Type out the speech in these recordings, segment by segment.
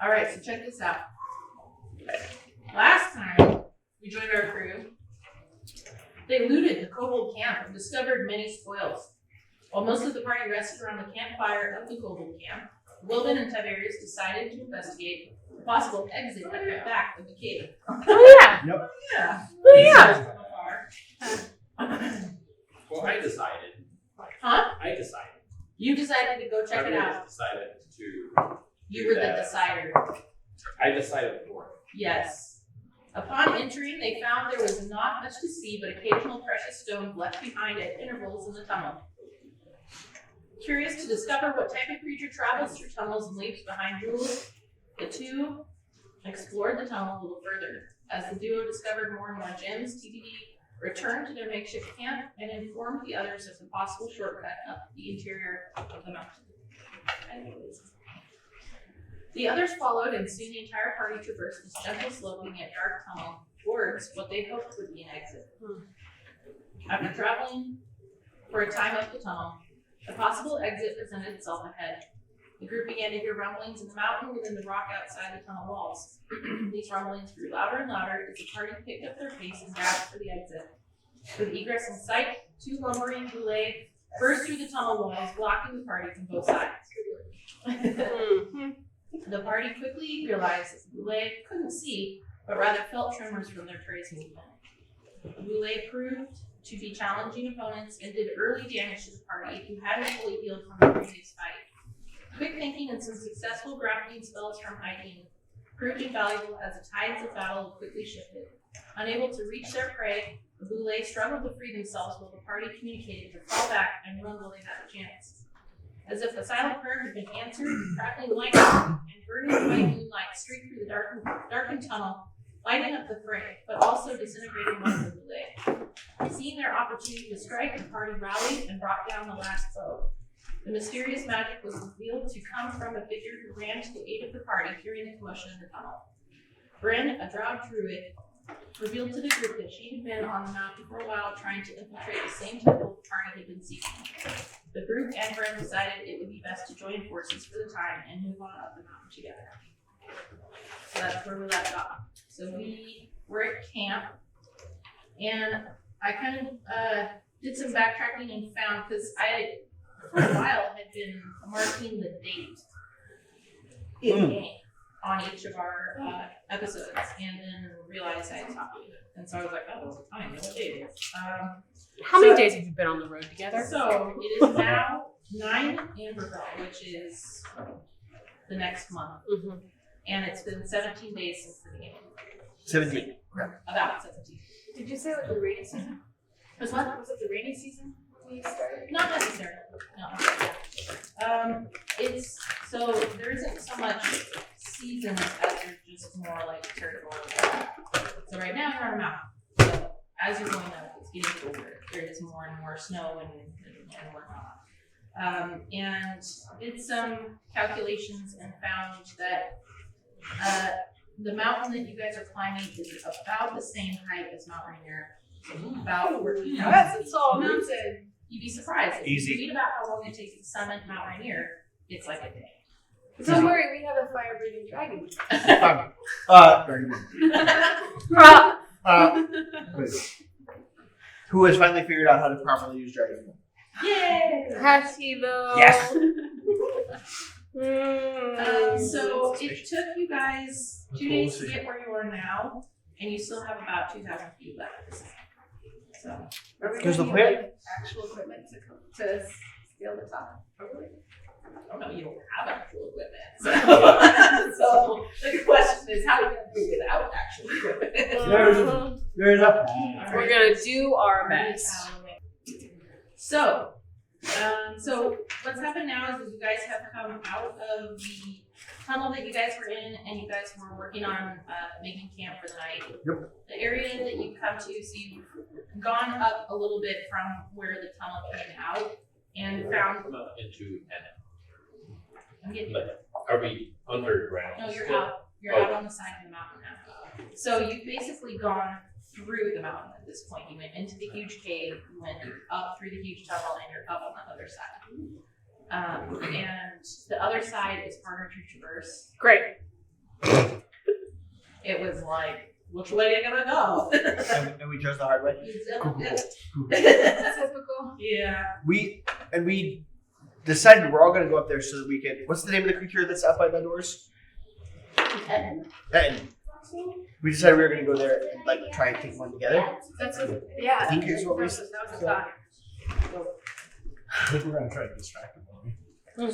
All right, so check this out. Last time we joined our crew, they looted the kobold camp and discovered many spoils. While most of the party rested around the campfire of the kobold camp, Wilbin and Tiberius decided to investigate the possible exit at the back of the cave. Oh yeah. Yep. Yeah. Oh yeah. Well, I decided. Huh? I decided. You decided to go check it out. Decided to. You were the decider. I decided for it. Yes. Upon entering, they found there was not much to see but occasional precious stones left behind at intervals in the tunnel. Curious to discover what type of creature travels through tunnels and leaves behind jewels, the two explored the tunnel a little further. As the duo discovered more and more gems, TBD returned to their makeshift camp and informed the others of the possible shortcut up the interior of the mountain. The others followed, and soon the entire party traversed this gentle sloping yet dark tunnel towards what they hoped would be an exit. After traveling for a time up the tunnel, a possible exit presented itself ahead. The group began to hear rumblings in the mountain within the rock outside the tunnel walls. These rumblings grew louder and louder as the party picked up their pace and grabbed for the exit. With egress in sight, two lumbering boulets burst through the tunnel walls, blocking the party from both sides. The party quickly realized that the boulets couldn't see, but rather felt tremors from their prey's movement. The boulets proved to be challenging opponents and did early damage to the party who hadn't fully healed from the previous fight. Quick thinking and some successful grappling spells from Ideen proved invaluable as the tides of battle quickly shifted. Unable to reach their prey, the boulets struggled to free themselves while the party communicated to fall back and run while they had a chance. As if a silent prayer had been answered, crackling lightning and burning white moonlight streaked through the darkened tunnel, lighting up the fray, but also disintegrating one of the boulets. Seeing their opportunity to strike, the party rallied and brought down the last foe. The mysterious magic was revealed to come from a figure who ran to the aid of the party, hearing the commotion in the tunnel. Bryn, a drow druid, revealed to the group that she had been on the mountain for a while trying to infiltrate the same temple the party had been seeking. The group and Bryn decided it would be best to join forces for the time and move on up the mountain together. So that's where we left off. So we were at camp, and I kind of did some backtracking and found, because I, for a while, had been marking the date in game on each of our episodes, and then realized I had stopped doing it. And so I was like, oh, I don't know what day it is. How many days have you been on the road together? So it is now 9 Amberfell, which is the next month. Mm-hmm. And it's been 17 days since the beginning. 17. About 17. Did you say like the rainy season? Was what? Was it the rainy season when you started? Not necessarily. No. It's so there isn't so much seasons as there's just more like territory. So right now you're on a mountain. So as you're going up, it's getting colder. There is more and more snow and whatnot. And did some calculations and found that the mountain that you guys are climbing is about the same height as Mount Rainier. About 14,000 That's feet. a tall mountain. You'd be surprised. If Easy. you read about how long it takes to summit Mount Rainier, it's like a day. Don't worry, we have a fire-breathing dragon. Please. Who has finally figured out how to properly use dragon? Yay! Has he though? Yes. So it took you guys 2 days to get where you are now, and you still have about 2,000 feet left. So Are we Because gonna the need, plan- like, actual equipment to scale the top? I don't know, you don't have actual equipment. So the question is, how do you do without actual equipment? There's a. We're gonna do our best. So what's happened now is that you guys have come out of the tunnel that you guys were in, and you guys were working on making camp for the night. Yep. The area that you come to, so you've gone up a little bit from where the tunnel came out, and found. Come up into an. I'm getting. But are we underground? No, you're still? out. You're out on the side of the mountain now. So you've basically gone through the mountain at this point. You went into the huge cave, you went up through the huge tunnel, and you're up on the other side. And the other side is harder to traverse. Great. It was like, which way are you gonna go? And we chose the hard way. Typical. Yeah. We decided we're all gonna go up there so that we can. What's the name of the creature that's up by the doors? And we decided we were gonna go there and like try and take one together. That's what, yeah. I think here's what we that was a thought. I think we're gonna try to distract them, won't we?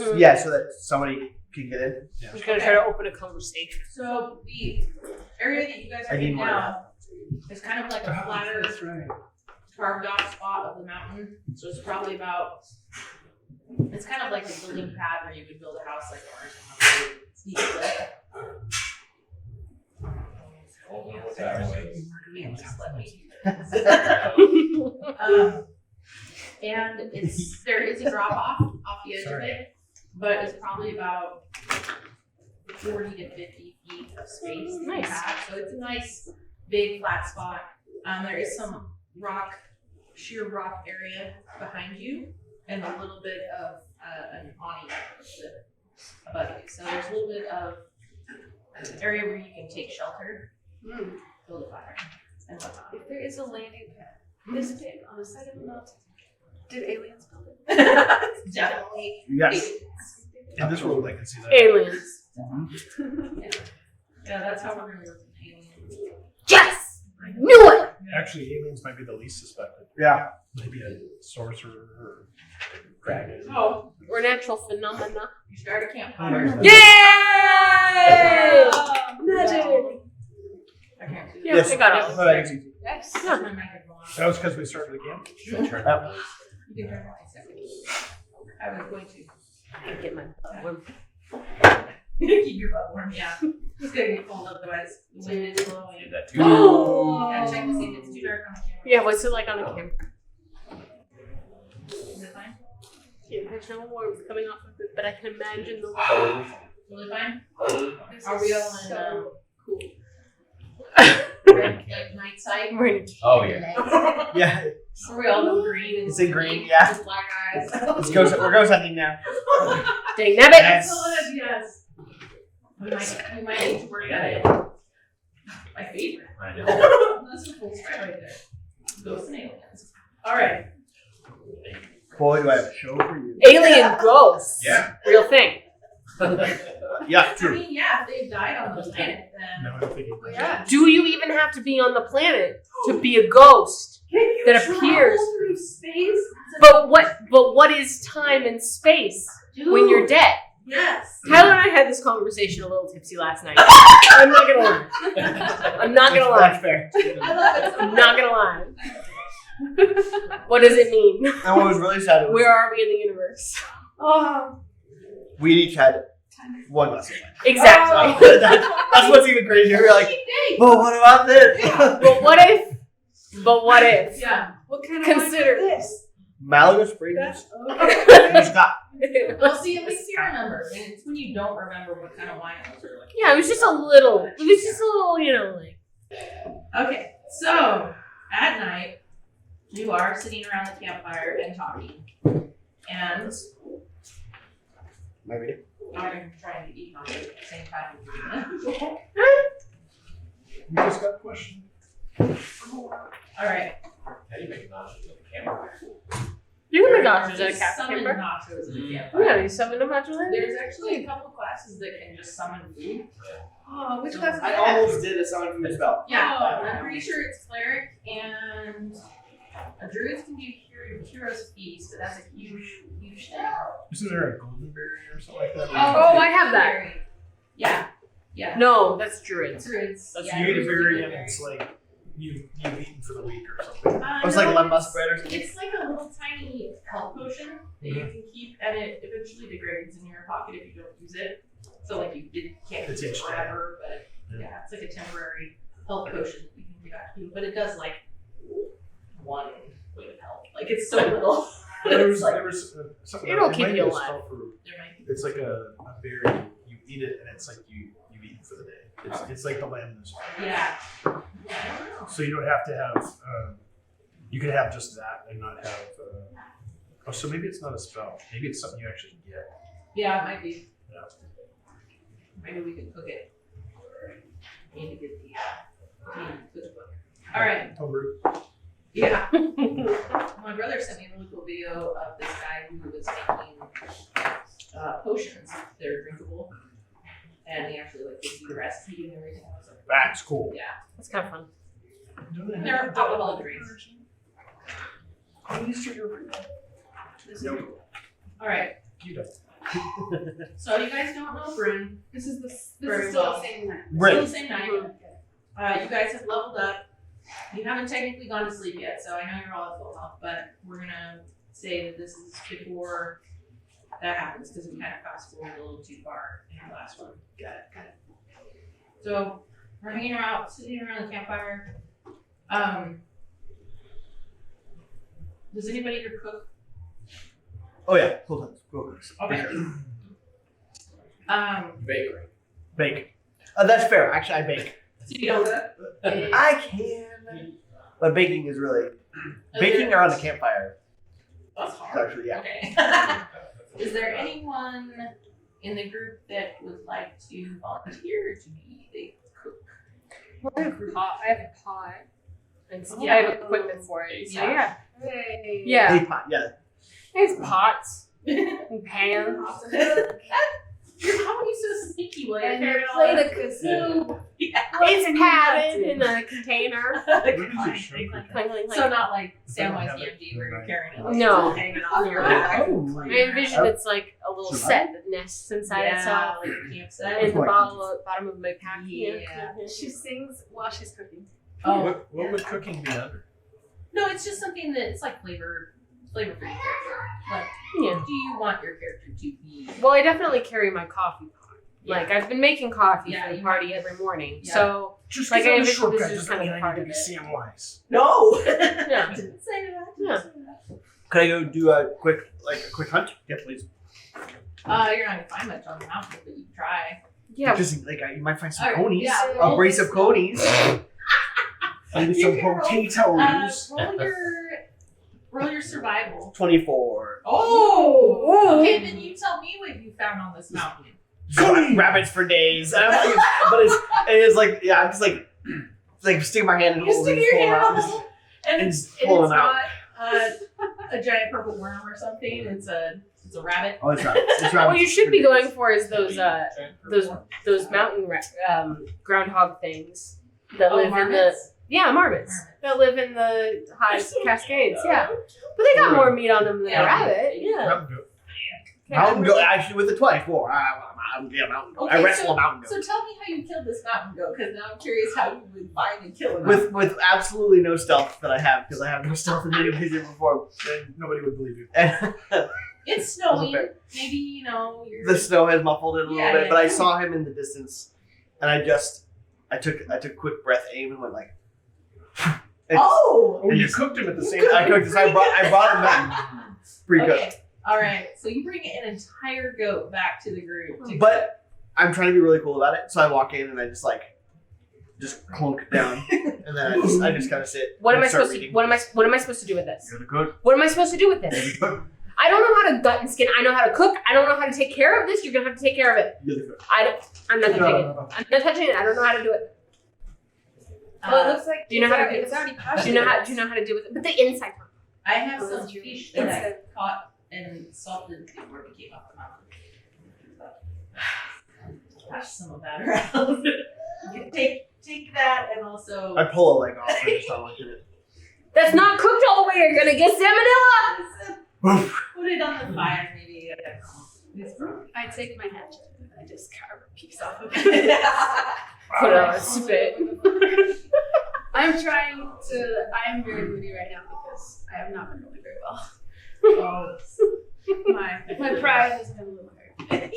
Mm-hmm. Yeah, so that somebody can get in. Yeah. I'm just gonna try to open a conversation. So the area that you guys are I need in more now is kind of like a flatter, That's right. carved off spot of the mountain. So it's probably about. It's kind of like a building pad where you would build a house like ours. It's steep cliff. Just let me. And there is a drop off the edge of it, but it's probably about 40 to 50 feet of space. that you Nice. have. So it's a nice big flat spot. There is some sheer rock area behind you, and a little bit of an awning above you. So there's a little bit of area where you can take shelter, build a fire, and whatnot. If there is a landing pad this big on the side of the mountain, did aliens build it? Definitely. Yes. In this world, I can see that. Aliens. Yeah, that's how we're gonna live in aliens. Yes! I knew it! Actually, aliens might be the least suspected. Yeah. Maybe a sorcerer or dragon. Oh, We're natural phenomena. you start a campfire. Yay! Magic! I can't do that. Yeah, Yes. I got all of But I can see. Yes. Turn my microphone on. That was because we started the camp. You can turn it on a second. I was going to. I get my butt warm. Keep your butt warm, yeah. It's gonna get cold otherwise. The wind is blowing. Do that too. Gotta check to see if it's too dark on the camera. Yeah, what's it like on a camera? Is it fine? Yeah, there's no warmth coming off of it, but I can imagine the warmth. Really fine? This Are is we all in so cool. red, like night sight? We're in Oh yeah. Yeah. Are we all in green and It's in green, yeah. with black eyes? Let's go. We're ghost hunting now. dang nabbit! Yes. Excellent, yes. We might need to work that in. My favorite. I know. That's a full spread right there. Ghosts and aliens. Alright. Boy, do I have a show for you. Alien ghosts. Yeah. Real thing. Yeah, I true. mean, yeah, if they died on the planet, then. No, I'm thinking. Yeah. Do you even have to be on the planet to be a ghost? Can you That travel appears. through space? But what is time and space when you're dead? Yes. Tyler and I had this conversation a little tipsy last night. I'm not gonna lie. I'm not gonna That's lie. fair. I love it so I'm much. not gonna lie. What does it mean? And what was really sad was Where are we in the universe? Oh. we each had one lesson. Exactly. That's what's even crazier. We're like, Hey, well, what about this? But what if? But what if? yeah. What kind of Consider wine is this? Malaga Springs. Okay. Stop. Well, see, at least you remember. And it's when you don't remember what kind of wine it was. Or like, Yeah, it was just a little. It was just a little, like. Okay, so at night, you are sitting around the campfire and talking. And Maybe. I'm trying to eat nachos at the same time. We just got a question. Alright. How do you make nachos on the camera? You can make nachos at a Just cat summon camper. nachos at a campfire. Yeah, you summon a nachos in? There's actually a couple classes that can just summon food. Oh, which class is I that? almost did a summon food spell. Yeah, Oh. I'm pretty sure it's cleric and druids can do hero's feast, but that's a huge thing. Isn't there a golden berry or something like that? Oh, I have that. Yeah, yeah. No, that's druids. Druids. That's yeah, you eat a druids berry do and berry. it's like you've eaten for the week or something. It was like lemon musk bread or something. It's like a little tiny health potion that you can keep, and it eventually degrades in your pocket if you don't use it. So like you can't It's use it each forever, but yeah, it's like a temporary health potion that you can give out to you. But it does like one way of health. Like it's so little. There was, It's like, there was something. It'll it keep might you be a alive. spell for- there might be. It's like a berry. You eat it and it's like you've eaten for the day. It's like the lamb. Yeah. I don't know. So you don't have to have. You can have just that and not have. Oh, so maybe it's not a spell. Maybe it's something you actually get. Yeah, it might be. Yeah. Maybe we could cook it. I need to get the cookbook. All right. Homebrew. Yeah. My brother sent me a really cool video of this guy who was making potions. They're drinkable. And he actually like gives you the recipe and everything. I was like, That's cool. yeah. That's kind of fun. They're alcoholic drinks. Nope. All right. You don't. So you guys don't know Bryn. This is Very still well. the same night. Still Bryn. the same night. You guys have leveled up. You haven't technically gone to sleep yet, so I know you're all at full health, but we're gonna say that this is before that happens because we kind of fast forward a little too far in the last one. Got it. So we're hanging out, sitting around the campfire. Does anybody here cook? Oh yeah, hold on. Go. Okay. Bakery. Bake. That's fair. Actually, I bake. So you don't cook? I can, but baking is really baking around the campfire. That's Is hard. actually, yeah. Okay. Is there anyone in the group that would like to volunteer to be the cook? I have a pot. And Yeah. I have equipment for it. So yeah. Hey. Yeah. Hey, pot, yeah. There's pots and pans. How are you so sneaky, William? And you play the kazoo. It's padded in a container. Where does it show for Clink, clink, clink. So not like They don't Samwise have it Gamgee where you're right. carrying it like No. hanging off your back. I envision it's like a little set that nests inside itself. like a camp set. In the Like- bottom of my pack. Yeah. She sings while she's cooking. Oh, What would cooking be under? no, it's just something that's like flavor for your character. Like, Yeah. do you want your character to be? Well, I definitely carry my coffee pot. Like I've been making coffee Yeah, for the you party every morning. Yeah. So Just Like, like I I'm a envisioned this shortcut is doesn't kind of mean I part need of to be it. Samwise. No. Yeah. Didn't say that. Yeah. Could I go do a quick hunt? Yeah, please. You're not gonna find much on the mountain, but you can try. Yeah. Just like you might find some Alright, conies. yeah, A roll brace this- of conies. Maybe You some can roll, potatoes. Roll your survival. 24. Oh. Okay, then you tell me what you found on this mountain. Rabbits for days. I'm like, but it's like, yeah, I'm just like sticking my hand in You holes stick and your pull 'em hand out. on the hole, and And it's pull 'em out. not a giant purple worm or something. It's a rabbit. Oh, it's rabbits. It's rabbits. What you should be going for is those Those mountain groundhog things that live in the marmots? marmots that live in the high Cascades. Yeah, but they got more meat on them than Yeah. a rabbit. Yeah. Mountain goat. Mountain goat, actually, with the 24. Yeah, mountain goat. I Okay, wrestle a mountain goat. So tell me how you killed this mountain goat, because now I'm curious how you would find and kill it. With absolutely no stealth that I have, because I have no stealth in any way, shape, or form. Then nobody would believe you. And It's snowing. fair. Maybe you're. the snow has muffled it a little Yeah, bit, yeah. but I saw him in the distance, and I took quick breath aim and went like. and Oh. Oh, you cooked him at the same I time. cooked this. I brought him back pre-cooked. Okay. All right. So you bring an entire goat back to the group. But I'm trying to be really cool about it, so I walk in and I just clunk down, and then I just kind of sit. What am and I start supposed to? reading. What am I supposed to do with this? You're the cook. What am I supposed to do with this? You're the cook. I don't know how to gut and skin. I know how to cook. I don't know how to take care of this. You're gonna have to take care of it. You're the cook. I'm not touching it. No. I'm not touching it. I don't know how to do it. Well, it looks like do you know how to do it's already passionate. Do you know how to do with it? But the inside part. I have Oh, some that's true. fish that I caught and salted before we came off the mountain. Pass some of that around. You take that and also I pull a leg off and just start looking at it. That's not cooked all the way. You're gonna get salmonella. put it on the fire, maybe. It's probably- I take my hatchet and I just carve a piece off of it. Put it on a spit. I'm trying to. I am very moody right now because I have not been really very well. Oh. My pride has been a little hurt.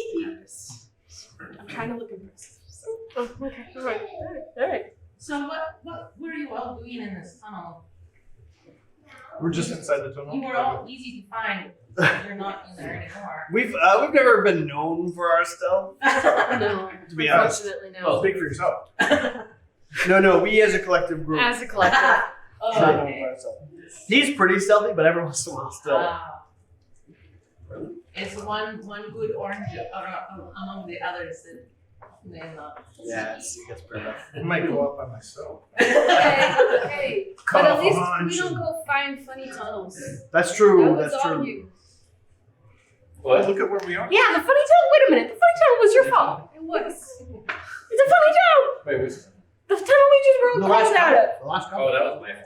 I'm trying to look impressive. So. Oh, okay. All right. So what were you all doing in this tunnel? We're just inside the tunnel. You were all easy to find. You're not in there anymore. We've never been known for our stealth, No. to be honest. Unfortunately, Well, no. speak for yourself. No, we as a collective group. As a collective. Oh, Sure, no, okay. by itself. He's pretty stealthy, but every once in a while still. It's one good orange among the others that Yeah, it gets pretty rough. I might go up by myself. Hey, but at least Come we don't on. go find funny tunnels. That's true. That was That's on true. you. What? Look at where we are. Yeah, the funny tunnel. Wait a minute. The funny tunnel was your fault. It was. It's a funny tunnel. Wait, which? The tunnel we just rode clothes out of. The last Oh, couple. that was my fault.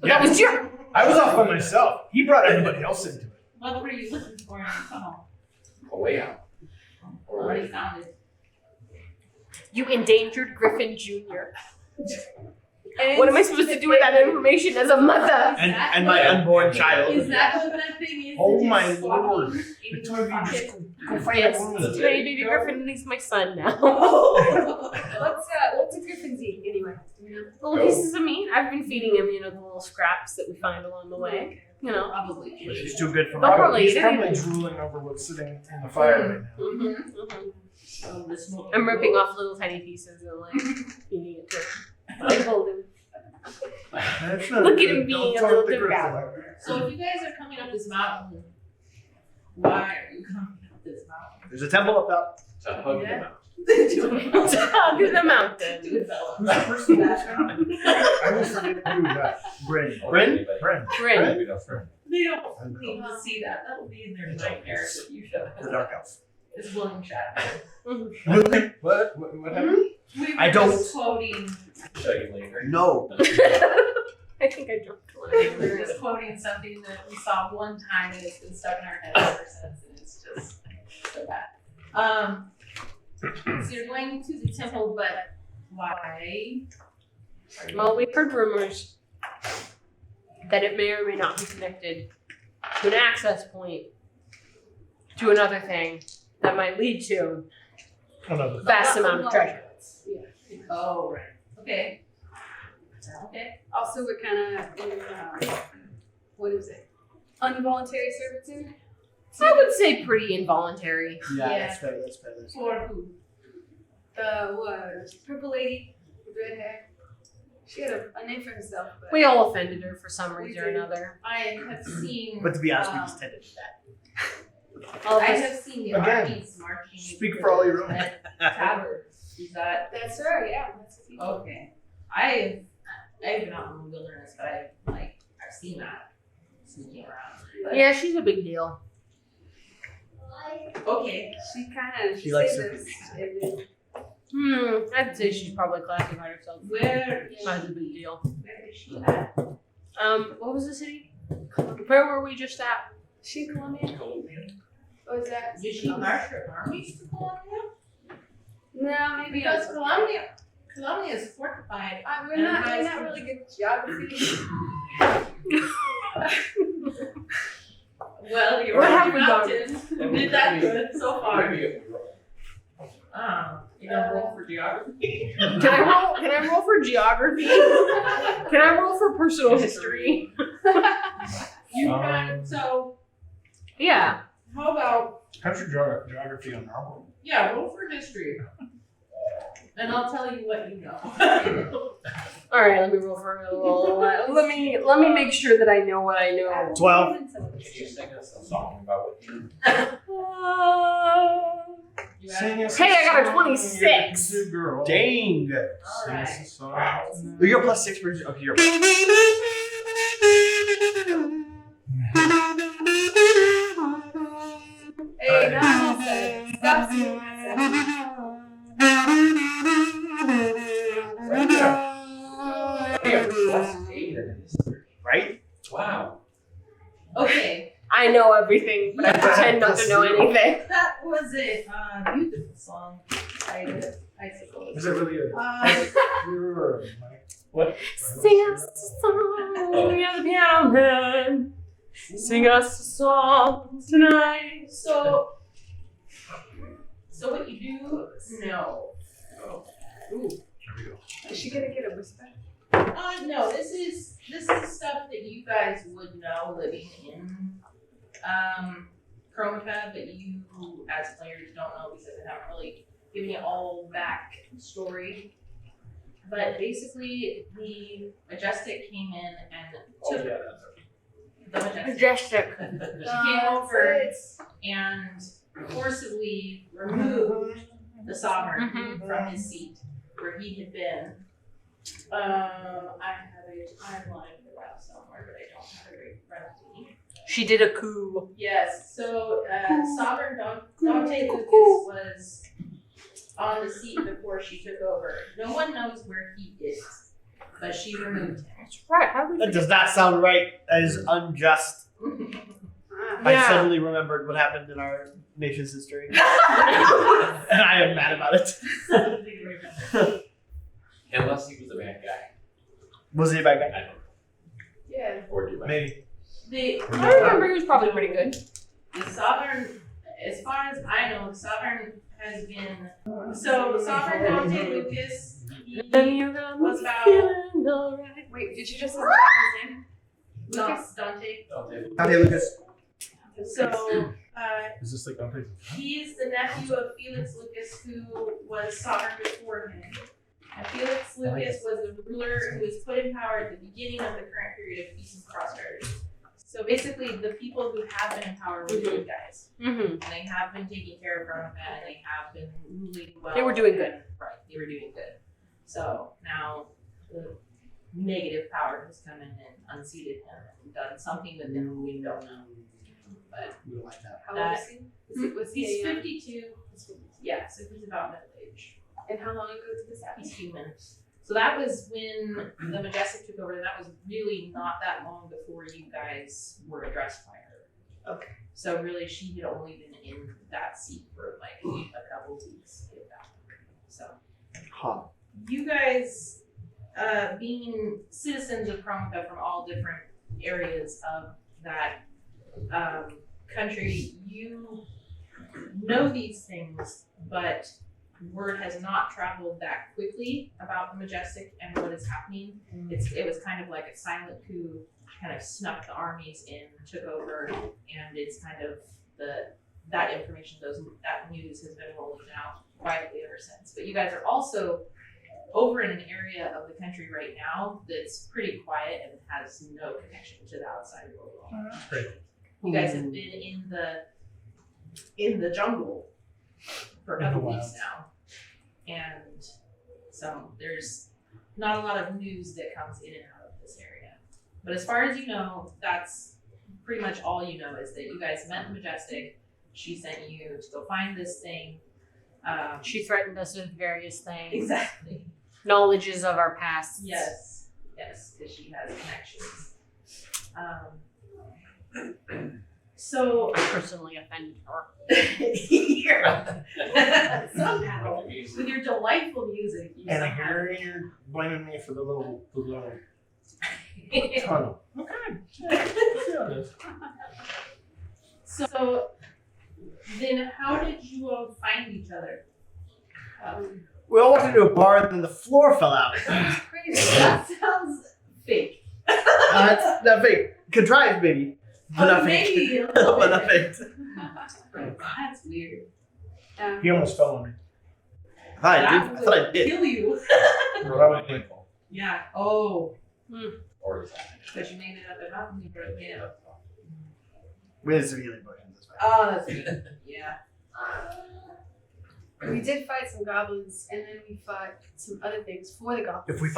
But that was your. I was off by myself. He brought everybody else into it. What were you looking for in the tunnel? A way out. Already found it. You endangered Griffin Jr. And What am I supposed to do with that information as a mother? And my unborn child. Is that what that thing is? Oh that my just floppy lord. in The two your of you just pocket? go fight Yes, one it's another. baby Griffin, and he's my son now. What's a griffin's eat anyway? Little pieces of meat. I've been feeding him, the little scraps that we find along the way. Probably. She's too good for Don't my probably He's eat probably anything. drooling over what's sitting in the fire right now. I'm ripping off little tiny pieces and feeding it to him. I told him. That's not Look at good. him being Don't a talk little to Griffin devout. like that. So if you guys are coming up this mountain, why are you coming up this mountain? There's a temple up top. To hug them out. To hug the mountain. To develop. Who's the person who's that? I always forget to do that. Bryn. Bryn? Bryn. Grin. Maybe that's right. They don't need to see that. That will be in their nightmares if you show The dark elf. It's William Shatner. What happened? We were I don't- just quoting. Show you later. No. I think I jumped one. We were just quoting something that we saw one time and it's been stuck in our head ever since, and it's just so bad. So you're going to the temple, but why? Well, we've heard rumors that it may or may not be connected to an access point to another thing that might lead to Another. a vast amount of treasure. Oh, right. Okay. Okay. Also, we're kind of what is it? Involuntary servitude. I would say pretty involuntary. Yeah, Yeah. that's fair. That's fair. That's fair. For who? The purple lady with red hair. She had a name for herself, but We all offended her for some reason or another. I have seen. But to be honest, we just tended to that. All I of us. have seen the Again, armies marching. speak for all your own. at Tabards. Is that that's her. Yeah, that's the people. okay? I've been out in the wilderness, but I've seen that sneaking around. But, Yeah, she's a big deal. Okay. She kind of She likes said to- this. I'd say she's probably classified herself Where as a big deal. where is she at? What was the city? Where were we just at? She Colombian? Or is that? Did she march her armies to Colombia? No, maybe Because not. Colombia is fortified. We're not really good at geography. Well, you're Where on have the we gone? mountain. You did that good so far. Maybe if we roll. You gonna roll for geography? Can I roll for geography? Can I roll for personal history? You can. So Yeah. how about How's your geography on our world? roll for history, and I'll tell you what you know. All right. Let me roll for a little. Let me make sure that I know what I know. 12. Can you sing us a song about what you You Sing us Hey, I got a song, 26. you girl. Dang. Sing us a Alright. song. You're +6 for. Okay, you're. Hey, now stop singing Right? Wow. Okay, I know everything, but I pretend not to know anything. that was a beautiful song. I suppose. Is it really a What? Sing us a song, you're the piano man. Sing us a song tonight. So what you do? No. Ooh. There we go. Is she gonna get a whisper? No. This is stuff that you guys would know living in Chromata, but you as players don't know because I haven't really given you all back story. But basically, the Majestic came in and Oh took yeah, that's the Majestic. Majestic. She came over and forcibly removed the sovereign, Mhm. from his seat where he had been. I have a timeline for that somewhere, but I don't have it right in front of me. She did a coup. Yes, so Sovereign Dante Lucas was on the seat before she took over. No one knows where he is, but she removed him. That's right. How did we That does not sound right. That is unjust. I Yeah. suddenly remembered what happened in our nation's history. And I am mad about it. Unless he was a bad guy. Was he a bad guy? I don't know. Yeah. Or do I? Maybe. I remember he was probably pretty good. The Sovereign, as far as I know, the Sovereign has been. So, Sovereign Dante Lucas, he was about. Wait, did you just say his name? Lucas? Dante. Dante Lucas. So, Is this like Dante? he's the nephew of Felix Lucas, who was sovereign before him. And Felix Lucas was the ruler who was put in power at the beginning of the current period of peace and prosperity. So basically, the people who have been in power were the good guys. Mm-hmm. And they have been taking care of Rome, and they have been ruling well. They were doing good. Right, they were doing good. So now the negative power has come in and unseated him and done something with him we don't know. But We don't like that. How old is he? Was he he's a young? 52. Yeah, so he's about middle age. And how long ago did this happen? He's human. So that was when the Majestic took over, and that was really not that long before you guys were addressed by her. Okay. So really, she had only been in that seat for like a couple weeks. If that. So Huh. you guys, being citizens of Kromka from all different areas of that country, you know these things, but word has not traveled that quickly about the Majestic and what is happening. It was kind of like a silent coup, kind of snuck the armies in, took over, and it's kind of that information, that news has been rolling out quietly ever since. But you guys are also over in an area of the country right now that's pretty quiet and has no connection to the outside world. Great. You guys have been in the jungle for a In the couple weeks wild. now. And so there's not a lot of news that comes in and out of this area. But as far as you know, that's pretty much all you know, is that you guys met the Majestic. She sent you to go find this thing. She threatened us with various things. Exactly. Knowledges of our past. Yes, because she has connections. So I personally offended her. somehow, with your delightful music, you And somehow. here you're blaming me for the little tunnel. Okay. So then, how did you all find each other? We all walked into a bar and then the floor fell out. That's crazy. That sounds fake. It's not fake. Contrived, maybe. But not fake. Maybe a little But not bit. fake. That's weird. He almost fell on me. I thought I did. That I thought I would did. kill you. Well, that was painful. Yeah. Oh, Or is that? but you made it up the mountain. You broke it. We had some healing potions. That's fine. Oh, that's good. Yeah. We did fight some goblins, and then we fought some other things for the goblins. If we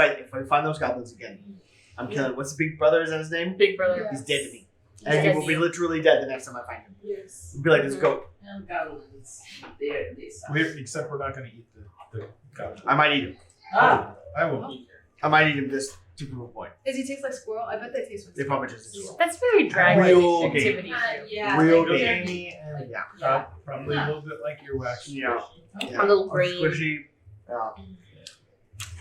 find those goblins again, I'm killing. What's the big brother? Is that his name? Big brother. Yeah. He's dead to me. He's And he dead will to be you. literally dead the next time I find him. Yes. He'll be like this goat. And goblins. They suck. Except we're not going to eat the goblin. I might eat him. Ah. I will eat I might eat him just to prove a point. Does he taste like squirrel? I bet they taste like They squirrel. probably just explode. That's very dragon Real activity. Yeah. Real like they're- gamey and Yeah. probably a little bit like your wax. Yeah. A little green. Squishy. Yeah.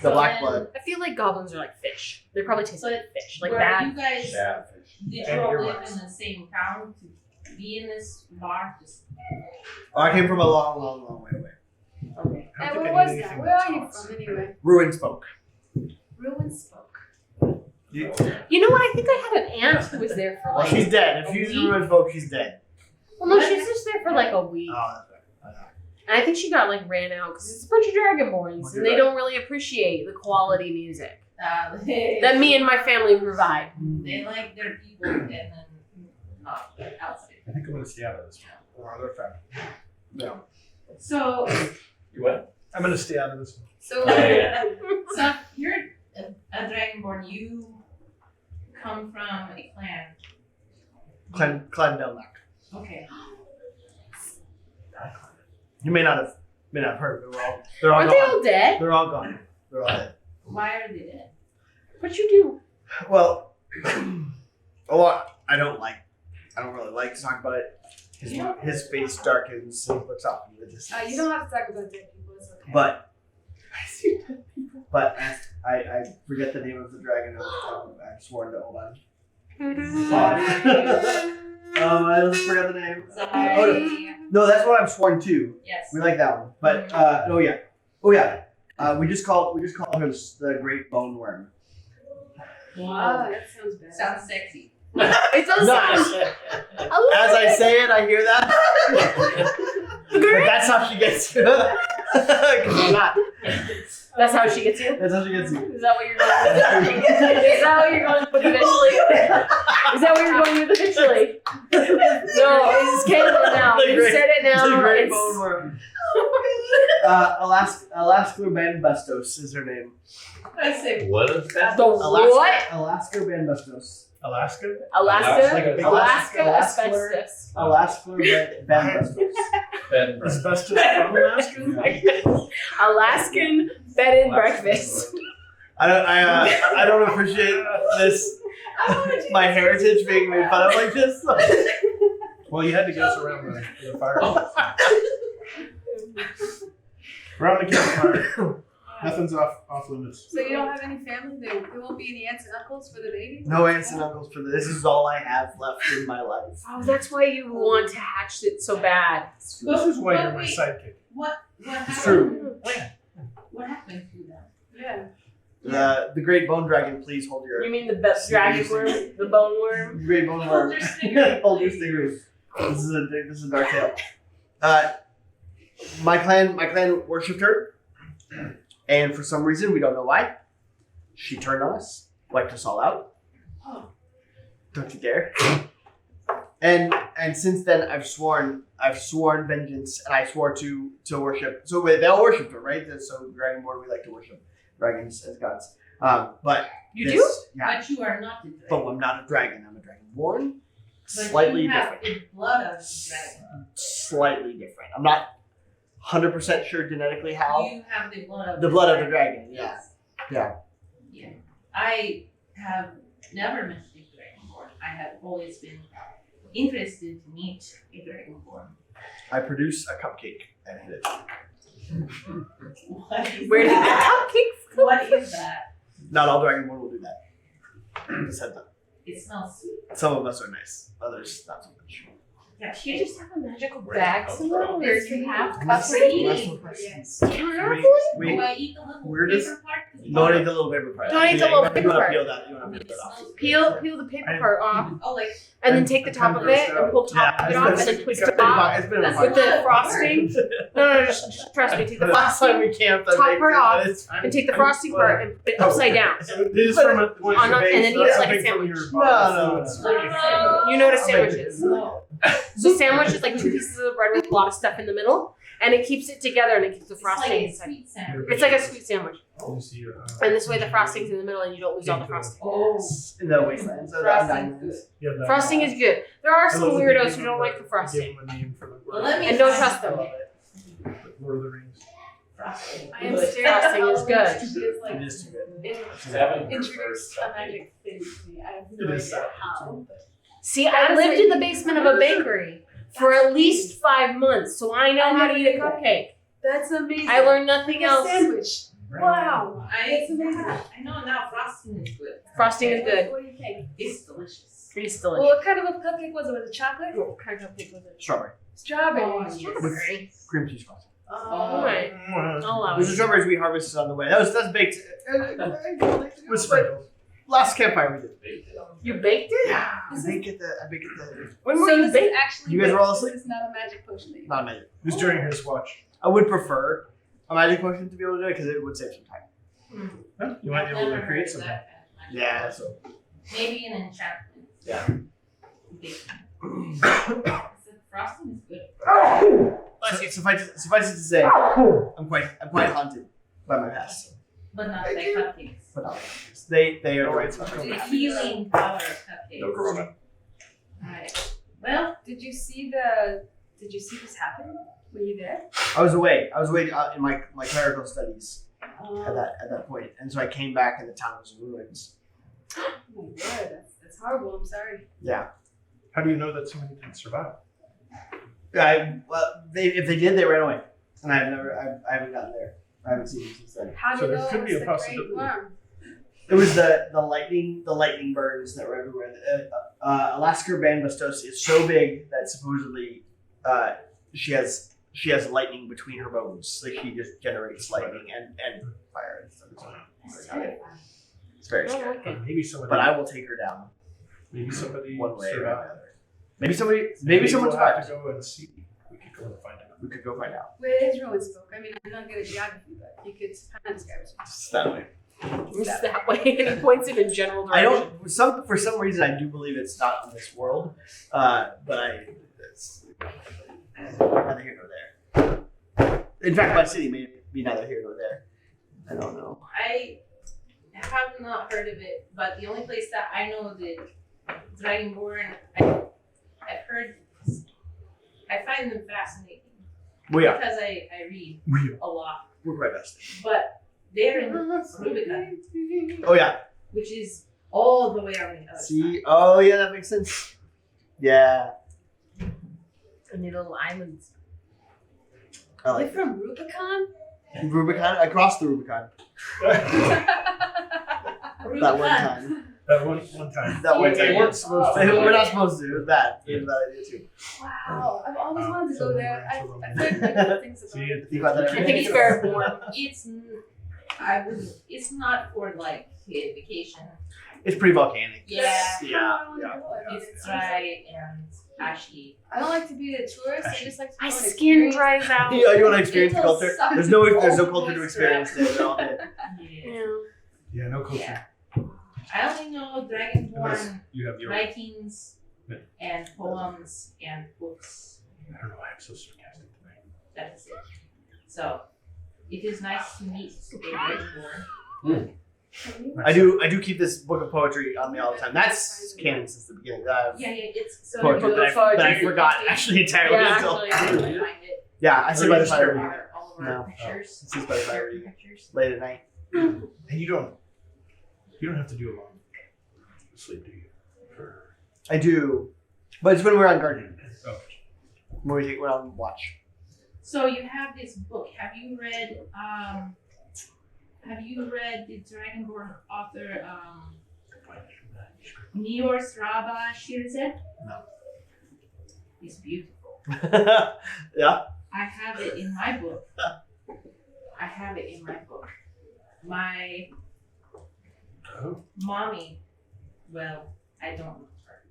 So The black then- blood. I feel like goblins are like fish. They probably taste like fish, like Were bad. you guys? Bad fish. Did you And all live earwax. in the same town to be in this bar? Just Oh, I came from a long, long, long way away. okay. I don't And think where I was need that? anything Where that are you talks. from anyway? Ruin spoke. Ruin spoke. You, You know what? I think I had an aunt who was there for well, like. she's dead. If a she's week? Ruin spoke, she's dead. Well, no, she's just there for like a week. Oh, that's right. And I think she got like ran out because it's a bunch of dragonborns and they don't really appreciate the quality music They that me and my family provide. like their people and then not outside. I think I'm going to stay out of this one. Or other family. No. So You what? I'm gonna stay out of this one. So, So you're a dragonborn. You come from a clan. Clan Delnak. Okay. You may not have heard of it. They're all Aren't they gone. all dead? They're all gone. They're all dead. Why are they dead? What you do? Well, I don't really like to talk about it. His face darkens and he looks off into the distance. you don't have to talk about dead people. It's okay. But I forget the name of the dragon. I've sworn to hold on. I just forgot the name. Sorry. No, that's what I'm sworn to. Yes. We like that one. But oh yeah. We just called him the Great Bone Worm. Oh, that sounds bad. Sounds sexy. It does Nice. sound As I say it, I hear that. But that's how she gets you. 'Cause I'm not. That's how she gets you? That's how she gets you. Is that what you're going with? Is that what you're going with eventually? Is that what you're going with eventually? No, this is canon now. The You great- said it now. The Great It's- Bone Worm. Alaska Bastos is her name. I say What is that? The what? Alaska Bastos. Alaska? Alaska? Like a big Alaska Alaska- asbestos. Alaska Bastos. Ben Asbestos from Alaska? Alaskan bed and breakfast. I don't appreciate this. My heritage being made fun of like this. Well, you had to get us around the fire. Around the campfire. Nothing's off limits. So you don't have any family? There won't be any aunts and uncles for the baby? No aunts and uncles for this. This is all I have left in my life. Oh, that's why you want to hatch it so bad. This is why you're my Wait. sidekick. what happened? It's true. What happened to them? Yeah. The Great Bone Dragon, please hold your You mean the dragon worm? The bone worm? Great Bone Worm. Hold your stinger. Hold your stingers. This is a dark tale. My clan worshipped her, and for some reason we don't know why, she turned on us, wiped us all out. Don't you dare! And since then I've sworn vengeance, and I swore to worship. So they all worshipped her, right? So Dragonborn, we like to worship dragons as gods. But You this, do? Yeah. But you are not the dragon. But I'm not a dragon. I'm a dragonborn. But Slightly you have different. the blood of the dragon. Slightly different. I'm not 100% sure genetically how. You have the blood of The blood of the dragon, yeah. Yes. Yeah. Yeah. I have never met a dragonborn. I have always been interested to meet a dragonborn. I produce a cupcake and hit it. What is Where did the that? cupcakes come What from? is that? Not all dragonborn will do that. Just heads up. It smells sweet. Some of us are nice. Others not so much. Yeah. Do you just have a magical Where'd it bag come somewhere? from? Or do you have Last cupcakes? Eating. questions. Do you have one? Wait, Do I eat the little where does- paper part? don't eat the little paper part. Don't eat the Yeah, little you paper wanna part. peel that. You want to peel that off. Peel the paper part off, Oh, like and then take the top of it and pull top of it off, and then twist it off It's been a That's while. with the frosting. No, just trust me. Take the The last time frosting we camped, I top baked part it, off, but it's fine. and take the frosting part and put it upside down. This is from a, one On of a- your and then bakes, eat it not like a something from sandwich. your No, bottle. it's You know what a I'll sandwich make it. is. So sandwich is like two pieces of bread with a lot of stuff in the middle, and it keeps it together and it keeps the it's like frosting a inside. sweet sandwich. It's like a sweet sandwich, You see, and this way the frosting's in the middle, and you don't lose all the frosting. Oh, in the wastelands. So frosting's good. yeah, that- Frosting is good. There are I some love that they weirdos gave who him don't like the Gave frosting, him a name for the Well, let me and don't find trust some them. Lord of the Rings. frosting. I am Good. staring at Frosting is good. She is like It is too good. Seven introduced a magic thing to me. I have no It is idea sad. how. But See, I lived in the basement of a bakery for at least 5 months, so I know how to eat a cupcake. that's amazing. I learned nothing a else. sandwich. Wow. I know now frosting is good. Frosting is good. What do you think? It's delicious. It's Well, delicious. what kind of a cupcake was it? Was it chocolate? What kind of cupcake was it? Strawberry. Strawberry. Oh, yes. Strawberry. Cream cheese frosting. Alright. I'll allow Those are it. strawberries we harvested on the way. That's baked. With sprinkles. Last campfire we did. You baked it? Yeah. I bake at the. When were So you this is baking? actually You guys were all asleep? It's not a magic potion that you Not a magic. It was during his watch. I would prefer a magic potion to be able to do it because it would save some time. Huh? You might be able to Never create heard of something. that kind of Yeah. magic. So. Maybe an enchantment. Yeah. Baking. Frosting is good. Suffice it to say, I'm quite haunted by my past. But not like cupcakes. But not they are great. The healing power of cupcakes. No corona. Alright. Well, Did you see this happen? Were you there? I was away in my clerical studies Oh at that point, and so I came back and the town was in ruins. my god, that's horrible. I'm sorry. Yeah. How do you know that so many didn't survive? If they did, they ran away, and I haven't gotten there. I haven't seen them since then. How So do you there know could be it's a the possibility. great worm? It was the lightning burns that were everywhere. Alaska Banbastos is so big that supposedly she has lightning between her bones. Like she just generates lightning and fire and stuff. It's very scary. Maybe somebody. But I will take her down Maybe somebody one way or survived. another. Maybe someone we'll have survived. to go and see. We could go and find out. We could go find out. Where is ruins spoke? I mean, I'm not good at geography, but you could kind of describe it. It's that way. It's that way. And he points in a general I direction. don't. For some reason, I do believe it's not on this world. But it's neither here nor there. In fact, my city may be neither here nor there. I don't know. I have not heard of it, but the only place that I know the Dragonborn, I've heard, I find them fascinating We are. because I read a lot, We're quite best. but they're in Rubicon, Oh yeah. which is all the way on the other See. Oh yeah, that makes sense. Yeah. And the little islands. I Are they like from Rubicon? Rubicon. I crossed the Rubicon side. that one time. That one time. That one They time. weren't supposed to. We're not supposed to. It was bad. It was a bad idea too. Wow, I've always wanted to go there. I've heard good things about See, it. Think about that. I think it's very warm. It's not for like vacation. It's pretty volcanic. Yeah. Yeah. I wanna go. It's dry and ashy. I don't like to be a tourist. I just like to My go and skin experience- dries out. Yeah, you want to experience the It'll culture? suck There's no all culture to moisture experience out. it. No. Yeah. Yeah, no culture. Yeah. I only know Unless Dragonborn you have your. writings Yeah. and poems and books. I don't know why I'm so sarcastic tonight. That is it. So, it is nice to meet a Dragonborn. I do keep this book of poetry on me all the time. That's canon since the beginning. Yeah, it's so Poetry Book that of I poetry. forgot actually entirely Yeah, until. actually. You find it. Yeah, I sit by the fire All of No. our pictures. It sits by the fire Our reading pictures. late at night. And you don't have to do a long sleep, do you? For I do, but it's when we're on guard. oh, When we're on watch. So you have this book. Have you read the Dragonborn author Niors Rabba Shirzeh? No. It's beautiful. Yeah. I have it in my book. My oh. mommy, well, I don't know her.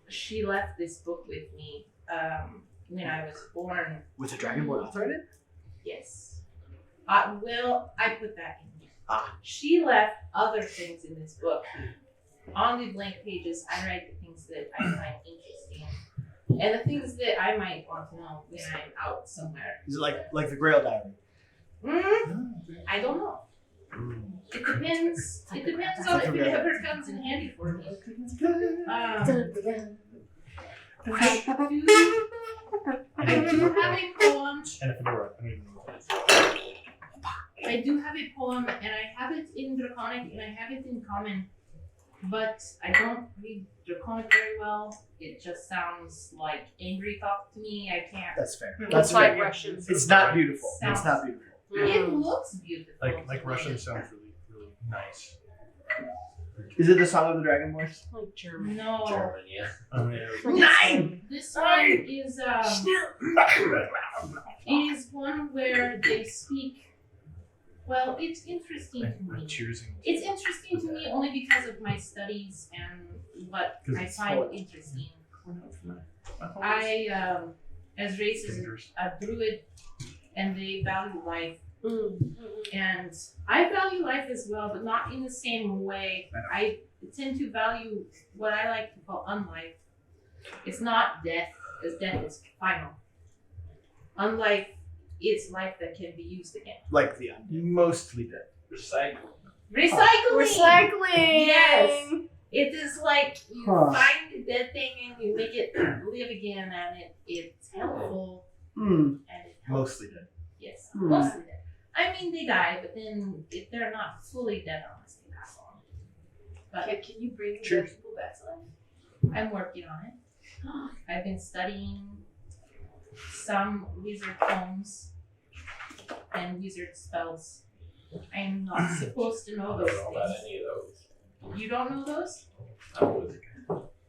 She left this book with me when I was born. With a dragonborn author in it? Yes. I put that in here. Ah. She left other things in this book. On the blank pages, I write the things that I find interesting. And the things that I might want to know when I'm out somewhere. Is it like the Grail Diary? I don't know. It depends. It depends on if it ever comes in handy for me. I do have a poem. And if I don't even know what that is. I do have a poem, and I have it in Draconic, and I have it in Common. But I don't read Draconic very well. It just sounds like angry talk to me. I can't. That's fair. It's That's like fair. Russians. It's not beautiful. It's not beautiful. It looks beautiful. Like to Russian me. sounds really nice. Is it the Song of the Dragonborn? Like German. No. German, yeah. Oh, yeah. Nine! This one is one where they speak. Well, it's interesting to me. It's interesting to me only because of my studies and what 'Cause I it's find poetry. interesting. I, as race is a druid, and they value life, and I value life as well, but not in the same way. I tend to value what I like to call unlife. It's not death, because death is final. unlike its life that can be used again. Like the Mostly dead. Recycle. Recycling! Yes! It is like you Huh. find a dead thing and you make it live again, and it's helpful. Hmm. And it helps. Mostly dead. Yes, Hmm. mostly dead. I mean, they die, but then if they're not fully dead unless they pass on. But Can you bring Sure. dead people back to life? I'm working on it. I've been studying some wizard poems and wizard spells. I'm not supposed to know I those don't know about things. any of those. You don't know those? I was-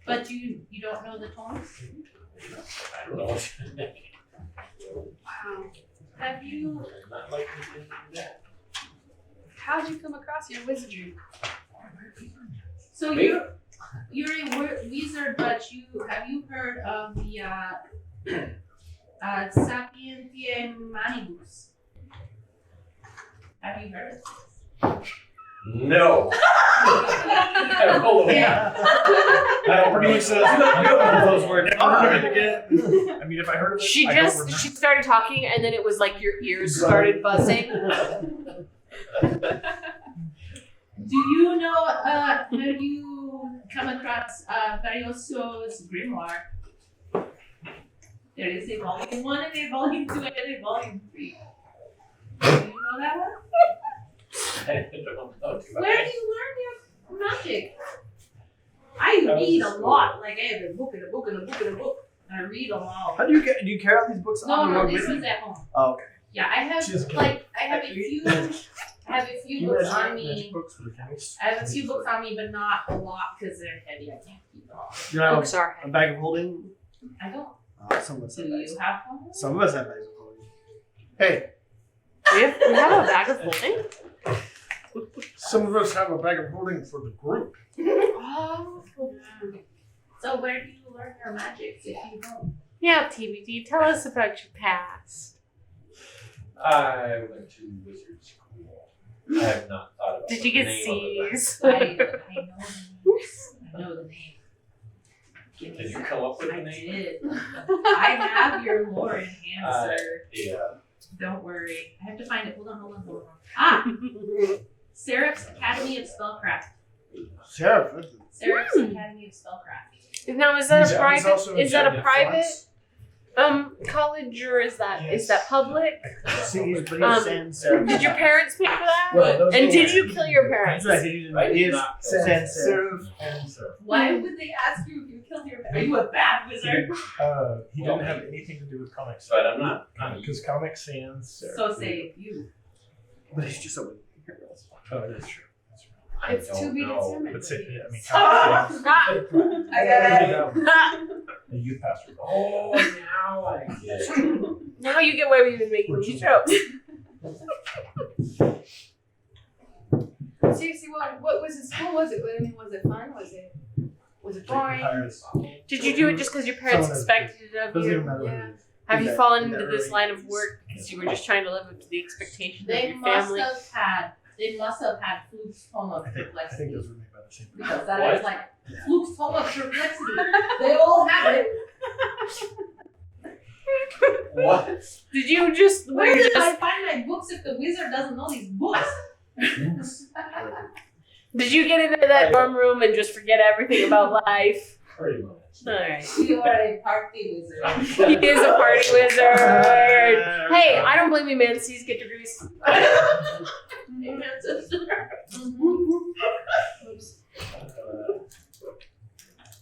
But you don't know the tones? I don't know what's in it. Wow. Have you? I'm not likely to do that. How'd you come across your wizardry? So Me? you're a wizard, but have you heard of the Sapientia Manibus? Have you heard of this? No. Hold on. That pretty much says those words. Ah. I mean, if I heard of it, She I don't just remember. she started talking, and then it was like your ears started buzzing. Do you know, have you come across Varioso's grimoire? There is a volume 1 and a volume 2 and a volume 3. Do you know that one? I don't know too much. Where do you learn your magic? I read a lot. Like I have a book and a book and a book and a book. And I read them all. How do you carry all these books on No, your this with you? was at home. Oh, okay. Yeah, I have Just kidding. like I have a few books on me. Books with chemists. I have a few books on me, but not a lot because they're heavy. I can't keep them all. You know, Books are a bag of holding. I don't. Some of us Do have bags. you have one? Some of us have bags of holding. Hey, We have a bag of holding. Some of us have a bag of holding for the group. Oh. So where do you learn your magic if you don't? Yeah, TBD. Tell us about your past. I went to wizard school. I have not thought about Did what you the get name of it was. C's? I know the names. I know the name. Give me Did you some- come up with I the name? did. I have your lore in hand, sir. Yeah. Don't worry. I have to find it. Hold on. Ah! Seraph's Academy of Spellcraft. Sheriff, listen. Seraph's Academy of Spellcraft. Now, is that He's a private? also Is that a in private France. college, or is that Yes. public? See, he's pretty Um, sans serif. Did your parents pay for that? Well, those And are- did you kill your parents? That's right, he I did is not kill sans serif. Serif and serif. Why would they ask you if you killed your Are you a bad wizard? He Well, didn't have anything to do with comics. But I'm not. Because comics sans serif. So say you. But he's just a wizard. Oh, that's true. That's true. I It's don't to be know. determined. But say, I mean, Ah! comics I got sans a youth pastor. Oh, now I get it. Now you get why we've been making these jokes. Seriously, what was it? What was it? I mean, was it fun? Was it boring? Did you do it just because your parents Someone has- expected it of Doesn't you? even matter what Yeah. it is. Have you Yeah, fallen in the into this early line of 80s. work because you were just trying to live up to the expectations of They your must family? have had Fluke's Tome of I think Perplexity. those were made by the same person. Because that What? is like Fluke's Tome of Perplexity. They all have it. What? Did you just Where did just I find my books if the wizard doesn't know these books? did you get into that dorm room and just forget everything about life? Pretty much. All right. You are a party wizard. He is a party wizard. Hey, I don't blame you, man. C's get degrees. Amen, sister. Oops.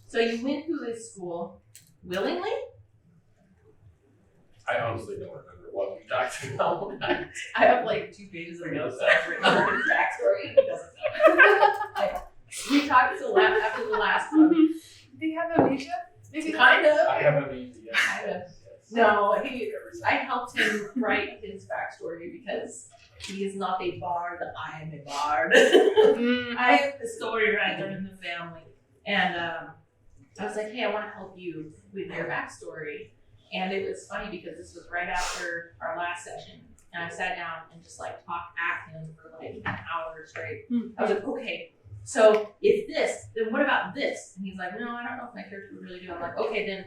So you went to this school willingly? I honestly don't remember what we talked about. I have like 2 pages of notes that I've written for his backstory. He doesn't know. We talked after the last one. Do you have amnesia? Kind of. I haven't been yet. Kind of. No, I helped him write his backstory because he is not a bard. I am a bard. Mm. I am the story writer in the family. And I was like, hey, I want to help you with your backstory. And it was funny because this was right after our last session. And I sat down and just like talked at him for like an hour straight. I was like, okay, so if this, then what about this? And he's like, no, I don't know if my character would really do it. I'm like, okay, then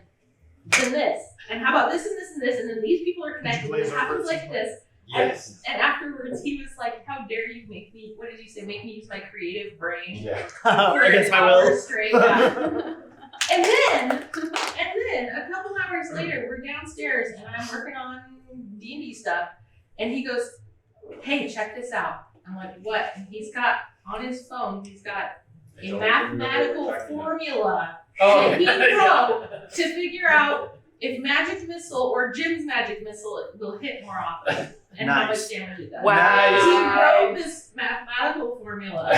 than this, and how about this and this and this, and then these people are connected, and it happens like this. Yes. And afterwards, he was like, "How dare you make me? What did you say? Make me use my creative brain Yeah. Against my will. straight." Yeah. And then a couple hours later, we're downstairs, and I'm working on D&D stuff, and he goes, "Hey, check this out." I'm like, "What?" And he's got on his phone, he's got a mathematical formula that he wrote to figure out if magic missile or Jim's magic missile will hit more often and how much Nice. damage it does. Wow. He wrote this mathematical formula,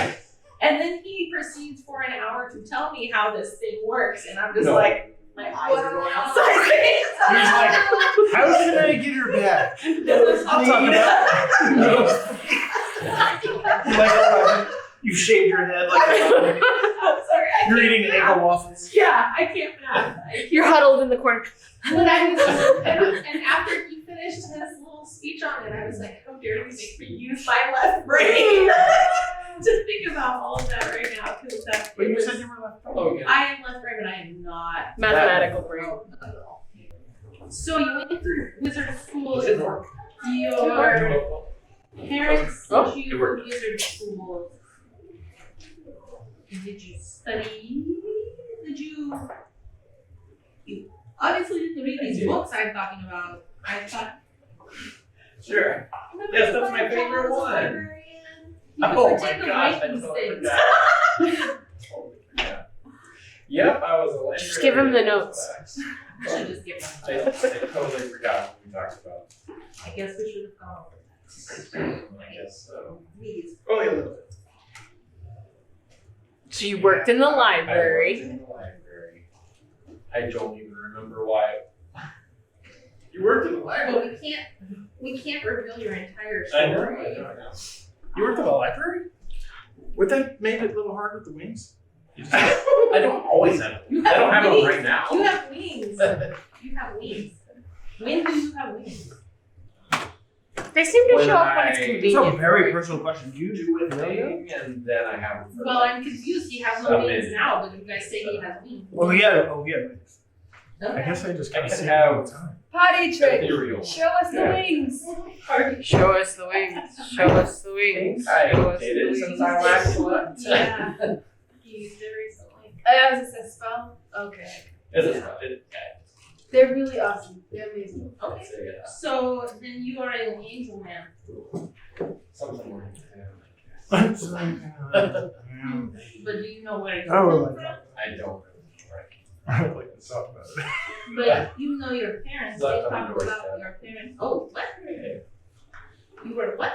and then he proceeds for an hour to tell me how this thing works, and I'm just No. like, my eyes are going outside. He's like, how can I get her back? I'll talk like, you shaved your head like I'm sorry. I you're can't eating math. Eggo waffles. Yeah, I can't math. You're huddled in the corner. But and after he finished his little speech on it, I was like, "How dare you make me use my left brain to think about all of that right now?" Because that's. But you said you were left. Hello again. I am left brain, but I am not. Mathematical brain. No, not at all. So you went through wizard school. Does it work? Your parents Oh, sent you it to worked. wizard school. Did you study? Did you? You obviously didn't read these books I'm talking about. I thought. Sure. Yes, that's my favorite one. Oh Oh my gosh, I totally forgot. Totally forgot. Yep, I was a librarian. Just give him the notes. Should just give I them. totally forgot what we talked about. I guess we should have gone over I guess so. Please. Only a little bit. So you worked in the I library. was in the library. I don't even remember why. You worked in the Well, library? we can't reveal your entire I know, story. I know, I know. You worked at the library? Would that made it a little hard with the wings? You just, I don't always have You them. I don't have them wings. right now. You have wings. You have wings. When do you have wings? They seem to When show up when it's I- It's convenient. a very personal question. Do you do it? Thing, and then I have them for Well, like- I'm confused. He has no Some wings in- now, but you guys say he has wings. Oh yeah. Oh yeah. I guess I just I kind of can see it have- all the time. Potty trick. ethereal. Show us the Yeah. wings. Show us the wings. Show us the wings. I Show us did the it since wings. I last looked. Yeah. He used it recently. Is it a spell? Okay. Is it? It- They're really awesome. They're amazing. Okay. so, yeah, So then you are an angel man. something like But do you know where you're Oh, from? that. I don't really I would like to talk about it. But you know your parents. They Left on talk the about doorstep. your parents. Oh, what? You were what?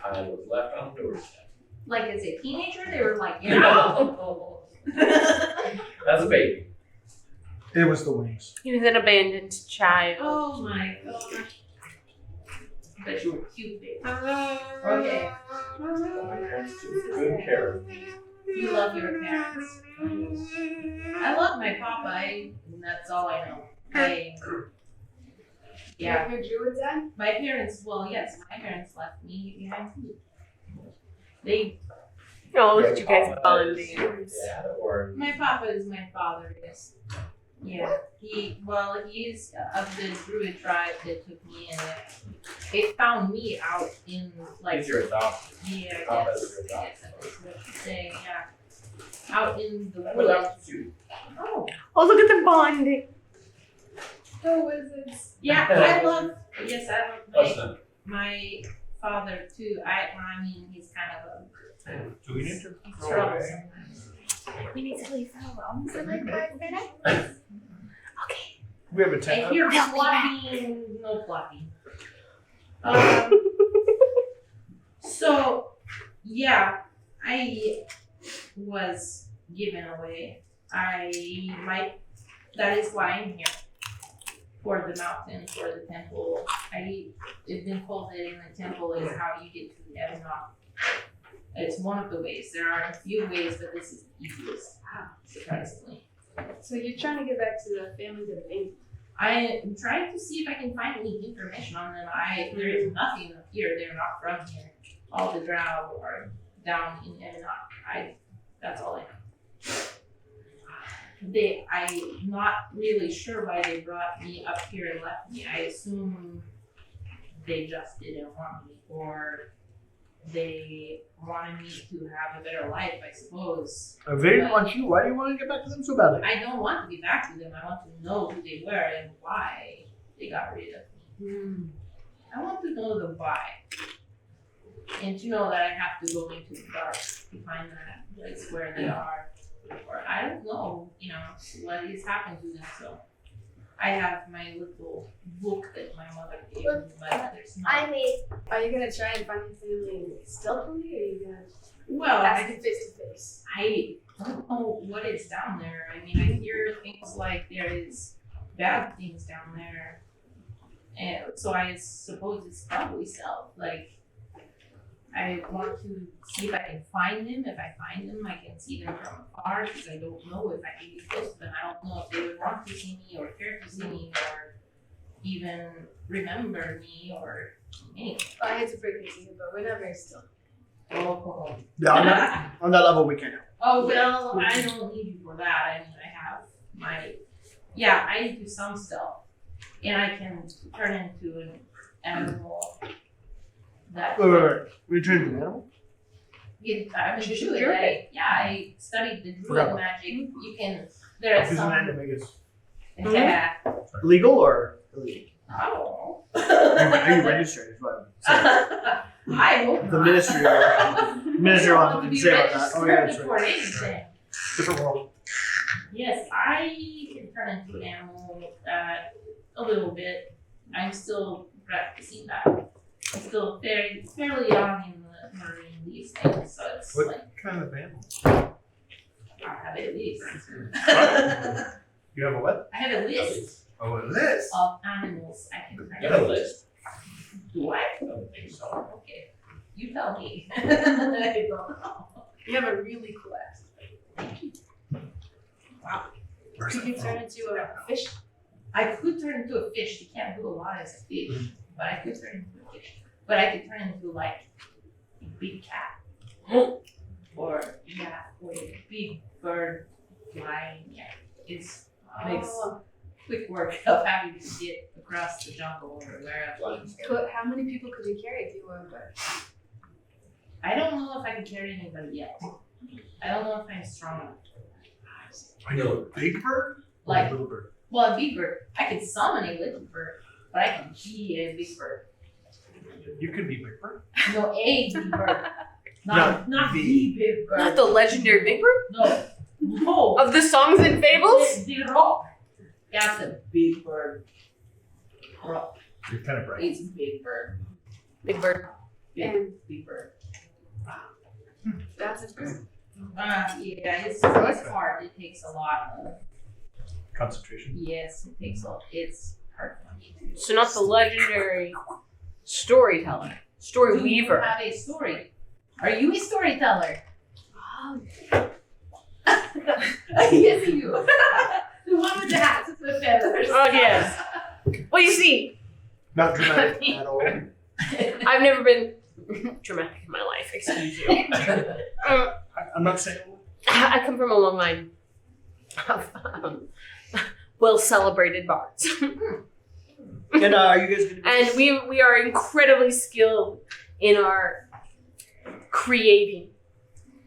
I was left on the doorstep. Like as a teenager? They were like, yeah. As a baby. It was the wings. He was an abandoned child. Oh my gosh. But you were cute, baby. Okay. My parents took good care of me. You love your parents. I love my papa. And that's all I know. Yeah. Your druid's dad? My parents, well, yes, my parents left me behind too. They, Oh, look at you guys Papa bonding. is Dad or my papa is my father, yes. Yeah, he's of the druid tribe that took me in. They found me out in, like, he's your adopted. yeah, I Papa guess, is your yes, adopted. that's what you say, yeah. Out in the woods. Without you. Oh, Oh, look at the bonding. The wizards. yeah, I love Listen, my father too. I mean, he's kind of Do we need to he's go troublesome. away? We need to leave for homes in like 5 minutes. Okay. We have a I tent. hear plotting, no plotting. So, yeah, I was given away. That is why I'm here. For the mountain, for the temple. I have been told that in the temple is how you get to heaven. It's one of the ways. There are a few ways, but this is the easiest, surprisingly. So you're trying to get back to the family that they. I am trying to see if I can find any information on them. There is nothing up here. They're not from here. All the drow are down in Evanok. That's all I know. I'm not really sure why they brought me up here and left me. I assume they just didn't want me, or they wanted me to have a better life, I suppose. If they didn't want you, why do you want to get back to them so badly? I don't want to get back to them. I want to know who they were and why they got rid of me. I want to know the why. And to know that I have to go into the dark to find that place where they are. Or I don't know, what is happening to them. So I have my little book that my mother gave me, but there's not. Are you gonna try and find your family stealthily, or are you gonna Well, ask them face to face? I don't know what is down there. I mean, I hear things like there is bad things down there. And so I suppose it's probably stealth. Like, I want to see if I can find them. If I find them, I can see them from afar because I don't know if I can get close to them. I don't know if they would want to see me or care to see me or even remember me or anything. Oh, I hate to break it to you, but we're not very still. Oh, Yeah, on that level, we can't help. oh well, I don't need you for that. I mean, I have I do some stuff, and I can turn into an animal. That Wait. We turned into an animal? I'm a druid. druid. I studied the druid Forgot. magic. You can. There are Isn't some. that Vegas? Yeah. Legal or illegal? I don't know. Are you registered? Is what I'm saying. I hope The not. ministry You will don't have to to be say about that. Oh, yeah, that's registered right. for anything. Different world. Yes, I can turn into an animal a little bit. I'm still practicing that. I'm still fairly young in learning these things, so it's What like kind of animal? I have a list. You have a what? I have a list Oh, a list. of animals I can turn You have a into. list? Do I? I don't think so. Okay, you tell me. I don't know. You have a really cool ass. Where's You that can turn from? into a fish. I could turn into a fish. You can't do a lot as a fish, but I could turn into a fish. But I could turn into like a big cat, or a big bird flying. Yeah, it's makes Oh. quick work of having to get across the jungle or wherever. How many people could you carry if you were a bird? I don't know if I can carry anybody yet. I don't know if I'm strong enough. Are you a big bird? Or Like- a little bird? Well, a big bird. I can summon a little bird, but I can be a big bird. You could be a big bird. No, a big bird. Not the big bird. Not the legendary Big Bird No. of the songs and fables. The rock. That's a big bird. Rock. You're kind of bright. It's a big bird. Big Bird. Big bird. That's impressive. It's hard. It takes a lot of. Concentration. Yes, it takes a. It's hard for me to. So not the legendary storyteller, story Do weaver. you have a story? Are you a storyteller? Yes, you. The one with the hats with the feathers. Oh, yes. Well, you see, Not dramatic at all. I've never been dramatic in my life. Excuse you. I'm not saying. I come from a long line of well-celebrated bards, And are you guys going to be? and we are incredibly skilled in our creating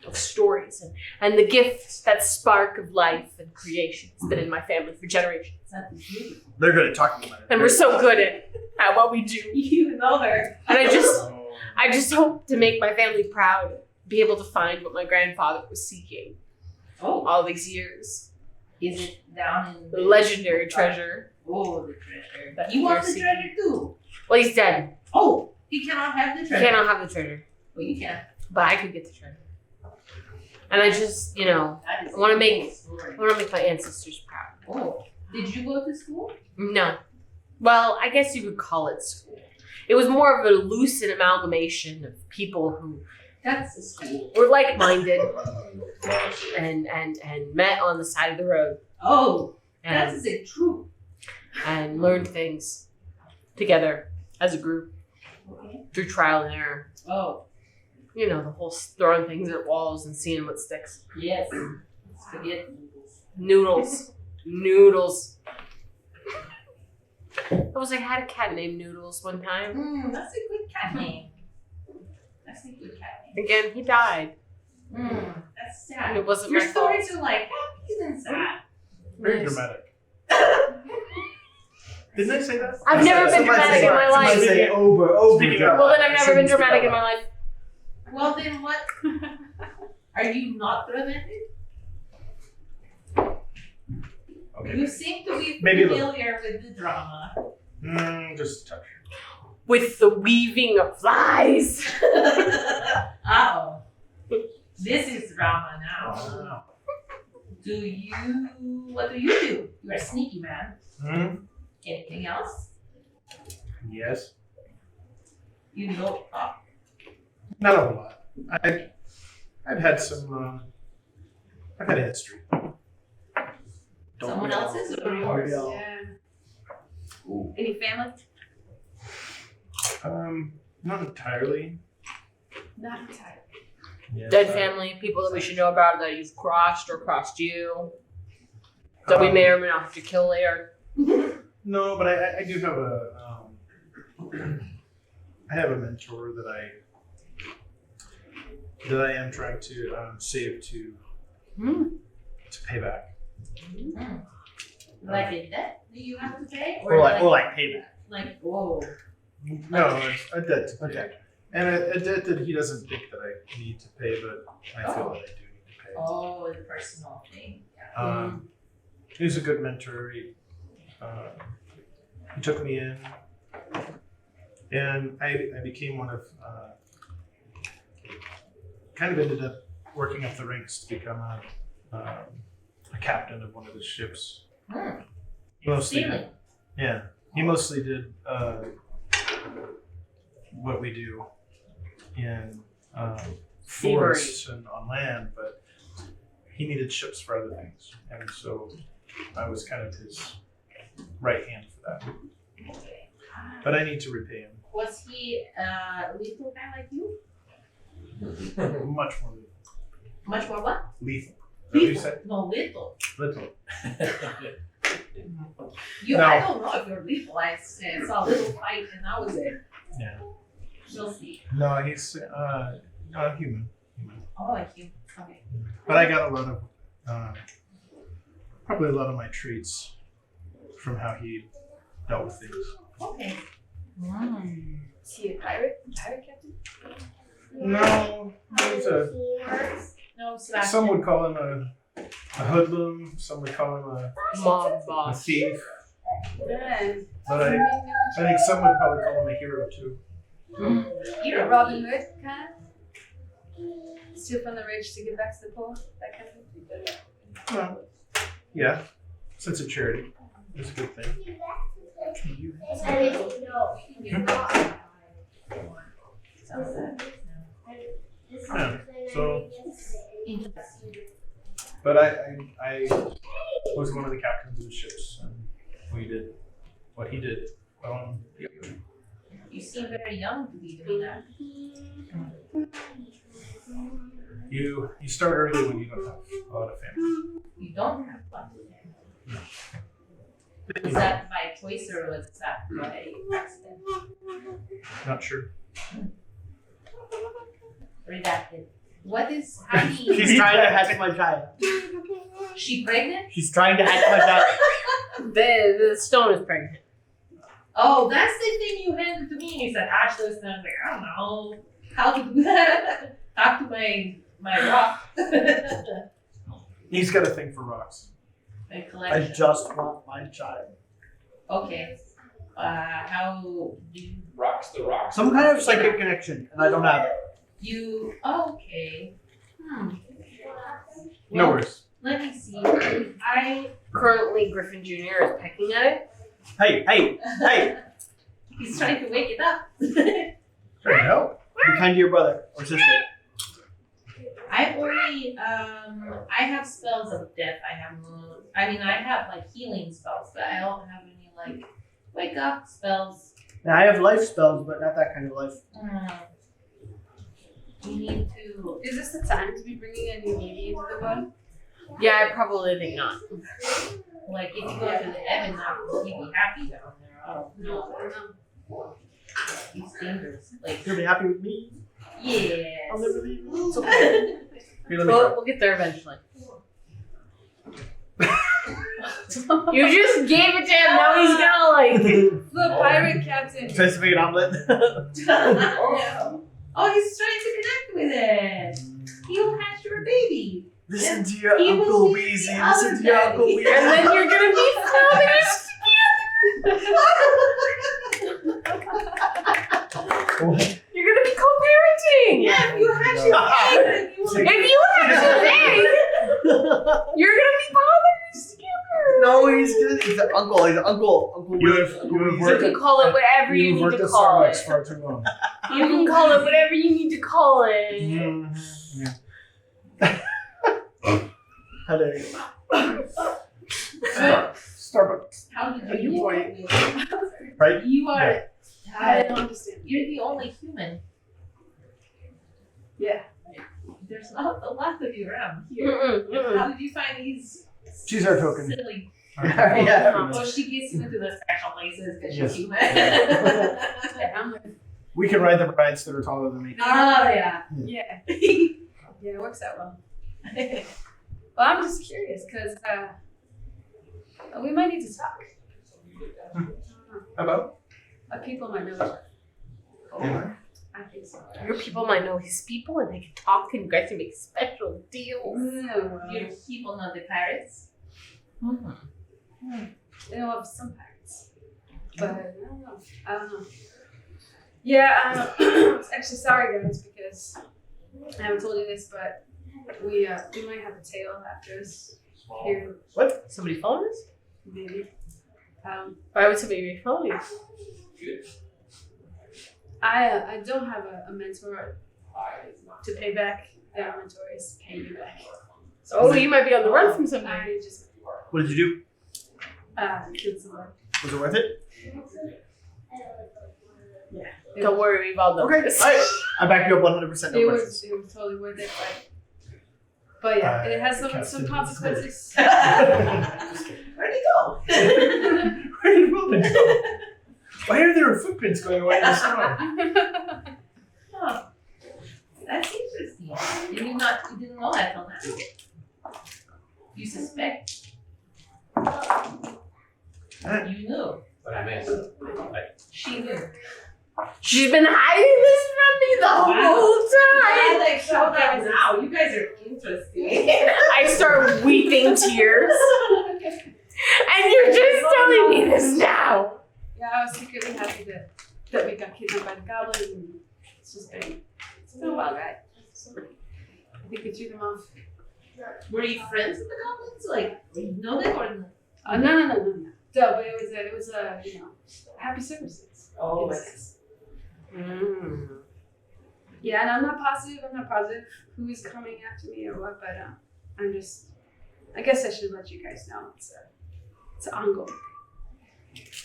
of stories and the gifts that spark of life and creation has been in my family for generations. That's beautiful. They're good at talking about it. And we're so good at what we do. You know her. And I just hope to make my family proud, be able to find what my grandfather was seeking Oh, all these years. is it down in The legendary treasure. Oh, the treasure. That He wants we're the seeking. treasure too. Well, he's dead. Oh, he cannot have the You treasure. cannot have the treasure, Well, you can. but I could get the treasure. And I just, That is I wanna a make- cool story. I want to make my ancestors proud. Oh, did you go to school? No. Well, I guess you could call it school. It was more of a lucid amalgamation of people who That's a school. were like-minded and met on the side of the road Oh, and, that's a true. and learned things together as a group Okay. through trial and error. Oh, You know, the whole throwing things at walls and seeing what sticks. yes. Spaghetti noodles. Noodles. Noodles. I had a cat named Noodles one time. That's a good cat name. That's a good cat name. Again, he died. That's sad. And it wasn't Your my fault. stories are like happy and sad. Very Nice. dramatic. Didn't I say that? I've never been dramatic in my Somebody life. say over. Speaking of- Well, then I've never been dramatic in my life. Well, then what? Are you not dramatic? Okay. You seem to be Maybe a little. familiar with the drama. Just a touch. With the weaving of flies. Uh-oh. This is drama now. Wow. What do you do? You're a sneaky man. Anything else? Yes. You know, Not a whole lot. I've had some. I've had a history. someone else's or yours? Yeah. Any family? Not entirely. Not entirely. Yes, Dead family, people that we should know about that you've crossed or crossed you. That we may or may not have to kill later. No, but I do have a. I have a mentor that I am trying to save to pay back. Like a debt that you have to pay? Or like payback. Like, whoa. No, it's a debt to pay. Okay. And a debt that he doesn't think that I need to pay, but I feel that I do need to pay. Oh, the personal thing. He's a good mentor. He took me in, and I became one of. Kind of ended up working up the ranks to become a captain of one of his ships. Mostly, Sailing. yeah. He mostly did what we do in forests and on land, but he needed ships for other things, and so I was kind of his right hand for that. But I need to repay him. Was he a lethal guy like you? Much more Much more what? lethal. Is that what you said? No, lethal. Little. I don't know if you're lethal. I saw a little fight and that was it. Yeah. We'll see. No, he's not human. Oh, like you. Okay. But I got a lot of, probably a lot of my traits from how he dealt with things. Okay. Is he a pirate? Pirate captain? No, he's No, Sebastian. some would call him a hoodlum, some would call him Mob a boss. thief, Good. but I think some would probably call him a hero too. You're Robin Hood, kind of? Steal from the rich to give back to the poor? That kind of thing? Well, yeah, sense of charity is a good thing. Yeah, so, but I was one of the captains of the ships, and we did what he did. You seem very young to be doing that. You start early when you don't have a lot of family. You don't have fun with him. Was that by choice or was that by accident? Not sure. Redacted. What is happening? She's trying to hatch my child. She pregnant? She's trying to hatch my child. The stone is pregnant. Oh, that's the thing you handed to me. You said Ashley, and I was like, I don't know how to do that. Talk to my rock. He's got a thing for rocks. My I collection. just want my child. Okay. How do Rocks the rocks. Some kind of psychic connection, and I don't have it. you? Oh, okay. No Well, worries. let me see. I. Currently, Griffin Jr. is pecking at it. Hey! He's trying to wake it up. Trying to help. Be kind to your brother or sister. I only I have spells of death. I have like healing spells, but I don't have any like wake up spells. Now, I have life spells, but not that kind of life. You need to. Is this the time to be bringing a new baby into the world? Yeah, I probably think not. Like, if you go to the heaven, you'd be happy down there. Oh, no. It's dangerous. Like, You'll be happy with me. yes. I'll never leave you. It's okay. Here, let me We'll get there eventually. You just gave it to him. Now he's gonna like. The pirate captain. Tries to make an omelet. Oh, he's trying to connect with it. He'll hatch your baby. Listen to your He will Uncle be Weezy. the Listen other to your daddy. Uncle Weezy. And then you're gonna be fathers You're gonna be co-parenting. Yeah, if you hatch your egg, then you will If you have an egg, you're gonna be fathers together. No, he's an uncle. He's an uncle. Uncle You Weezy. have- Uncle you have Weezy. You worked can call it whatever you You've need worked to at call it. Starbucks far too long. You can call it whatever you need to call it. Yeah. How dare you? Starbucks. How did Are you you white? Right? You are. I don't understand. You're the only human. Yeah. There's not a lot of you around here. Mm-mm. How did you find these? She's our token. Silly. Yeah. Well, she gets you into the special places because Yes. she's human. Yeah, We can ride the rides that are taller than me. Oh yeah. yeah. Yeah, it works out well. Well, I'm just curious because we might need to talk. About? People might know each other. I think so. Your people might know his people and they can talk and you guys can make special deals. No, Your people know the pirates. they know of some parents, but I don't know. Yeah, actually, sorry guys, because I haven't told you this, but we might have a tail after us here, Somebody phone us? maybe. Why would somebody be phoning? I don't have a mentor to pay back. Their mentor is paying you back. Oh, you might be on the run from somebody. I just What did you did some work. do? Was it worth it? Don't worry, we've all done Okay. this. I back you up 100%. No It questions. was totally worth it, but yeah, it has some Captain. consequences. Where'd he go? Where did Wilbin go? Why are there footprints going away in the snow? Huh. That's interesting. You didn't know that till now. You suspect? You knew. But I missed. She knew. She's been hiding this from me the whole time. Like, show that now. You guys are interesting. I start weeping tears. And you're just telling me this now. Yeah, I was secretly happy that we got kidnapped by the goblins, and it's been a wild ride. So, I think we threw them off. Were you friends with the goblins? Like, you know them or? No. No, but it was happy services. Oh, It's- Yeah, and I'm not positive who is coming after me or what, but I guess I should let you guys know it's ongoing.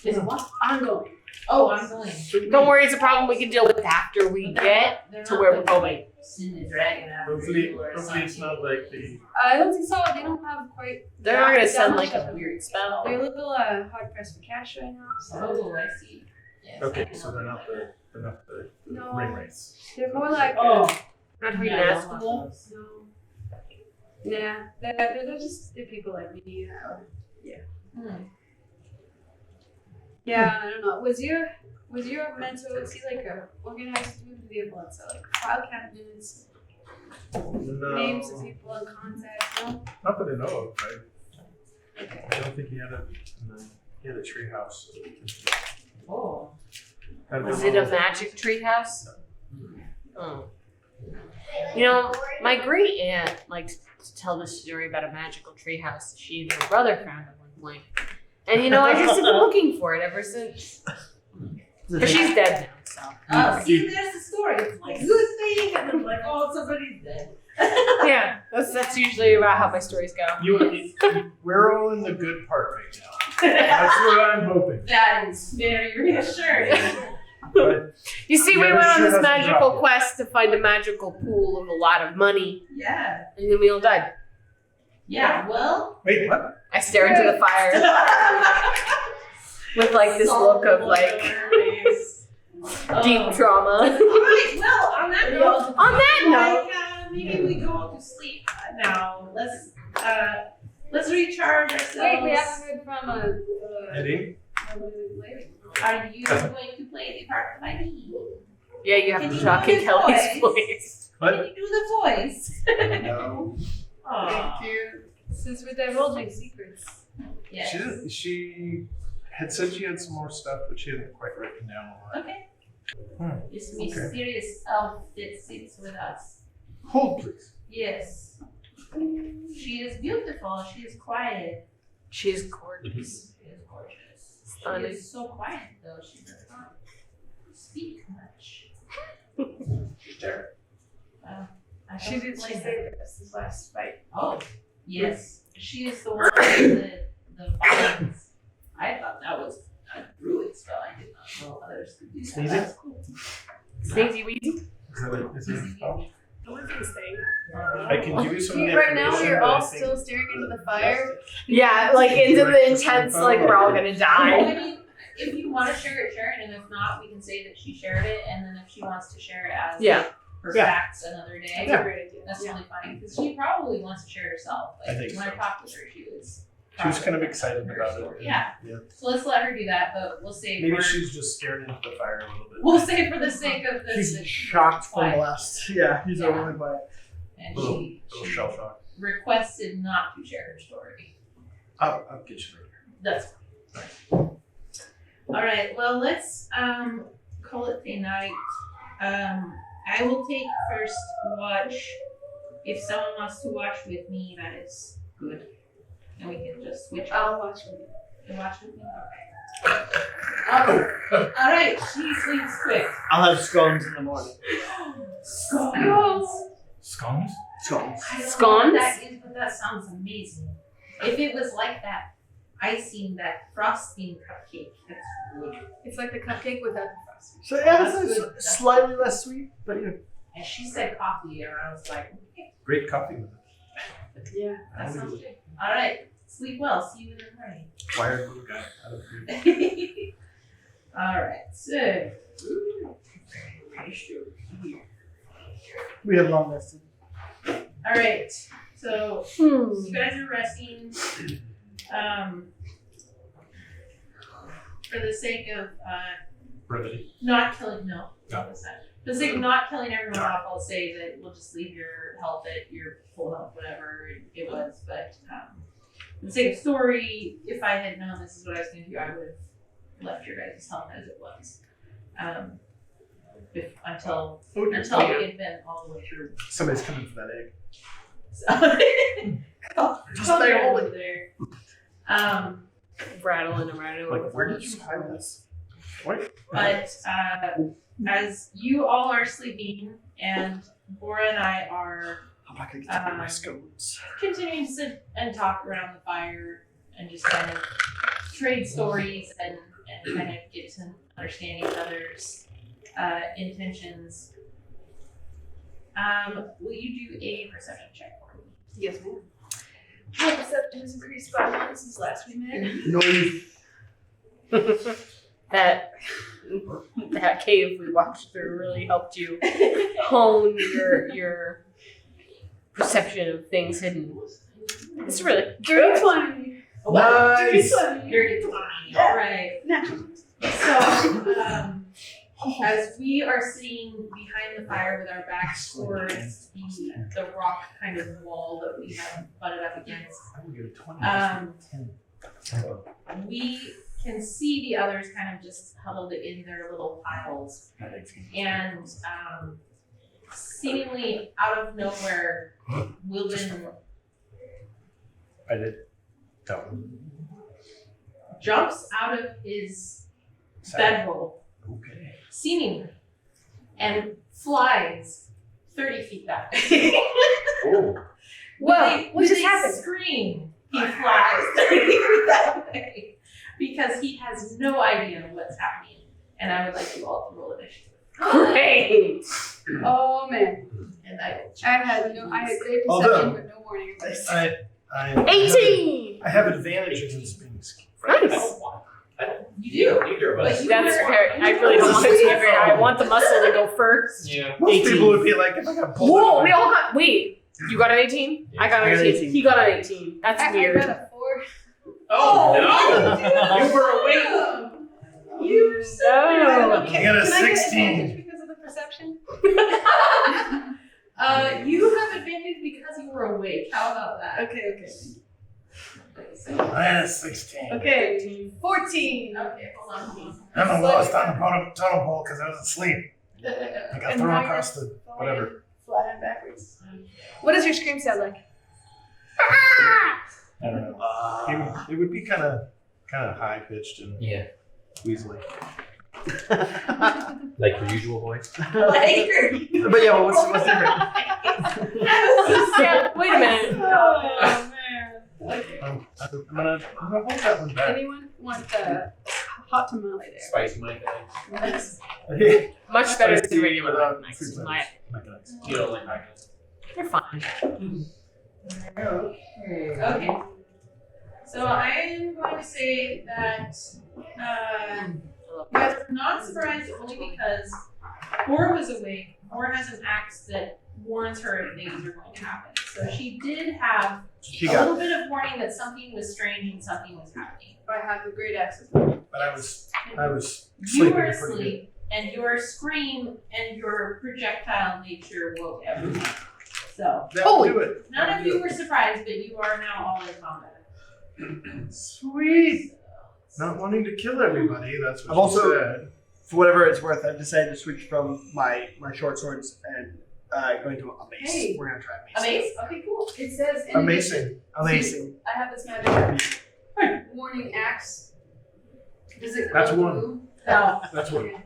Is it what? Ongoing. Oh, I'm going. Don't worry, it's a problem we can deal with after we get to where we're going. Send the dragon out. Hopefully it's not like the. I don't think so. They don't have quite. They're not gonna send that like much a of it. weird spell. They're a little hard pressed for cash right now. So Oh, I see. Yes, Okay, I so know. they're not the no, ring race. they're more like Not Yeah, being I don't asked want for. those. no. Nah, they're just people like me. Yeah, I don't know. Was your mentor? Was he like a organized group of people? So like file cabinets, No. names of people in contact. No. Not that I know of. I don't think he had a tree house. Oh. Was it a magic treehouse? Oh. You know, my great aunt liked to tell this story about a magical treehouse she and her brother found at one point. And you know, I just have been looking for it ever since. But she's dead now, so. Oh, see, there's the story. It's like good thing, and then like, oh, somebody's dead. Yeah, that's usually about how my stories go. We're all in the good part right now. That's what I'm hoping. That is very reassuring. But You see, we Yeah, went on sure this hasn't magical dropped yet. quest to find a magical pool of a lot of money, Yeah. and then we all died. Yeah, well. Wait, what? I stare into the fire with like this look of like deep trauma. Alright, well, on that note. On that note. Maybe we go to sleep now. Let's recharge ourselves. Wait, we haven't heard from Eddie? Are you going to play the part of ID? Yeah, you have Can to you talk do in the Kelly's voice? voice. What? Can you do the voice? No. Aw. Thank you. Since we're divulging secrets. Yes. She had said she had some more stuff, but she hadn't quite written down all that. Okay. Hmm. This mysterious elf that sits with us. Hold, please. Yes. She is beautiful. She is quiet. She's gorgeous. She is gorgeous. She Stunning. is so quiet though. She does not speak much. She's there. I She don't did. She blame her. saved us this last fight. Oh, yes. She is the one with the vines. I thought that was a druid spell. I did not know others could do that. Sneezy? That's cool. Sneezy Weezy. Is that a spell? What is this thing? I can give you some of the Right now, information, we're but I all think- still staring into the fire. Yeah, like into the intense, like we're all gonna I die. mean, if you want to share it, share it, and if not, we can say that she shared it, and then if she wants to share it as Yeah. her Yeah. facts another day, That's a great idea. that's Yeah. totally fine. Because she probably wants to share it herself. Like, I think when so. I talked with her, she was. She was kind of probably excited her about story. it. Yeah. Yeah. So let's let her do that, but we'll save. Maybe for, she's just scared into the fire a little bit. We'll save for the sake of this. He's that she's shocked from the quiet, last. Yeah, he's Yeah. really quiet. and Little she shell shock. requested not to share her story. I'll get you later. That's fine. All right. Well, let's call it a night. I will take first watch. If someone wants to watch with me, that is good, and we can just switch off I'll watch with you. and watch with me. Okay. All right. She sleeps quick. I'll have scones in the morning. Scones. Scones? Scones. I don't know Scones? what that is, but that sounds amazing. If it was like that icing, that frosting cupcake, that's good. It's like the cupcake without the frosting. So yeah, That's it's good. slightly less sweet, but you know. And she said coffee, and I was like, okay, Great coffee with it. Yeah. that sounds good. All right, sleep well. See you in the morning. Wired little guy out of the All right, so. We have long rested. All right, so Hmm. you guys are resting. For the sake of brevity. not killing, no. No. That's not. For the sake of not killing everyone off, I'll say that we'll just leave your health at your full health, whatever it was. But for the sake of story, if I had known this is what I was going to do, I would have left your guys' health as it was. Until we had been all the way through. Somebody's coming for that egg. So, Just come stay there, holding. over there. Rattling around. Like, where did you hide this? What? But as you all are sleeping, and Bora and I are I'm not gonna get to eat my scones. continuing to sit and talk around the fire and just kind of trade stories and kind of get to understand each other's intentions. Will you do a perception check for me? Yes, ma'am. My perception has increased by 1 since last we met. Noise. That cave we walked through really helped you hone your perception of things hidden. It's really Dirty good. 20. Nice. Dirty 20. All right. So, as we are sitting behind the fire with our backs towards the rock kind of wall that we have butted up against, I will give it 20. we can see the others kind of just huddled in their little piles. And seemingly out of nowhere, Wilbin I did. That one. jumps out of his bedroll, Okay. seemingly, and flies 30 feet back. Oh. Whoa, what just With a happened? scream, he flies 30 feet that way because he has no idea what's happening. And I would like you all to roll initiative. Great. Oh man. And I I had great All perception, done. but no warning of this. Alright. I 18! I have advantage against being scared. Nice. You do. Neither of us. But you That's were- fair. I really don't want it to be very high. I want the muscle to go first. Yeah. Most 18. people would be like, if I got pulled Whoa, out, we all got. Wait, you got an 18? I got I an got 18. 18. He got an 18. That's I weird. got a 4. Oh no! You were awake. You No. I got a Can I get 16. advantage because of the perception? You have advantage because you were awake. How about that? Okay. I had a 16. Okay. 14. Okay, hold on. I'm the lowest on the totem pole because I was asleep. I got And thrown now across the whatever. Flat and backwards. What does your scream sound like? I don't know. It would be kind of high pitched and Yeah. weaselly. Like your usual voice. But yeah, well, what's different? Yeah, wait a minute. Oh man. I'm gonna hold that one back. Anyone want the hot tamale there? Spicy Mike. Much better than Spicy regular without Mike fruit My, snacks. You don't like Mike. They're fine. Okay. So I am going to say that you guys are not surprised only because Moore was awake. Moore has an axe that warns her if things are going to happen. So she did have She a got little bit of warning that something was strange and something was happening. I have the great access. But I was You sleeping were pretty good. asleep, and your scream and your projectile nature woke everyone. So That would do it. none of you were surprised, but you are now all in combat. Sweet. Not wanting to kill everybody. That's what I've she also- said. for whatever it's worth. I've decided to switch from my short swords and going to a mace. Hey. We're gonna try A a mace. mace? Okay, cool. It says in Amazing. Amazing. I have this magic warning axe. Does it That's glow one. blue? No. That's what. Okay.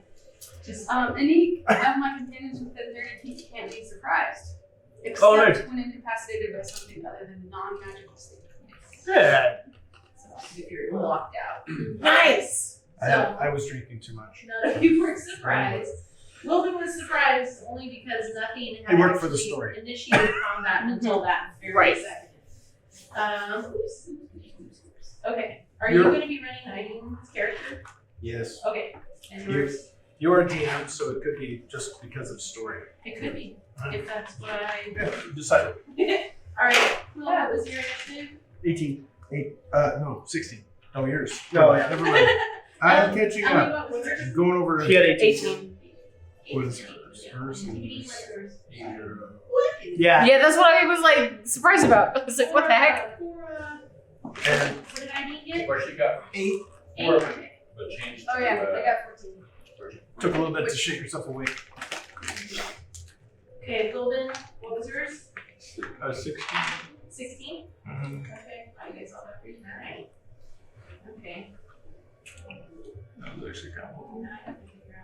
Any of my companions within 30 feet can't be surprised. Except Oh, nice. when incapacitated by something other than non-magical state. Yeah. So if you're locked out. Nice! So I was drinking too much. none of you were surprised. Wilbin was surprised only because nothing had It worked for the actually story. initiated combat until that very Right. second. Oops. Okay. Are you You're- going to be running Iden's character? Yes. Okay. And You're- yours? You're a DM, so it could be just because of story. It could be. If that's what I. Yeah, you decided. Alright. Well, what was your initiative? 18. No, 16. No, yours. No, yeah. Never mind. I'm catching Tell me up. what was yours? I'm going over. She had 18. 18. What is 18. hers? You need yours. Zero. What is Yeah. Yeah, that's what I was like surprised about. I was like, what the heck? What And did I need get? Where she got 8. Eight. Okay. but changed. Oh yeah, I got 14. took a little bit to shake yourself awake. Okay, Golden, what was yours? 16. 16? Mm-hmm. Okay, I guess I'll have to read that right. Okay. That was actually kind of cool. Now I have to figure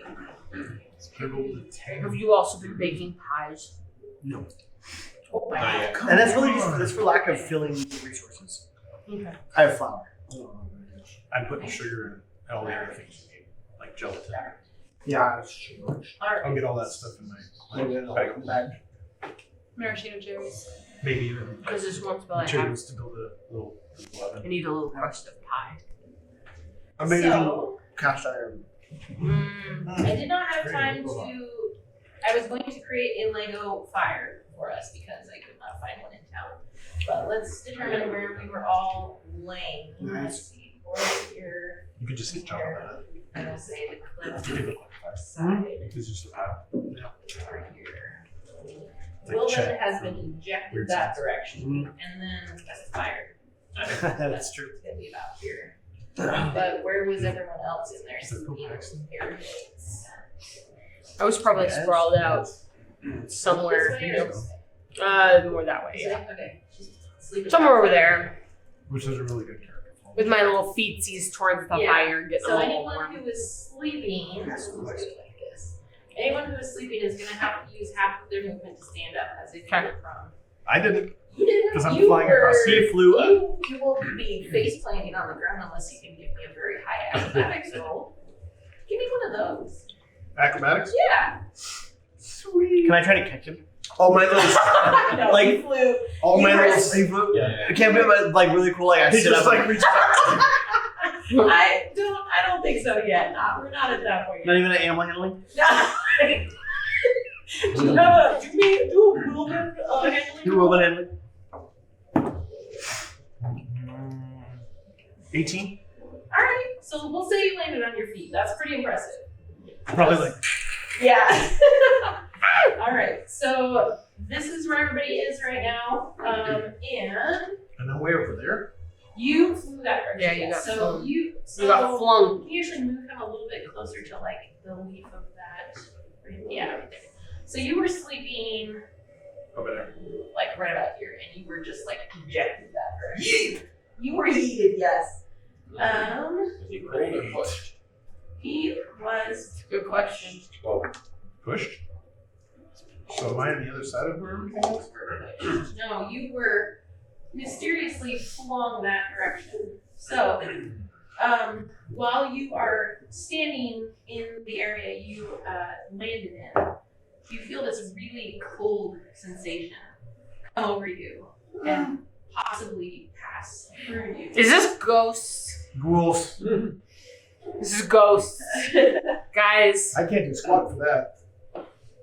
out how to. Scribbled the 10. Have you also been baking pies? No. Oh my Not god. yet. And that's really just that's for lack of filling the resources. Okay. I have flour. I'm putting sugar in all the other things you need, like gelatin. Yeah, sure. I'll get all that stuff in my bag. Maraschino cherries. Maybe even Because there's one spell I have. materials to build a little oven. I need a little crust of pie. Amazing So, cast iron. I did not have time to. I was going to create a Lego fire for us because I could not find one in town. But let's determine where we were all laying. Let's see. Or here. You could just get John on that. And we'll say the You cliff could look like that. side It's just a pile. over here. It's like Wilbin Chet has from been ejected Weird that Science. direction, and then that's fired. That's true. It's gonna be about here. But where was everyone else in there? Is that sleeping? Paxton? Airheads. I was probably Yes. sprawled out somewhere, This way you or know. this way? More that way, This yeah. way? Okay. She's sleeping Somewhere over outside. there. Which is a really good character. With my little feetsies towards the Yeah. fire, getting So a little anyone warm. who is sleeping, let's do it like this. Anyone who is sleeping is gonna have to use half of their movement to stand up as if you Okay. were prone. I didn't. You didn't. 'Cause I'm you flying were, across the- He flew up. You will be face planting on the ground unless you can give me a very high acrobatics roll. Give me one of those. Acrobatics? Yeah. Sweet. Can I try to catch him? all my little, No, Like- he flew. all my You little, were- Yeah. I can't believe it, like really cool. Like I He sit just up, like reached out. I don't think so yet. We're not at that point not yet. even an animal handling. Do you have do a Wilbin handling? You will handling. 18? Alright, so we'll say you landed on your feet. That's pretty impressive. Probably like. Yeah. Alright, so this is where everybody is right now. And And then way over there. you flew that direction. Yeah, you got so flung. you got flung. Can you usually move him a little bit closer to like the leaf of that? Yeah, right there. So you were sleeping Over there. like right about here, and you were just like ejected that direction. You were yeeted, yes. Is he rolled or pushed? He was. Good question. Well, Pushed. So am I on the other side of where everything is? No, you were mysteriously flung that direction. So, while you are standing in the area you landed in, you feel this really cold sensation come over you and possibly pass through you. Is this ghosts? Ghouls. This is ghosts. Guys, I can't do squat for that.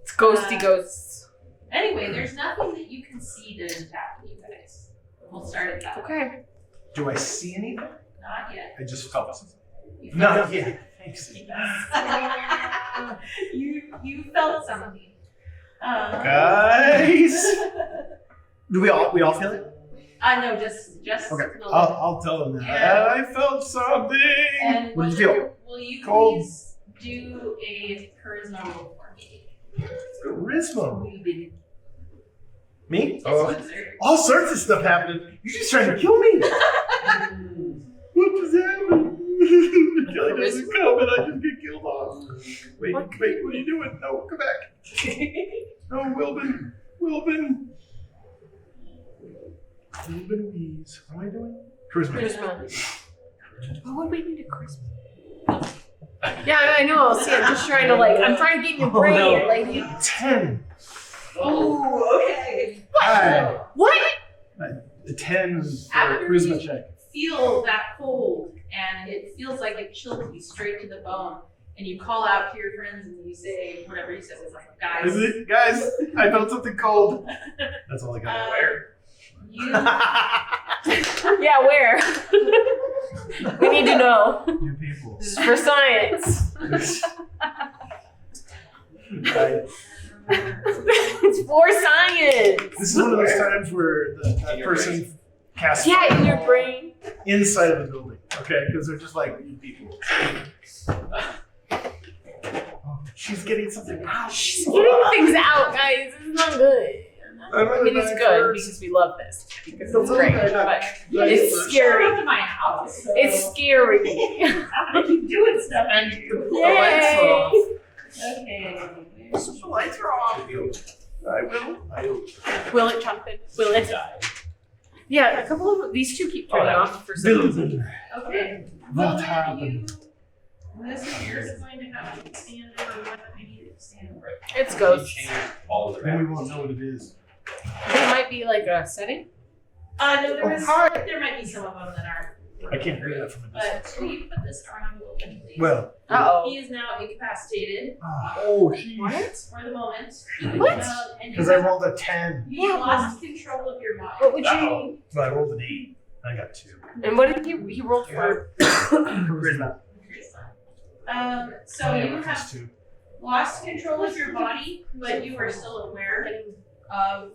it's ghosty ghosts. Anyway, there's nothing that you can see that is attacking you guys. We'll start at that. Okay. Do I see anything? Not yet. I just felt something. You Not felt yet. Thanks. you felt something. Guys. Do we all feel it? No, just Okay. the I'll tell them that. Yeah. I felt something. And What did you feel? Will you Cold. please do a charisma roll for me? Charisma. Me? Yes, sir. All sorts of stuff happening. You're just trying to kill me. What just happened? Kelly doesn't come and I just get killed off. Wait, what are you doing? No, come back. No, Wilbin. Wilbin, please. What am I doing? Charisma. Charisma. Why would we need a charisma? Yeah, I know. See, I'm just trying to I'm trying to get in your brain, no. lady. 10. Oh, okay. Hi. What? A 10 for After charisma you check. feel that cold, and it feels like it chills you straight to the bone, and you call out to your friends and you say whatever you said was like, guys. Is it? Guys, I felt something cold. That's all I got. You Yeah, where? We need to know. You people. This is for science. It's for science. This is one of those times where that person casts Yeah, in your brain. inside of the building. Okay, because they're just like you people. Oh, she's getting something out. She's getting things out, guys. This is not good. I mean, it's good because we love this. Because it's great, but it's Show scary. up to my house. So It's scary. I keep doing stuff and you. Yay! Okay. The lights are off. I will. Will it, Jonathan? Will it? Yeah, a couple of these two keep turning off for some reason. Okay. What Well, happened? This is yours going to have to stand over what I need it to stand over. It's ghosts. Change all of the Then we won't know what it is. It might be like a setting. No, Oh, hi. there might be some of them that aren't. I can't hear that from a But distance. will you put this around Wilbin, please? Well. Uh-oh. He is now incapacitated Oh, jeez. What? for the moment. What? And Because I rolled a 10. you lost control of your body. What would Uh-oh. you? So I rolled an 8. I got 2. And what did he rolled for? Charisma. So you have Plus 2. lost control of your body, but you are still aware of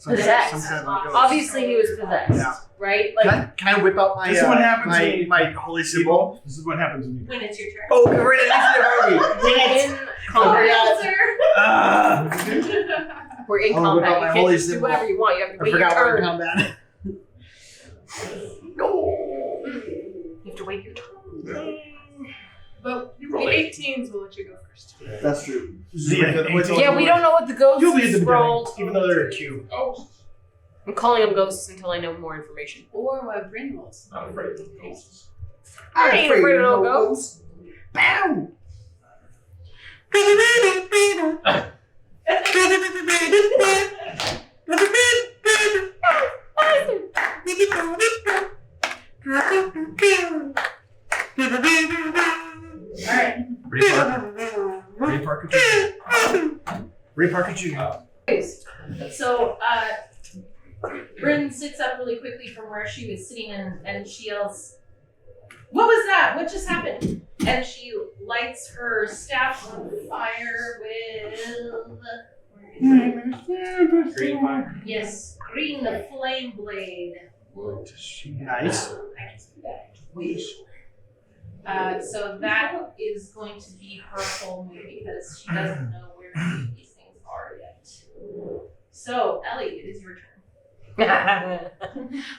Possessed. Some kind of a ghost. Obviously, he was possessed, Yeah. right? Can I whip out my This is what happens my, when you- my holy symbol? This is what happens when you. when it's your turn. Oh, we're in initiative, in Oh, Ah, answer. we're in Oh, what about combat. my You holy can't just do symbol? whatever you want. You have to I wait your forgot we're in turn. combat. You have to wait your turn. But You the roll 18s will let you go first. That's true. Yeah, we don't know what the ghosts You'll be at the beginning, rolled. even though they're a Q. Oh, I'm calling them ghosts until I know more information. Or what Bryn rolls. I'm afraid of ghosts. I ain't afraid of no ghosts. Bow. park at you. So, Bryn sits up really quickly from where she was sitting and she yells, "What was that? What just happened?" And she lights her staff on fire with... Green fire. Yes, green the flame blade. Nice. I can see that. So that is going to be her whole move because she doesn't know where any of these things are yet. So, Ellie, it is your turn.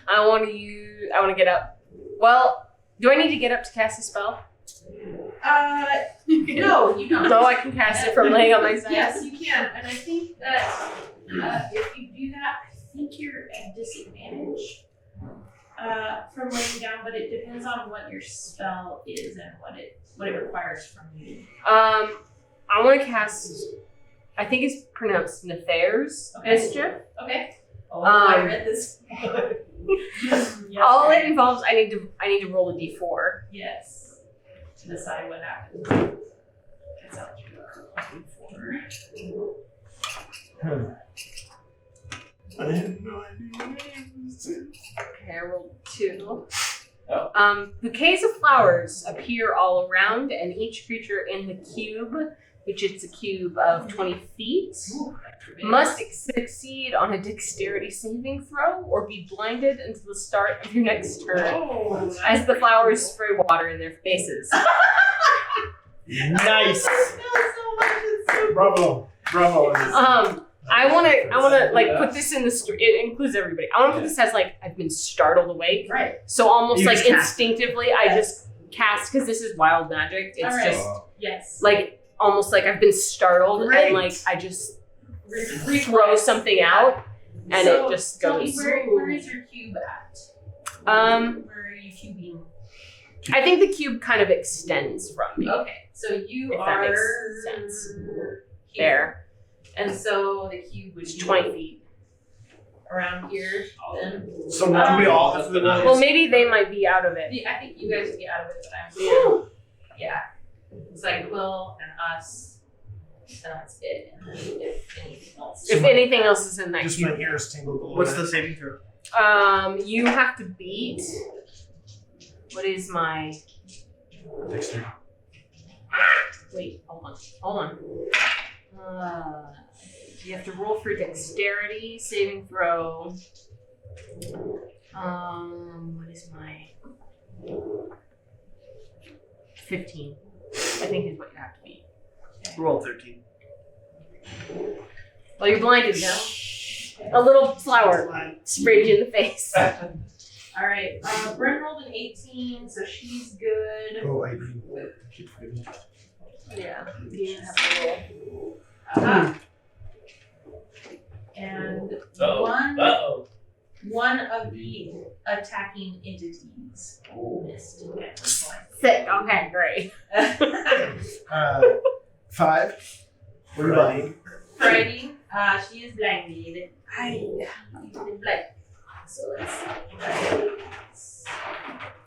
I want to get up. Well, do I need to get up to cast a spell? No, you don't. No, I can cast it from laying on my side. Yes, you can. And I think that if you do that, I think you're at disadvantage from laying down, but it depends on what your spell is and what it requires from you. I want to cast. I think it's pronounced Nether's mischief. Okay. Oh, I read this. All it involves, I need to roll a d4. Yes. To decide what happens. That sounds good. I have no idea. Okay, I rolled 2. Oh. Bouquets of flowers appear all around, and each creature in the cube, which is a cube of 20 feet, must succeed on a dexterity saving throw or be blinded until the start of your next turn as the flowers spray water in their faces. Nice. Bravo. I want to like put this in the story. It includes everybody. I want to put this as like I've been startled awake. Right. So almost You like just cast. instinctively, I just cast because this is wild magic. It's Alright. just Yes. like almost like I've been startled Great. and like I just throw something out and So, it just tell me, goes. where is your cube at? Where are you cubing? I think the cube kind of extends from me. Okay, so you If that are makes sense. here. There. And so the cube would It's be 20 feet. around here then. So now we all have to Well, maybe they might be out of it. I think you guys would be out of it, but I'm yeah. It's like Quill and us, and that's it. And then if anything else. If anything else is in that Just cube. my ears tingled a little What's bit. the saving throw? You have to beat. What is my? Dexter. Wait, hold on. You have to roll for dexterity saving throw. What is my? 15. I think is what you have to beat. Roll 13. Well, you're blinded now. A little flower sprayed you in the face. Alright, Bryn rolled an 18, so she's good. Oh, I do. Keep forgetting. Yeah, you have to roll. And Uh-oh. one of the attacking entities missed. Okay. Sick. Okay, great. 5. What are you buying? Friday, she is blinded. Blind. So let's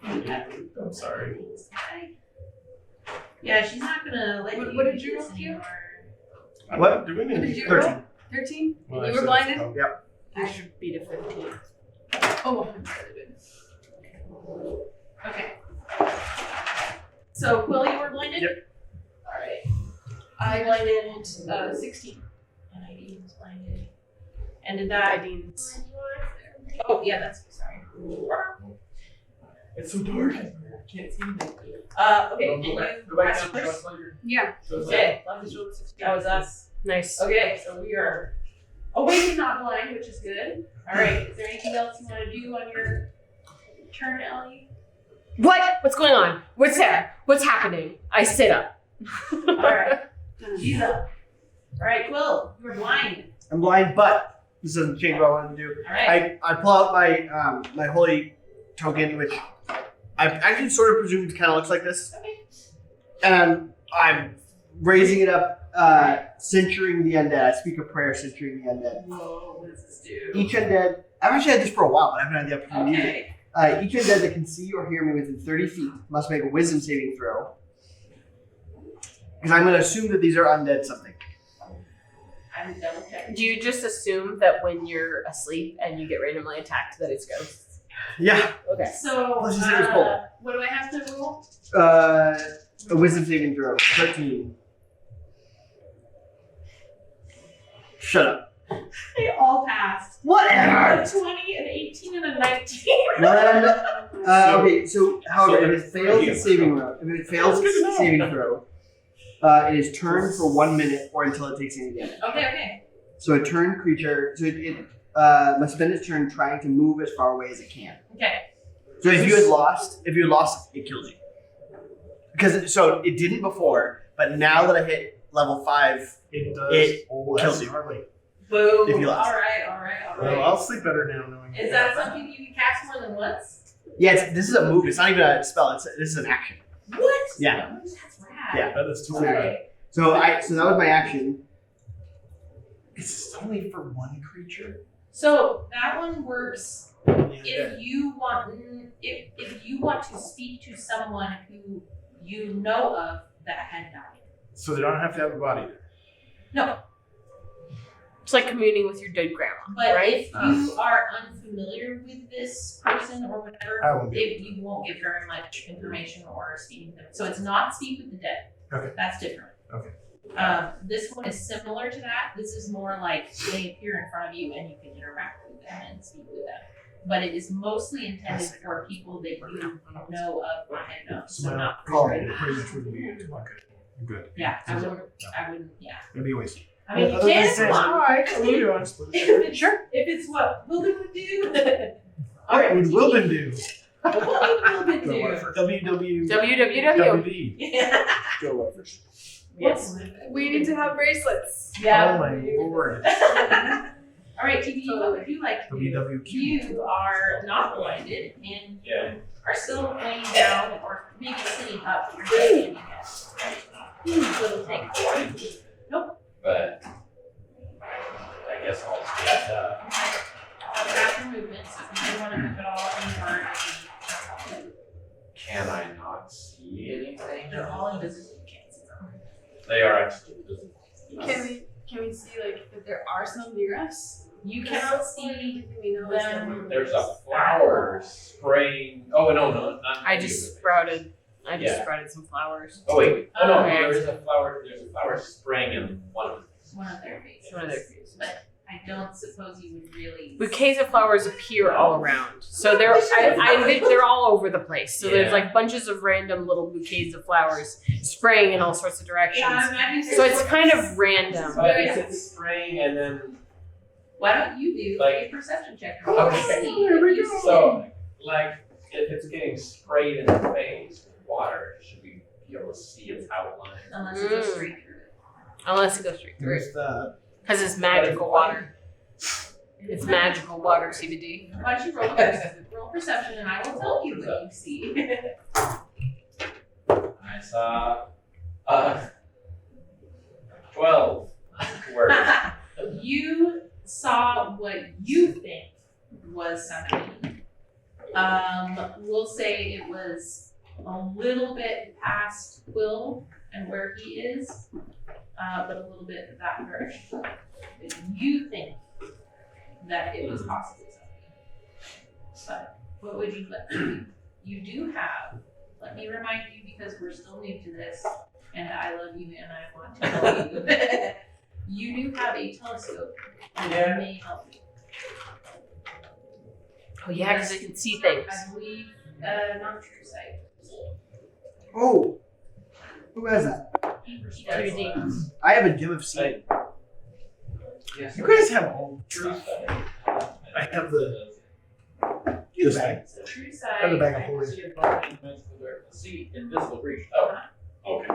I'm sorry. yeah, she's not gonna let you What did do you this roll, Q? anymore. What? Do we What did need you 13. 13? Well, You I were said- blinded? oh, I should beat a 15. Oh, I'm really good. Okay. So Quill, you were blinded? Yep. Alright. I blinded 16. And ID was blinded. And did that oh yeah, that's sorry. It's so dark. I can't see anything. Okay, and you Go back passed down. first? Yeah. Okay, that was us. Nice. Okay, so we are awake and not blind, which is good. Alright, is there anything else you want to do on your turn, Ellie? What? What's going on? What's there? What's happening? I sit up. Alright, she's up. Alright, Quill, you're blind. I'm blind, but this doesn't change what I wanted to do. Alright. I pull out my my holy token, which I actually sort of presumed kind of looks like this, Okay. and I'm raising it up, censuring the undead. I speak a prayer censuring the undead. Whoa, what does this do? Each undead, I've actually had this for a while, but I haven't had the opportunity to use it. Okay. Each undead that can see or hear me within 30 feet must make a wisdom saving throw. Because I'm going to assume that these are undead something. I would double check. Do you just assume that when you're asleep and you get randomly attacked that it's ghosts? Yeah. Okay. So, Let's just say it's cold. what do I have to roll? A wisdom saving throw. 13. Shut up. They all passed. Whatever. A 20, an 18, and a 19. Okay, so however, if it fails its saving throw, saving throw, it is turned for 1 minute or until it takes any damage. Okay. So a turned creature, so it must spend its turn trying to move as far away as it can. Okay. So if you had lost, it kills you. Because so it didn't before, but now that I hit level 5, It does. It oh, kills that's you. gnarly. Boom. If you lost. All right. Well, I'll sleep better now knowing. Is that something you can cast more than once? Yeah, this is a move. It's not even a spell. This is an action. What? Yeah. That's rad. Yeah. That is totally Sorry. right. So that was my action. It's only for one creature. So that one works Yeah. if you want to speak to someone who you know of that had died. So they don't have to have a body. No, It's like communing with your dead grandma, but right? if you are unfamiliar with this person or whatever, I won't be. you won't give very much information or speaking to them. So it's not speak with the dead. Okay. That's different. Okay. This one is similar to that. This is more like they appear in front of you and you can interact with them and speak with them. But it is mostly intended for people that you know of or had known. So So my not call straight pretty up. much wouldn't be it. Okay. Good. Yeah, I wouldn't, yeah. It'd be a waste. I mean, you Other than can, saying, come on. "Alright, what are you doing?" Sure. If it's what Wilbin would do. All right, What would Wilbin do? What would Wilbin do? WW. WWW. WD. Yeah. Go what first? Yes. We need to have bracelets. Oh my lord. All right, TV, what would you like to do? WWQ. You are not blinded and Yeah. are still laying down or maybe sitting up. You're standing yet. So it'll take But I guess I'll stand up. faster movement, so if you want to move it all in part, Can I not see anything? they're all invisible. You can't see them. They are actually visible. Can we see like if there are some near us? You cannot see We know is them. that There's a flower spraying. Oh no, not. I just sprouted Yeah. some flowers. Oh wait. Oh no, Okay. there's a flower. There's a flower spraying in one of them. one of their faces. One of their faces. But I don't suppose you would really. Bouquets of flowers appear all around. So they're they're all over the place. So there's Yeah. like bunches of random little bouquets of flowers spraying in all sorts of directions. Yeah, I'm imagining So it's kind of random. But is it spraying and then Why don't you do Like- a perception check? Okay. See There we if you go. see so like if it's getting sprayed in the face with water, should we be able to see its outline? unless it goes straight through. Unless it goes straight through. There's that. Because it's magical water. It's magical water, CBD. Why don't you roll perception and I will tell you what you see. I saw 12 words. You saw what you think was something. We'll say it was a little bit past Quill and where he is, but a little bit that direction. But you think that it was possibly something. But what would you like to do? You do have, let me remind you because we're still new to this, and I love you and I want to tell you. You do have a telescope that may help you. Oh yeah, because it can see things. I believe, not true sight. Oh, who has that? He does. 2D. I have a gem of seeing. Yes. You guys have all Truth. I have the This this bag. thing. True I have the sight. bag of holding. See invisible creature. Oh. Okay.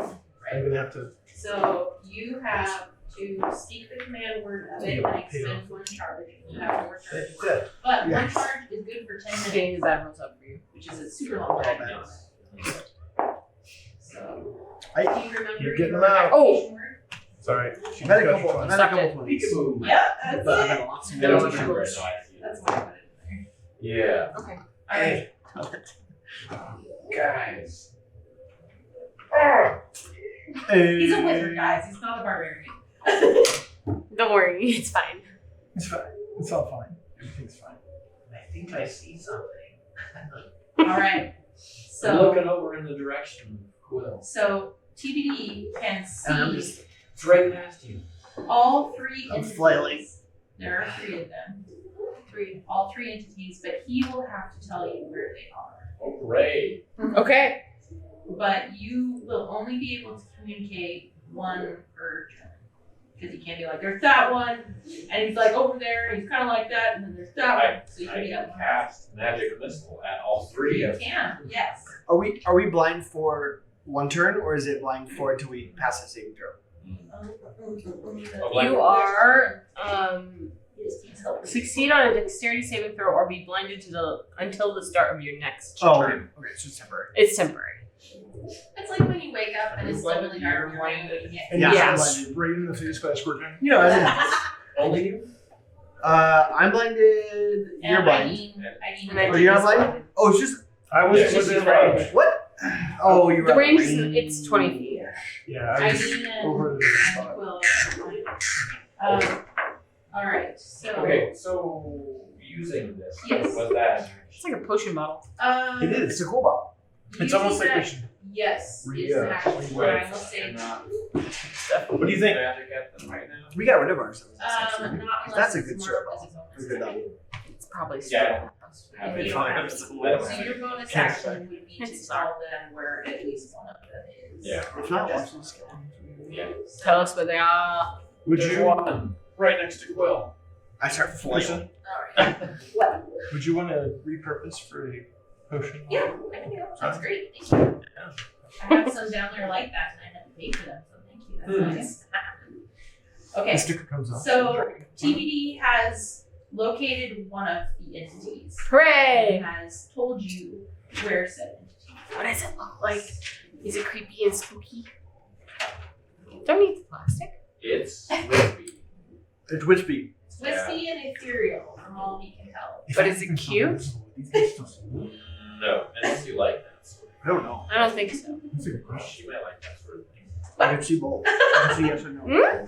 I'm gonna have to. So you have to speak the command word of it and expend one charge. You have one charge. Good. But one Yes. charge is good for 10 minutes, Getting the bad rolls up for you. which is a super long time. So, I- do you remember Keep getting your them out. activation word? Sorry. I've had a couple. I've had a Stop couple it. twenties. Peekaboo. Yeah, that's But I've it. had lots of I don't those. remember it, so I see it. That's why I put it in Yeah. Okay. there. Alright. Guys. He's a wizard, guys. He's not a barbarian. Don't worry, it's fine. It's fine. It's all fine. Everything's fine. I think I see something. All right. I'm So looking over in the direction of Quill. TBD can see It's right past you. all three I'm entities. flailing. There are 3 of them. Three. All 3 entities, but he will have to tell you where they are. Oh, great. Okay. But you will only be able to communicate one per turn. Because you can't be like, there's that one, and he's like over there, and he's kind of like that, and then there's that one. So you I can be can like, cast magic missile at all 3 you of them. can, yes. Are we blind for one turn, or is it blind for until we pass the saving throw? Oh, like- You are succeed on a dexterity saving throw or be blinded until the start of your next turn. Okay, so it's temporary. It's temporary. It's like when you wake up and it's still really dark in your brain. And Yeah. you Yeah. get sprayed in the face by a scorpion. You know, as in, Only you? I'm blinded. You're blind. And I Are you not blind? Oh, it's just I was Yeah, within just range. what? Oh, you're The right. range is it's 20 feet. Yeah, I was over the spot. Will. All right. So. Okay, so using this, Yes. was that? It's like a potion bottle. It is. It's a cool ball. It's almost like we should. Yes, Re- is actually what I will Right, say. and not What do you think? magic at them right now? We got rid of ourselves. Not That's unless a it's good more syrup. as its own We're good action. It's probably Yeah. And Have you it don't have fine. to. Let So them- your bonus Can't action would be to Chances tell are. them where at least one of them is. Yeah. If not, watch the skill. Yeah. Tell us where they are. Would There's you? one right next to Quill. I start flailing. Listen, Alright. What? would you want to repurpose for a potion? Yeah, I can do that. That's great. Thank you. I have some down there like that and I had to pay for them, so thank you. That's nice. The Okay, sticker comes off. so TBD has located one of the entities. Hooray! And has told you where said entity. What does it look like? Is it creepy and spooky? Don't need the plastic. It's Wispy. It's Whispy. It's wispy and ethereal from all he can tell. But is it cute? No, unless you like that sort I don't know. I don't think so. That's a good of question. She might like that sort of thing. I can see both. I can see yes or no.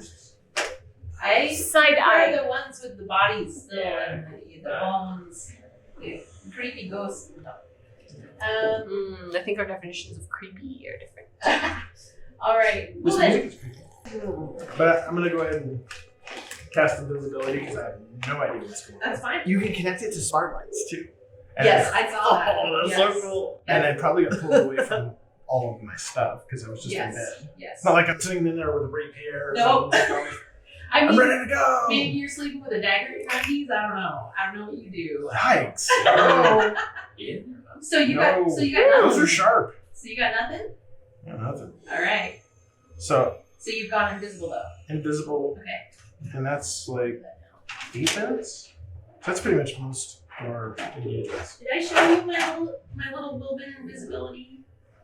I Side prefer eye. the ones with the bodies still Yeah. and the bones. The creepy ghosts. I think our definitions of creepy are different. All right. This Wilbin. music is creepy. But I'm gonna go ahead and cast invisibility because I have no idea what's going on. That's fine. You can connect it to smart lights too. And Yes, I saw that. Oh, that's yes. so cool. And I probably got pulled away from all of my stuff because I was just in Yes. bed. Yes. It's not like I'm sitting in there with a rapier. or Nope. something. I I'm mean, ready to go. maybe you're sleeping with a dagger in your hands. I don't know. I don't know what you do. Yikes. Oh. In? So you No. got. So you got Those nothing. are sharp. So you got nothing. Yeah, nothing. All right. So So you've gone invisible though. invisible, Okay. and that's like 8 minutes. So that's pretty much most of our engagements. Did I show you my little Wilbin invisibility?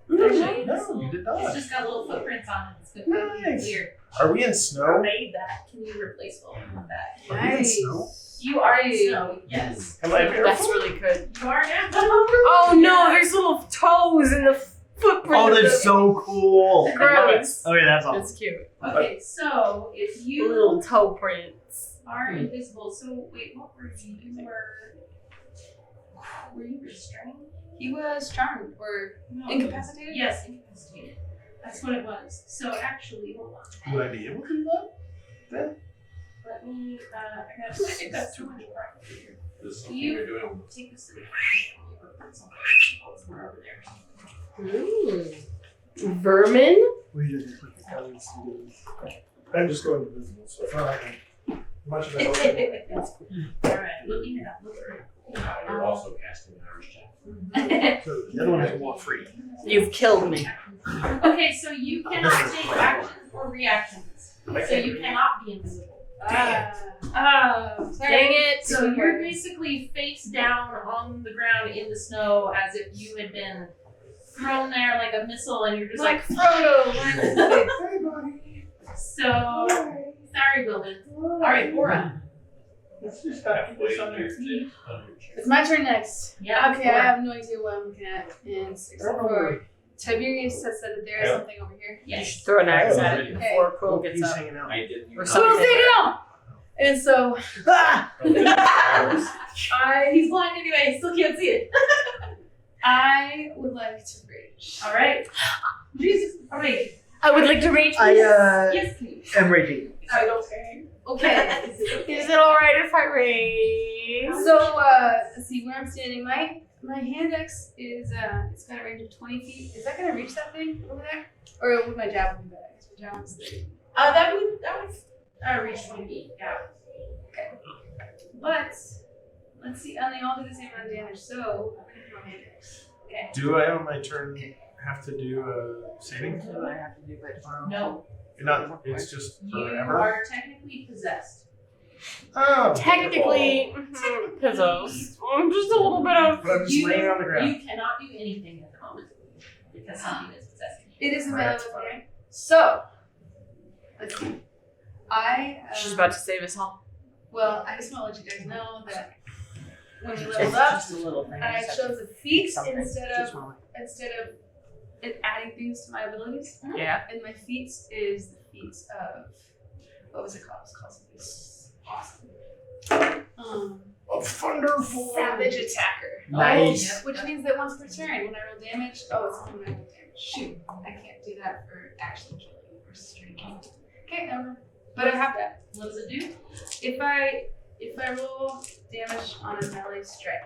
Did I show you this No, you little- did It's not. just got little footprints on it. It's good. Nice. Weird. Are we in Who snow? made that? Can you replace Wilbin with that? Are we in Nice. snow? You are in snow. Yes. Am I That's barefoot? really good. You are now. Oh no, there's little toes in the footprint. Oh, of the- that's so cool. Gross. Okay, that's awesome. That's cute. Okay, so if you Little toe prints. are invisible, so wait, what were you? Were you restrained? He was charmed or No. incapacitated? Yes, incapacitated. That's what it was. So actually, hold on. Would I be able to do that? Let me. I got too much crap here. This is something You- you're doing. Take this. Over there. Vermin? We did it with the colors and things. I'm just going invisible, so it's not like much of a help. All right, looking it up. You're also casting an Irish check. So The other one is more free. You've killed me. Okay, so you cannot take actions or reactions. So you cannot be invisible. Sorry. Dang it. So you're basically face down on the ground in the snow as if you had been thrown there like a missile and you're just like Frodo. Hey, buddy. So sorry, Wilbin. All right, Bora. Let's just Halfway under your chair. It's my turn next. Yeah. Okay, I have no idea what I'm looking at. And 6 4, Tiberius has said that there is Yeah. something over here. You Yes. should throw an axe Oh, at it okay. before Quill gets He's up. hanging out. I didn't Or use So something. stay down. And so Ah! He's blind anyway. Still can't see it. I would like to rage. All right. Jesus. All right. I would like to rage. I Yes, please. am raging. I don't care. Okay. Is it alright if I rage? So let's see where I'm standing. My hand axe is it's got a range of 20 feet. Is that gonna reach that thing over there? Or would my javelin be better? I guess my javelin's 30. That would reach 20 feet. Yeah. But let's see, and they all do the same amount of damage. So I'm gonna throw my hand axe. Okay. Do I on my turn have to do a saving? Do I have to do by tomorrow? No, Not. It's just you forever. are technically possessed. Oh, Technically, pizzos. Just a little bit of. But I'm just laying on the ground. You cannot do anything at the moment because something is possessing you. It is a Right. melee weapon. So let's see. She's about to save us all. Well, I just want to let you guys know that when we It's leveled up, just a little thing. I just have to chose a feat something. instead Just of one. it adding things to my abilities. Yeah. And my feat is the feat of what was it called? It's called something awesome. A thunderful. Savage attacker. Nice. Which means that once per turn, when I roll damage, it's only when I roll damage. Shoot, I can't do that for actually killing or striking. Okay, never mind. But I have that. What does it do? If I roll damage on a melee strike,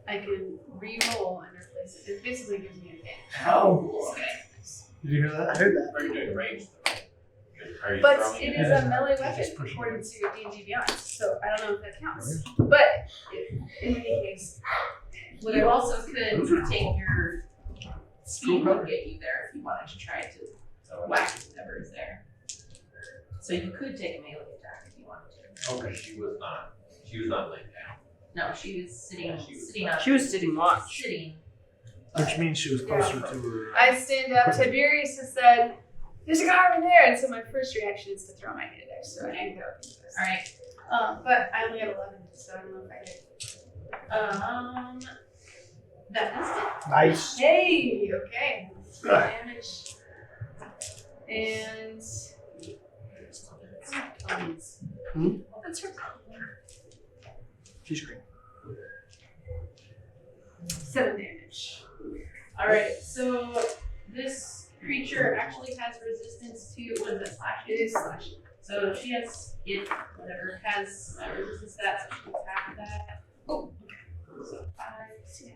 I can re-roll and replace it. It basically gives me advantage. Oh. Okay. Did you hear that? I heard that. Are you doing range? Are you But throwing it it? is a melee Just weapon pushing according it. to D&D Beyond, so I don't know if that counts. But in any case, what You I also could take your speed would get you there if you wanted to try to whack whatever is there. So you could take a melee attack if you wanted to. Okay, she was not laying down. No, she was sitting Yeah, she was sitting up. She was sitting watch. Sitting. Which means she was closer to her. I stand up. Tiberius has said, "There's a guy over there," and so my first reaction is to throw my hand there. So I think that would be the best. All right. But I only had 11, so I don't know if I hit. That missed it. Nice. Hey, okay. Damage. And That's her color. She's green. 7 damage. All right. So this creature actually has resistance to what is it? Slashing. It is slashing. So she has whatever has resistance to that. So she gets half of that. Oh. So 5, 6.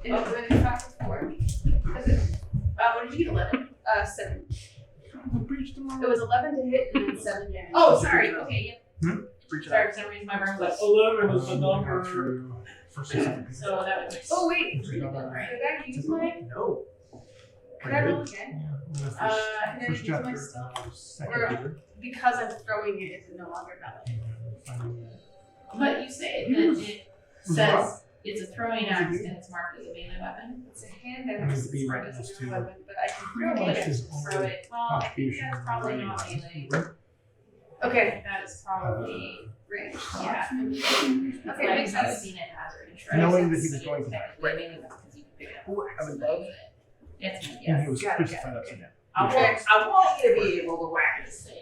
And it's going to be 5 to 4. Is it? What did you get? 11. 7. Preach tomorrow. It was 11 to hit and then 7 damage. Oh, sorry. Okay. Yep. Preach it Sorry, out. for some reason my brain was. 11 was the number. For specific. So that was. Oh, wait. Three. Did I use my. No. Could I roll again? Yeah, Can I first use my chapter. stuff? Second Or- chapter. Because I'm throwing it, is it no longer valid? But you say that it says it's a throwing axe and it's marked as a melee weapon. It's a hand It axe. needs to be It's right marked as next a to- weapon, but I can Pretty throw much it. his Throw only it. Well, I think contribution. that's probably not melee. Okay, That is probably range. yeah. Okay, makes I've sense. seen it as range. Knowing right? that he was going to die. Right. Melee weapon because you can pick it up. Ooh, I would love. It's And yes. he was Got it, crucified upside down. I want you to be able to whack this thing.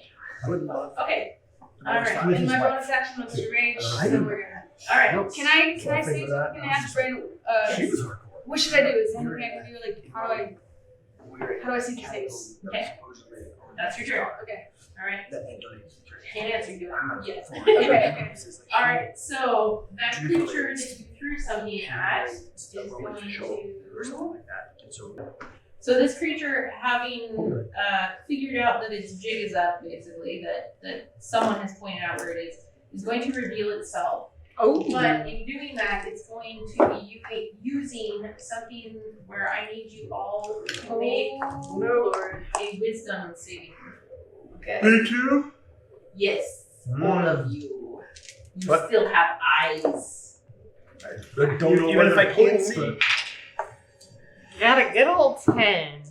I would love. Okay. All Alright. right. With And his my wife. bonus action was to range, I so didn't- we're gonna. All right. Nope. Can I Something say like that. something? Ask Brandon. She was hardcore. What should I do? Is there anything I can do? Like, how do I see these things? Okay. That's your turn. Okay. All right. Can't answer you. Yes. Okay. All right. So that creature that you threw something at is going to. So this creature, having figured out that its jig is up, basically that someone has pointed out where it is going to reveal itself. Oh. But in doing that, it's going to be using something where I need you all to make a wisdom saving. Okay. Me too? Yes, all of you. You What? still have eyes. I don't know Even if I whether can't to see. Got a good old 10.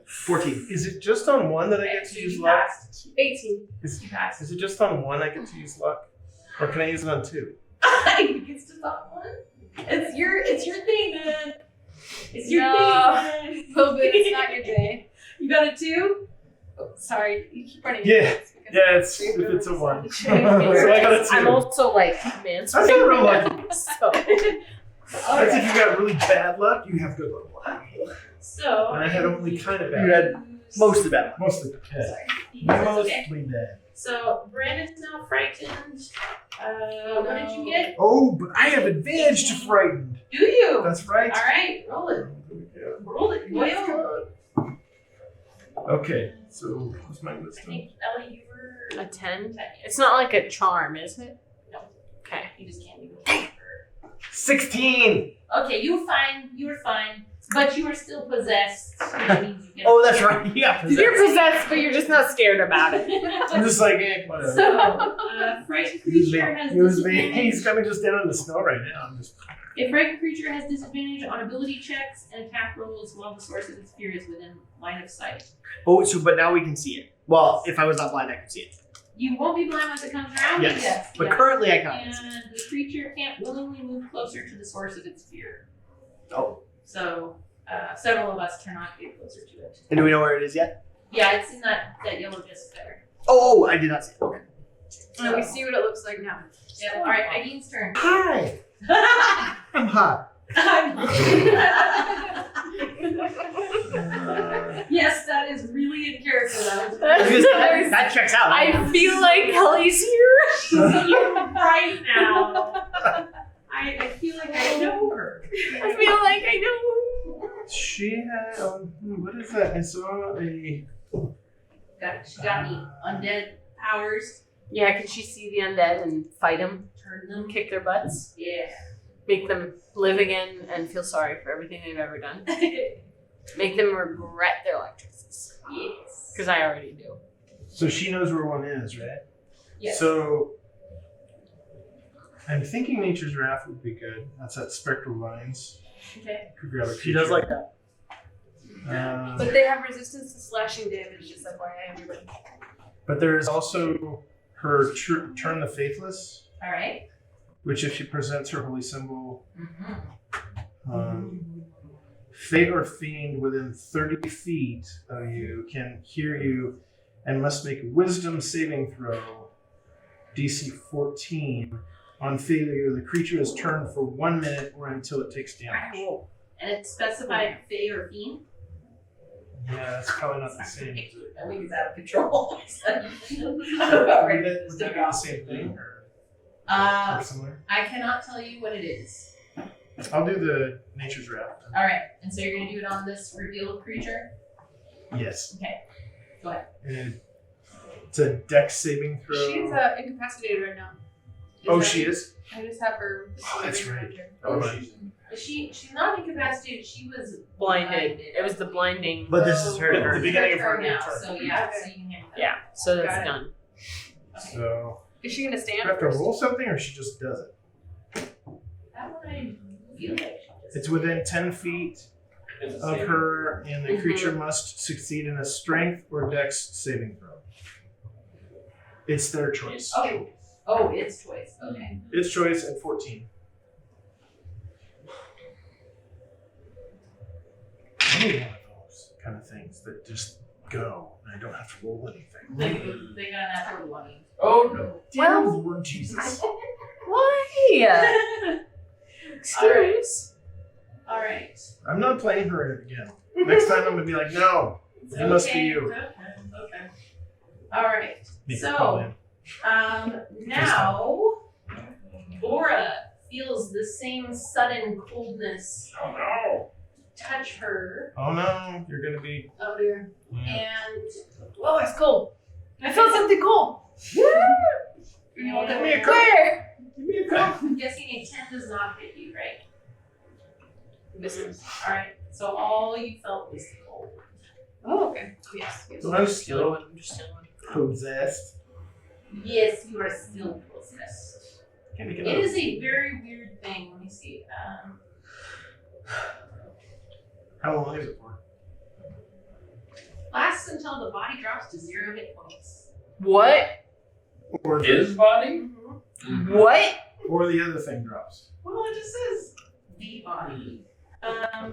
14. Is it just on one that I get to use You luck? passed. 18. You passed. Is it just on one I get to use luck? Or can I use it on two? I think it's just on one. It's your thing, man. It's your No. thing, man. Wilbin, it's not your day. You got it too? Oh, sorry, you keep running. Yeah. into this because Yeah, it's if it's a 1. It's So I got a 2. I'm also like That's not real lucky. So That's if you got really bad luck, you have good luck. So And I had only kind of bad You had most of that. Mostly bad. Sorry. That's okay. Mostly bad. So Brandon's now frightened. What did you get? Oh, but I have advantage to frightened. Do you? That's right. All right, roll it. Roll it. Boyle. Okay, so what's my I wisdom? think Ellie, you were a 10. 10. It's not like a charm, is it? No. Okay. You just can't do it. 16! Okay, you were fine. You were fine, but you are still possessed. Which means you get Oh, that's right. Yeah. You're possessed, but you're just not scared about it. I'm just like, whatever. So, frightened creature has Use me. disadvantage. He's coming just down in the snow right now. I'm just. A frightened creature has disadvantage on ability checks and attack rolls while the source of its fear is within line of sight. Oh, so but now we can see it. Well, if I was not blind, I could see it. You won't be blind once it comes around. Yes, but yeah. currently I can't. And the creature can't willingly move closer to the source of its fear. Oh, So several of us cannot get closer to it. and do we know where it is yet? Yeah, it's in that yellow disc there. Oh, I did not see it. Okay. And we see what it looks like now. Yeah. All right, Idine's turn. Hi! I'm hot. Yes, that is really in character. That checks out. I feel like Ellie's here. She's here right now. I feel like I know her. I feel like I know. She had. What is that? I saw a. She got any undead powers? Yeah, can she see the undead and fight them, Turn them. kick their butts, Yeah. make them live again and feel sorry for everything they've ever done, make them regret their life choices? Yes. Because I already do. So she knows where one is, right? Yes. So. I'm thinking Nature's Wrath would be good. That's that spectral lines. Okay. Could grab a She does creature. like that. But they have resistance to slashing damage, just FYI, everybody. But there is also her Turn the Faithless, All right. which if she presents her holy symbol, Mm-hmm. Fate or fiend within 30 feet of you can hear you and must make a wisdom saving throw, DC 14. On failure, the creature is turned for 1 minute or until it takes damage. And it's specified Fae or Fiend. Yeah, that's probably not the same. Is it? I think it's out of control. Would that be the same thing or similar? I cannot tell you what it is. I'll do the Nature's Wrath. then. All right, and so you're gonna do it on this revealed creature. Yes. Okay, go ahead. And it's a dex saving throw. She's incapacitated right now. Oh, she is? I just have her. Oh, that's right. Oh, She's not incapacitated. She was Blinded. It was the blinding. But this is her The turn. beginning of her now. turn. So yeah, Okay. so you can handle that. Yeah, so Got that's it. done. So, Is she gonna do stand I have to first? roll something or she just does it? That one I feel like she just. It's within 10 feet of her, and the creature must succeed in a strength or dex saving throw. It's their choice. Oh, it's choice. Okay. It's choice at 14. I need one of those kind of things that just go and I don't have to roll anything. They got a natural 20. Oh no. Dear Lord Jesus. Why? Excuse. All right. I'm not playing her again. Next time I'm going to be like, no, It's it must be okay, you. it's okay. All right. Make So- a call in. Now, Laura feels the same sudden coldness Oh no. touch her, Oh no, you're going to be. Oh dear. and Oh, it's cold. I felt something cold. Give me a cup. Where? Give me a cup. I'm guessing a 10 does not hit you, right? Misses. All right. So all you felt was the cold. Oh, okay. Yes. Yes. So I'm Just stealing still one. I'm just stealing one. possessed. Yes, you are still possessed. Can't make it It up. is a very weird thing. Let me see. How long is it for? Lasts until the body drops to 0 hit points. What? Or His body? What? or the other thing drops. Well, it just says the body.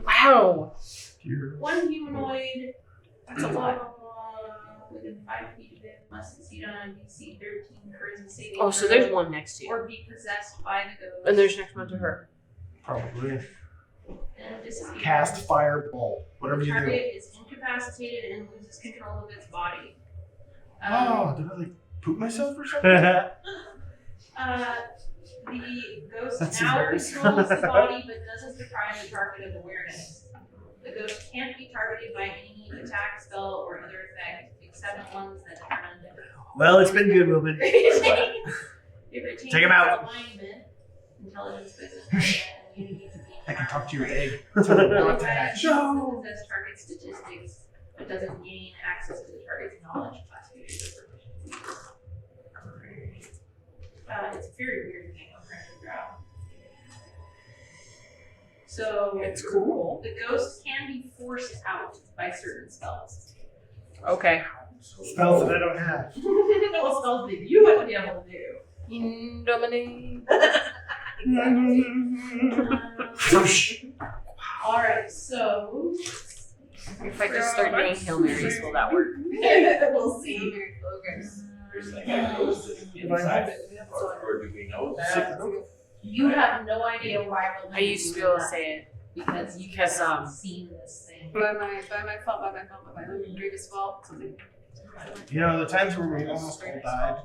Wow. One humanoid. That's a lot. Within 5 feet of it must succeed on a DC 13 charisma saving Oh, so throw there's one next to you. or be possessed by the ghost. And there's next one to her. Probably. And disappear. Cast fireball. Whatever The you do. target is incapacitated and loses control of its body. Oh, did I like poop myself or something? The ghost That's now embarrassing. controls the body but doesn't deprive the target of awareness. The ghost can't be targeted by any attack, spell, or other effect except ones that are undead. Well, it's been good, Wilbin. It retains Take him out. its alignment, intelligence, wisdom, and immunity to being I can talk to your powerful. egg. Otherwise, it doesn't possess target statistics, but doesn't gain access to the target's knowledge, classifications, or proficiencies. It's a very weird thing I'm trying to figure out. So It's cool. the ghost can be forced out by certain spells. Okay. Spells that I don't have. What spells that you would be able to do? Indomine. Alright, so If I just start doing Hail Marys, will that work? we'll see. There's like a ghost inside it, or do we know that? You have no idea why we're I used to be able to say it. because you Because, haven't seen this thing. By my fault, by my own grievous fault. Something. You know, the times where we almost all died,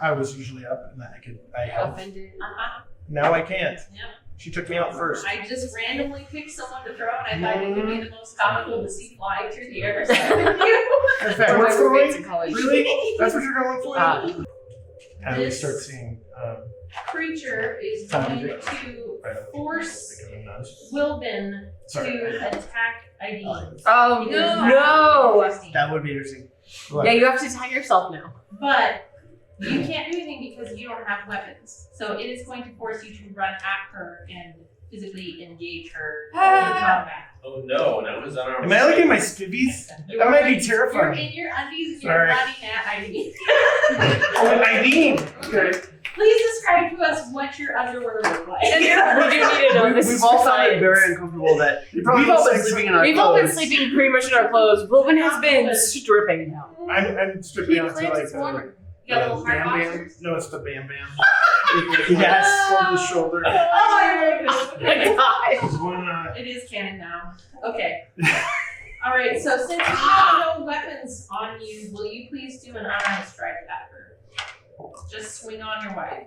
I was usually up and I helped. Offended. Now I can't. Yep. She took me out first. I just randomly picked someone to throw, and I thought it would be the most comical to see flying through the air. So In fact, What's we're roommates going. in college? Really? That's what you're going for? And we This- start seeing. creature is going to force Wilbin Sorry. to attack ID. Oh no! That would be interesting. Yeah, you have to attack yourself now. But you can't do anything because you don't have weapons. So it is going to force you to run at her and physically engage her in combat. Oh no, now who's on our Am I looking at my skivvies? That might be You're terrifying. in your undies and Sorry. you're running at ID. Oh, Eileen! Okay. Please describe to us what your underwear look like. We do need to know this. We've is all for found it science. very uncomfortable that You probably we've all look been like sleeping in our We've clothes. all been sleeping pretty much in our clothes. Wilbin has been stripping now. I'm stripping He out to claims like it's warmer. You got little hard bam bam. boxers. No, it's the bam bam. Yes. From the shoulder. Oh my goodness. Oh my god. There's one, It is canon now. Okay. Alright, so since you have no weapons on you, will you please do an unarmed strike at her? Just swing on your wife.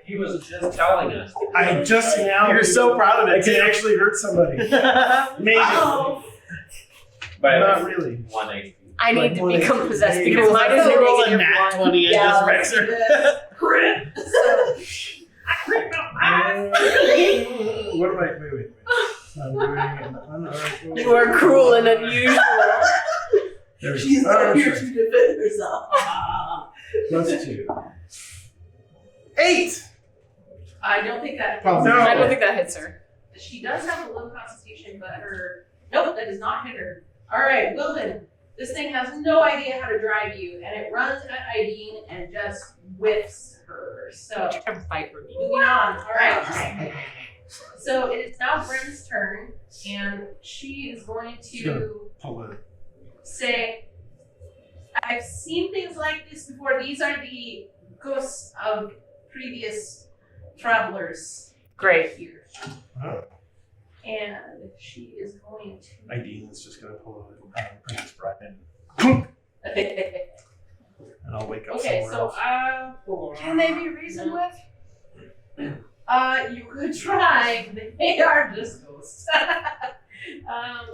He was just telling us. I just now. You're so proud of I it. can actually hurt somebody. Maybe. Oh. By Not really. 1 HP. I need to Like, become possessed You because can mine is a roll a negative nat 1. 20 and just wrecks her. Crit. I crit my What am I? Wait. I'm doing an unarmed. You are cruel and unusual. There's She's unarmed not here strike. to defend herself. Plus 2. 8! I don't think that. Probably. No. I don't think that hits her. She does have a low constitution, but her. Nope, that does not hit her. Alright, Wilbin. This thing has no idea how to drive you, and it runs at Ideen and just whiffs her. So, Try to fight for me. moving on. Alright. So, it is now Bryn's turn, and she is going to Pull it. say, I've seen things like this before. These are the ghosts of previous travelers Great. here. Oh. And she is going to. Idene's just gonna pull a Princess Bride Okay, and I'll wake up somewhere so else. Can they be reasoned with? you could try. They are just ghosts.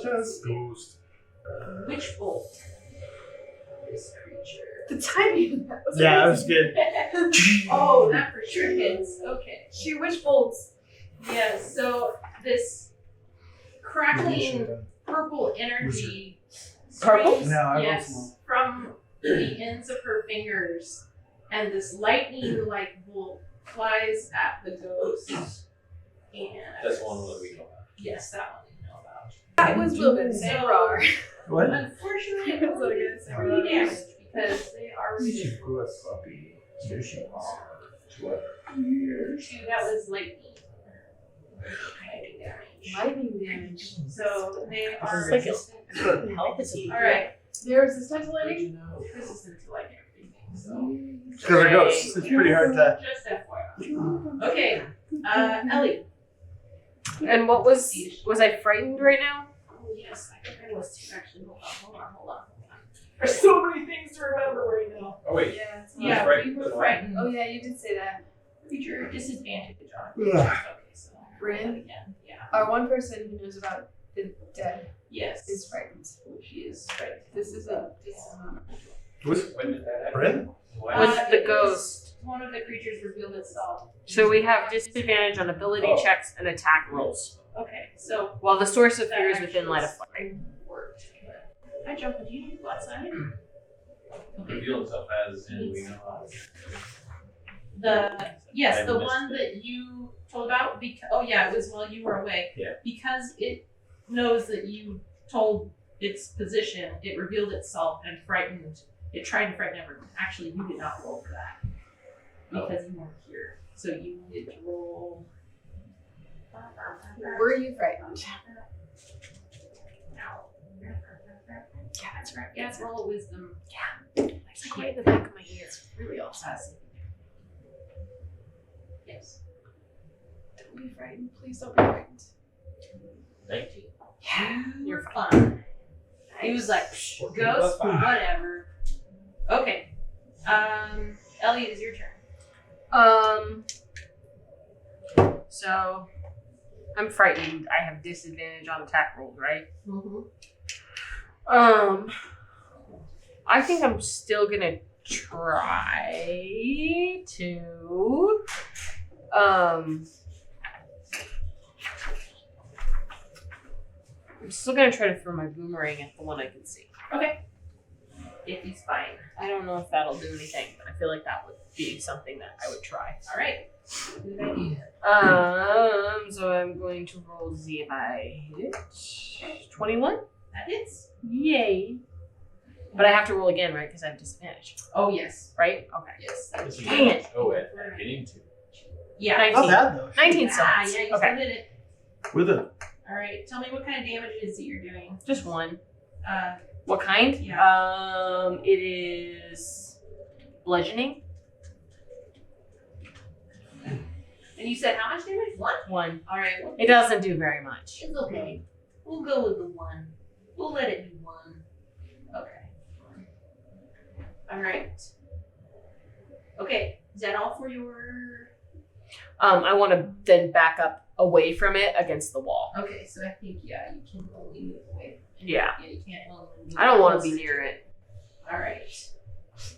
Just ghost. Witch bolt. This creature. The timing. That was Yeah, that amazing. was good. Oh, that for sure hits. Okay. She witch bolts. Yes. So this crackling purple energy. Purple? springs, No, I don't yes, smell. from the ends of her fingers, and this lightning-like bolt flies at the ghost. And That's one that we know about. yes, that one we know about. That was Wilbin. Say So- roar. What? Unfortunately, it That's only what I did said. 3 damage because they are ridiculous. puppy. Here she are. 2, that was lightning. Lightning damage. So they are Like resistant. Telepathy. All right, They're resistant to lightning? resistant to like everything. So Because they're ghosts. It's pretty hard to. just FYI. Okay, Ellie. And what was I frightened right now? Oh yes, I think I was too. Actually, hold on. There's so many things to remember right now. Oh wait. Yeah. It's not- Yeah, frightened. you were frightened. Oh yeah, you did say that. Creature disadvantage on. Ugh. Okay, so Bryn? again. Yeah. Our one person who knows about the dead Yes. is frightened. She is frightened. This is a. When did that happen? Bryn? When? With the it was ghost. One of the creatures revealed itself. So we have disadvantage on ability checks and attack rolls, Okay, so while the source of that fear is actually within light of flight. worked. Hi, Joe. Did you go outside? Reveal itself as in we know how. Yes, I the missed one it. that you told about. Oh yeah, it was while you were away. Yeah. Because it knows that you told its position, it revealed itself and frightened. It tried to frighten everyone. Actually, you did not roll for that because you weren't here. So you needed to roll. Were you frightened? Yeah, that's right. Yeah, roll a wisdom. It's like right in the back of my ear. It's really awesome. Yes. Don't be frightened. Please don't be frightened. 19. Yeah, You're fine. He was like, Plus ghost, five. whatever. Okay. Elliot, it's your turn. So I'm frightened. I have disadvantage on attack rolls, right? I think I'm still gonna try to I'm still gonna try to throw my boomerang at the one I can see. Okay. If he's fine. I don't know if that'll do anything, but I feel like that would be something that I would try. All right. Good idea. So I'm going to roll Z if I hit 21. That hits. Yay! But I have to roll again, right? Because I have disadvantage, Oh yes. right? Okay. Yes. Is he- Dang it. Oh, at hitting two. Yeah. 19. Not bad though. 19 still Yeah, hits. yeah, you Okay. still did it. With a All right. Tell me what kind of damage it is that you're doing. Just one. Uh, What kind? Yeah. It is bludgeoning. and you said how much damage? One. One. All right. Well, It doesn't do very much. it's okay. We'll go with the one. We'll let it be one. Okay. All right. Okay. Is that all for your? I want to then back up away from it against the wall. Okay. So I think you can only move away. Yeah. Yeah, you can't only move. I don't want to closer. be near it. All right.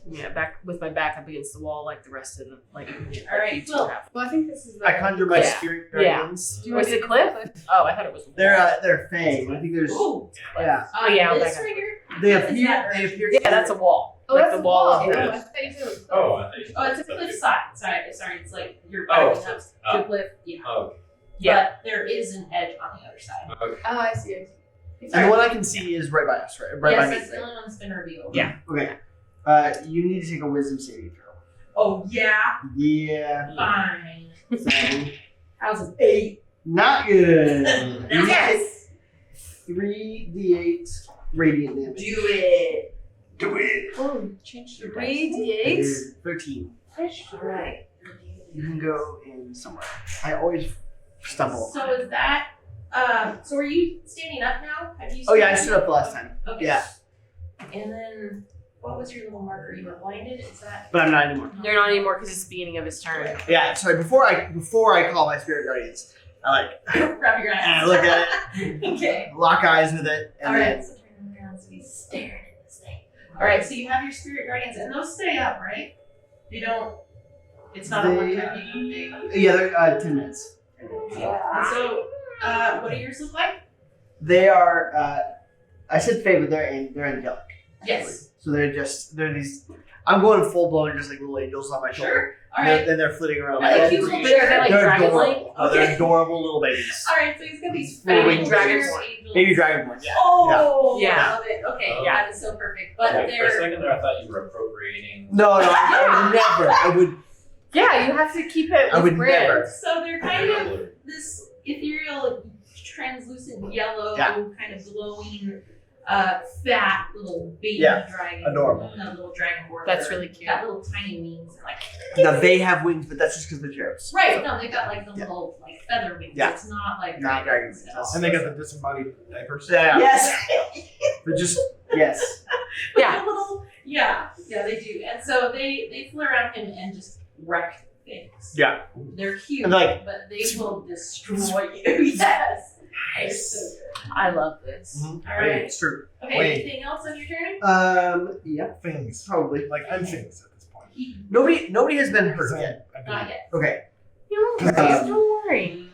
Yeah, back with my back up against the wall like the rest of them. Like All right, you two well, have. Well, I think this is the. I conjure my Yeah. spirit Yeah. guardians. Do you Was want it to Cliff? Oh, I thought it was. They're fang. I think there's Ooh. yeah. Oh, yeah, I'll This back up. right here. They That's appear. not They right. appear. Yeah, that's a wall. Oh, like that's the wall of Oh, the. I thought you said it was. Oh, I think. Oh, it's a cliff side. Sorry. It's like you're Oh, backing up to oh. cliff. Yeah. Oh, Yeah. But there is an edge on the other side. okay. Oh, I see. And the one I can see is right by us, right? By yes, me. that's the only one that's been revealed. Yeah. Okay. You need to take a wisdom saving throw. Oh yeah. Yeah. Fine. Seven. How's it? 8. Not good. Yes. 3d8 radiant damage. Do it. Do it. Oh, change the 3d8. 13. All right. You can go in somewhere. I always stumble. So is that? So are you standing up now? Have you? Oh yeah, I stood up the last time. Okay. Yeah, And then what was your little marker? You were blinded. Is that? but I'm not anymore. They're not anymore because it's the beginning of his turn. Yeah, sorry. Before I call my spirit guardians, I Grab your eyes. look at it, Okay. lock eyes with it, and All then right. So turn them around so he's staring at this thing. All right. So you have your spirit guardians, and those stay up, right? They don't. It's not a They- one-time thing. yeah, they're 10 minutes. And so, what do yours look like? They are. I said fey, but they're angelic. Yes. So they're these. I'm going full blown, just like little angels on my shoulder. Sure. All And right. then they're flitting around. Are they They're cute little But are they like dragon-like? adorable. Oh, they're Okay. adorable little babies. All right. So he's got these Baby fairy dragonborn. angels. Baby dragonborn. Yeah. Oh, Yeah. I love it. Okay, Oh. that is so perfect. But Okay, for a they're second there, I thought you were appropriating. No, I would never. I would. Yeah, you have to keep it I with would brand. never. so they're kind of this ethereal, translucent yellow, Yeah. kind of glowing, fat little baby Yeah, dragon. adorable. A little dragon board. That's really cute. Got little tiny wings and like. Now they have wings, but that's just because they're cherubs. Right, no, they got like the Yeah. little like feather wings. Yeah. It's not like Not dragon wings. No. And they got the disembodied diapers. Yeah. Yes. They're just Yes. Yeah. Yeah, they do. And so they flew around him and just wreck things. Yeah. They're cute, And like- but they will destroy you. Yes. Nice. I love this. All right. It's true. Okay, Wait. anything else on your turn? Yeah, things. probably. Like I'm things at this point. Nobody has been hurt yet. Not yet. Okay. You don't worry. Don't worry.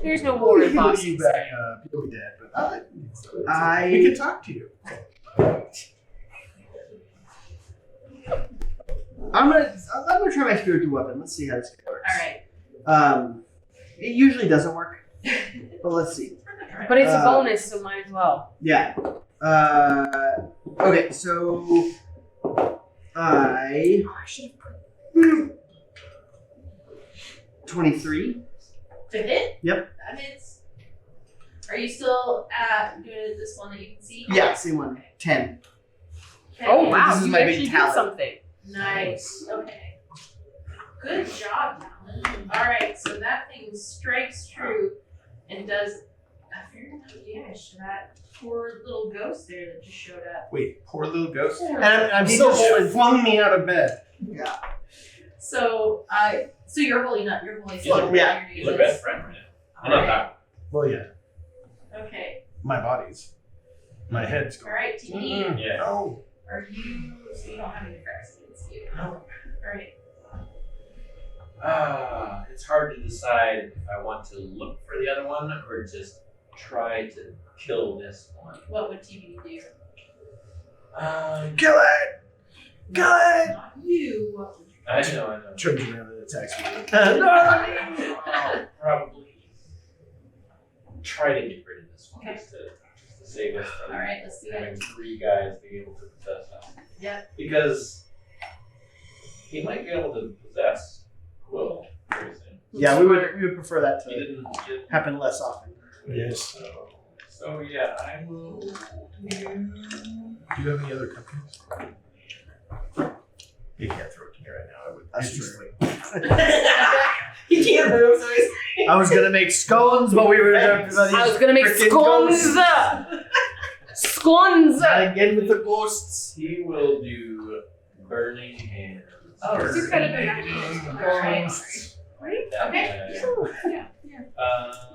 There's no war in You Boston. back, you'll be dead, but I- we can talk to you. I'm gonna try my spiritual weapon. Let's see how this works. All right. It usually doesn't work, but let's see. But it's a bonus, so might as well. Yeah. Okay, so I Oh, I should have put 23. To hit? Yep. That hits. Are you still doing this one that you can see? Yeah, same one. 10. Okay. Oh wow, This is you my big actually did talent. something. Nice. Okay. Good job, Alan. All right, so that thing strikes true and does a fair amount of damage to that poor little ghost there that just showed up. Wait, poor little ghost. And I'm He still just holding. flung me out of bed. Yeah. So, so you're holding up. You're holding. He's a- Yeah. He's a best friend right now. I'm not that. Well, yeah, Okay. my body's. My head's All gone. right, TD. Yeah. No. Are you? So you don't have any effects against you. No. All right. It's hard to decide if I want to look for the other one or just try to kill this one. What would TD do? Kill it! Kill it! Not you. What would you? I know. Turns around and attacks me. I'll probably try to get rid of this one Okay. just to save us from All right, let's do having it. 3 guys be able to possess us. Yeah. Because he might be able to possess Quill very soon. Yeah, we would prefer that He to didn't happen less often. Yes. So yeah, I will do. Do you have any other companies? You can't throw it to me right now. I would. That's it's just true. like, He can't move, so he's. I was gonna make scones, but we were I was gonna make scones. Scones. Not again with the ghosts. He will do burning hands. Oh, It's Burning incredibly hands. nice. All right. Okay.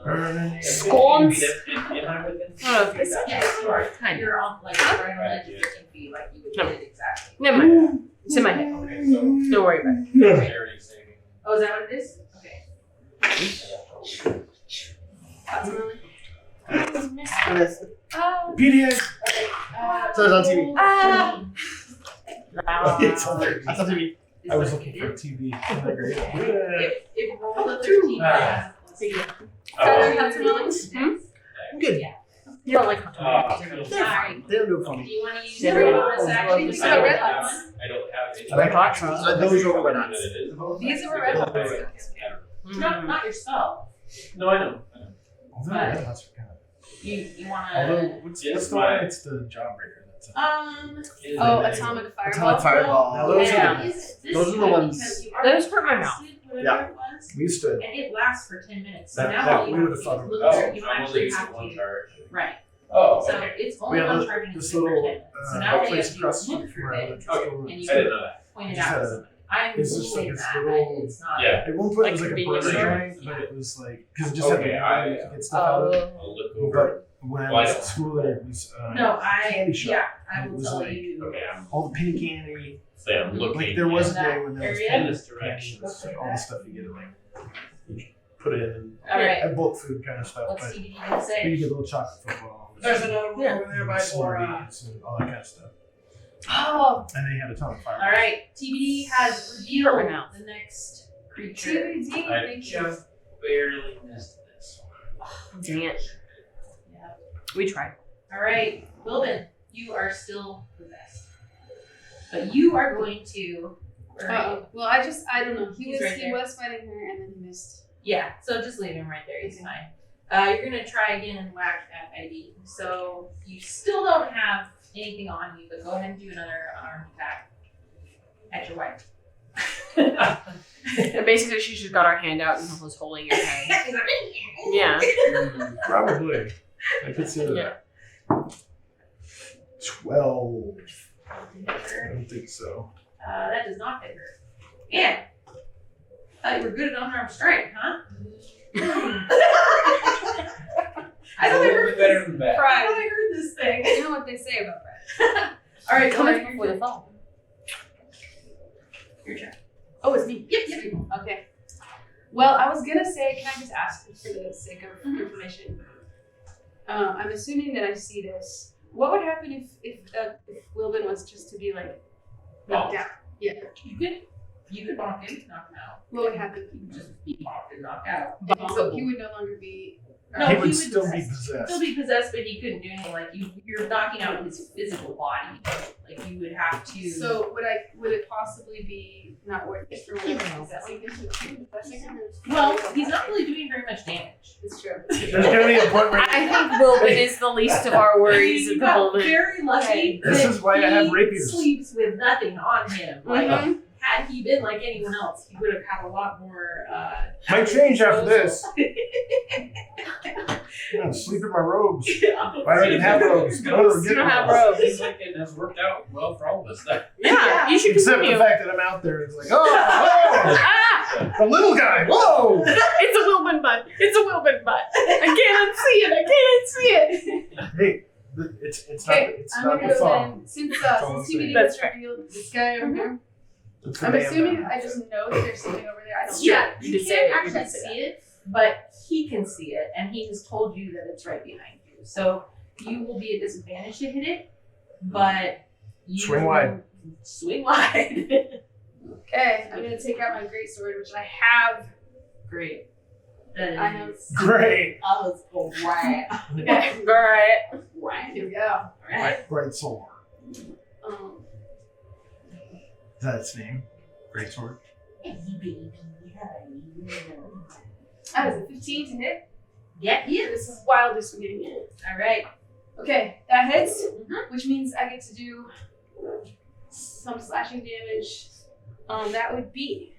Burning Scones. Am I within Oh, feet? it's- Yes, you are. Kind of. You're on like right on the edge of 15 feet, like you would No. get it exactly. Never mind. It's in my head. Okay, so Don't worry about it. dexterity saving. Oh, is that what it is? Okay. PDA. So it's on TV. Ah. That's on TV. I was looking for a TV. It rolled a 13. Ah. So you Oh, I'm good. You don't like hot uh, Sorry. They don't do it for Do me. you want to use Yeah, your we bonus don't. action? These to are go red with that lights. one? I don't have it. I like hot sauce. Those are red ones. These are red ones. Not your spell. No, I know. Although red hots are kind of. You want Although to. what's Yes, the one? my- It's the jawbreaker. That's Oh, atomic fireball. Atomic fireball. Now those Yeah. Those are the ones- Those hurt my mouth. Yeah. we used to. And it lasts for 10 minutes. So That- now that what you we have would've to thought do of- is Oh, look so you I'm don't only actually using have one to. charge. Right. Oh, So okay. it's We only had one this- charging this for 10 little minutes. So now all you place have to do across is the look street from through our it elementary Okay. school. and you I didn't can know that. point it Just out had to a- somebody. I'm it's just like believing this that, little- but it's not. Yeah. At one point, it was Like like a convenience burner store? joint, but it was like because it just had Okay, the I- you could get stuff out of it. Oh. I'll look over. But when I Well, I was don't- at school, there it was No, I candy shop. I It will was tell like- you. Okay, I'm all the penny candy. say I'm looking. Like there was a in day that when there was area? penny In this candy, direction. it was like all the stuff you get like you put it in All right. and bulk food kind of stuff. What's But TBD gonna you say? get little chocolate football. There's another one Yeah. over there by Slurpees and all that kind of stuff. Oh. And they had a ton of fire. All right. TBD has Hurt my revealed mouth. the next creature. TBD, I thank you. just barely missed this one. Dang it. Yeah. We tried. All right, Wilbin, you are still possessed, but you are going to. where are you? Well, I don't know. He's right He there. was fighting her and then he missed. Yeah, so just leave him right there. He's Okay. fine. You're gonna try again and whack at Ivy. So you still don't have anything on you, but go ahead and do another unarmed attack at your wife. And basically, she's just got her hand out and was holding your head. Yeah. Probably. I could see that. 12. I don't think so. That does not hit her. Yeah. Thought you were good at unarmed strike, huh? I A thought I little heard bit better than that. I thought I heard this thing. You know what they say about that. All right, Coming Coming before the fall. your turn. Oh, it's me. Yep. Okay. Well, I was gonna say, can I just ask for the sake of information? I'm assuming that I see this. What would happen if Wilbin was just to be like knocked out? Yeah. You could bonk him, knock him out. What would happen? You could just be bonked and knocked out. And so he would no longer be. No, he he would would still be Still possessed. be possessed, but he couldn't do anything. Like you're knocking out his physical body. Like you would have to. So would it possibly be not worth it for whatever possessing? Well, he's not really doing very much damage. It's true. There's gonna be a point where I think Wilbin is the least of our worries at You the got moment. very lucky. This that is why I have he rapiers. Sleeps with nothing on him. Like Mhm. had he been like anyone else, he would have had a lot more. might change after this. disposal. I'm gonna sleep in my robes. Yeah. Why do I even have robes? You don't have robes. Seems like it has worked out well for all of us. Yeah, you should Except continue. the fact that I'm out there, it's like, oh, Ah! the little guy, whoa! It's a Wilbin butt. It's a Wilbin butt. I can't see it. I can't see it. Hey, it's not, Okay, it's I'm not gonna the go song. then. Since all I'm TBD saying. That's was revealed, this guy over here. It's the I'm man assuming now. I just know that there's something over there. I don't. Yeah, You you did say can't it, you actually did say see it, but he can see it, and he has told you that it's right behind you. So you will be at disadvantage to hit it, but you Swing wide. Swing wide. Okay, I'm gonna take out my great sword, which I have. Great. That is I have. Great. I was right. Okay. Alright. Right. Here we go. Right. Great sword. Um, Is that its name? Great sword. that is a 15 to hit. Yeah, he This is. is wildly swinging. All right. Okay, that hits, Mhm. which means I get to do some slashing damage. That would be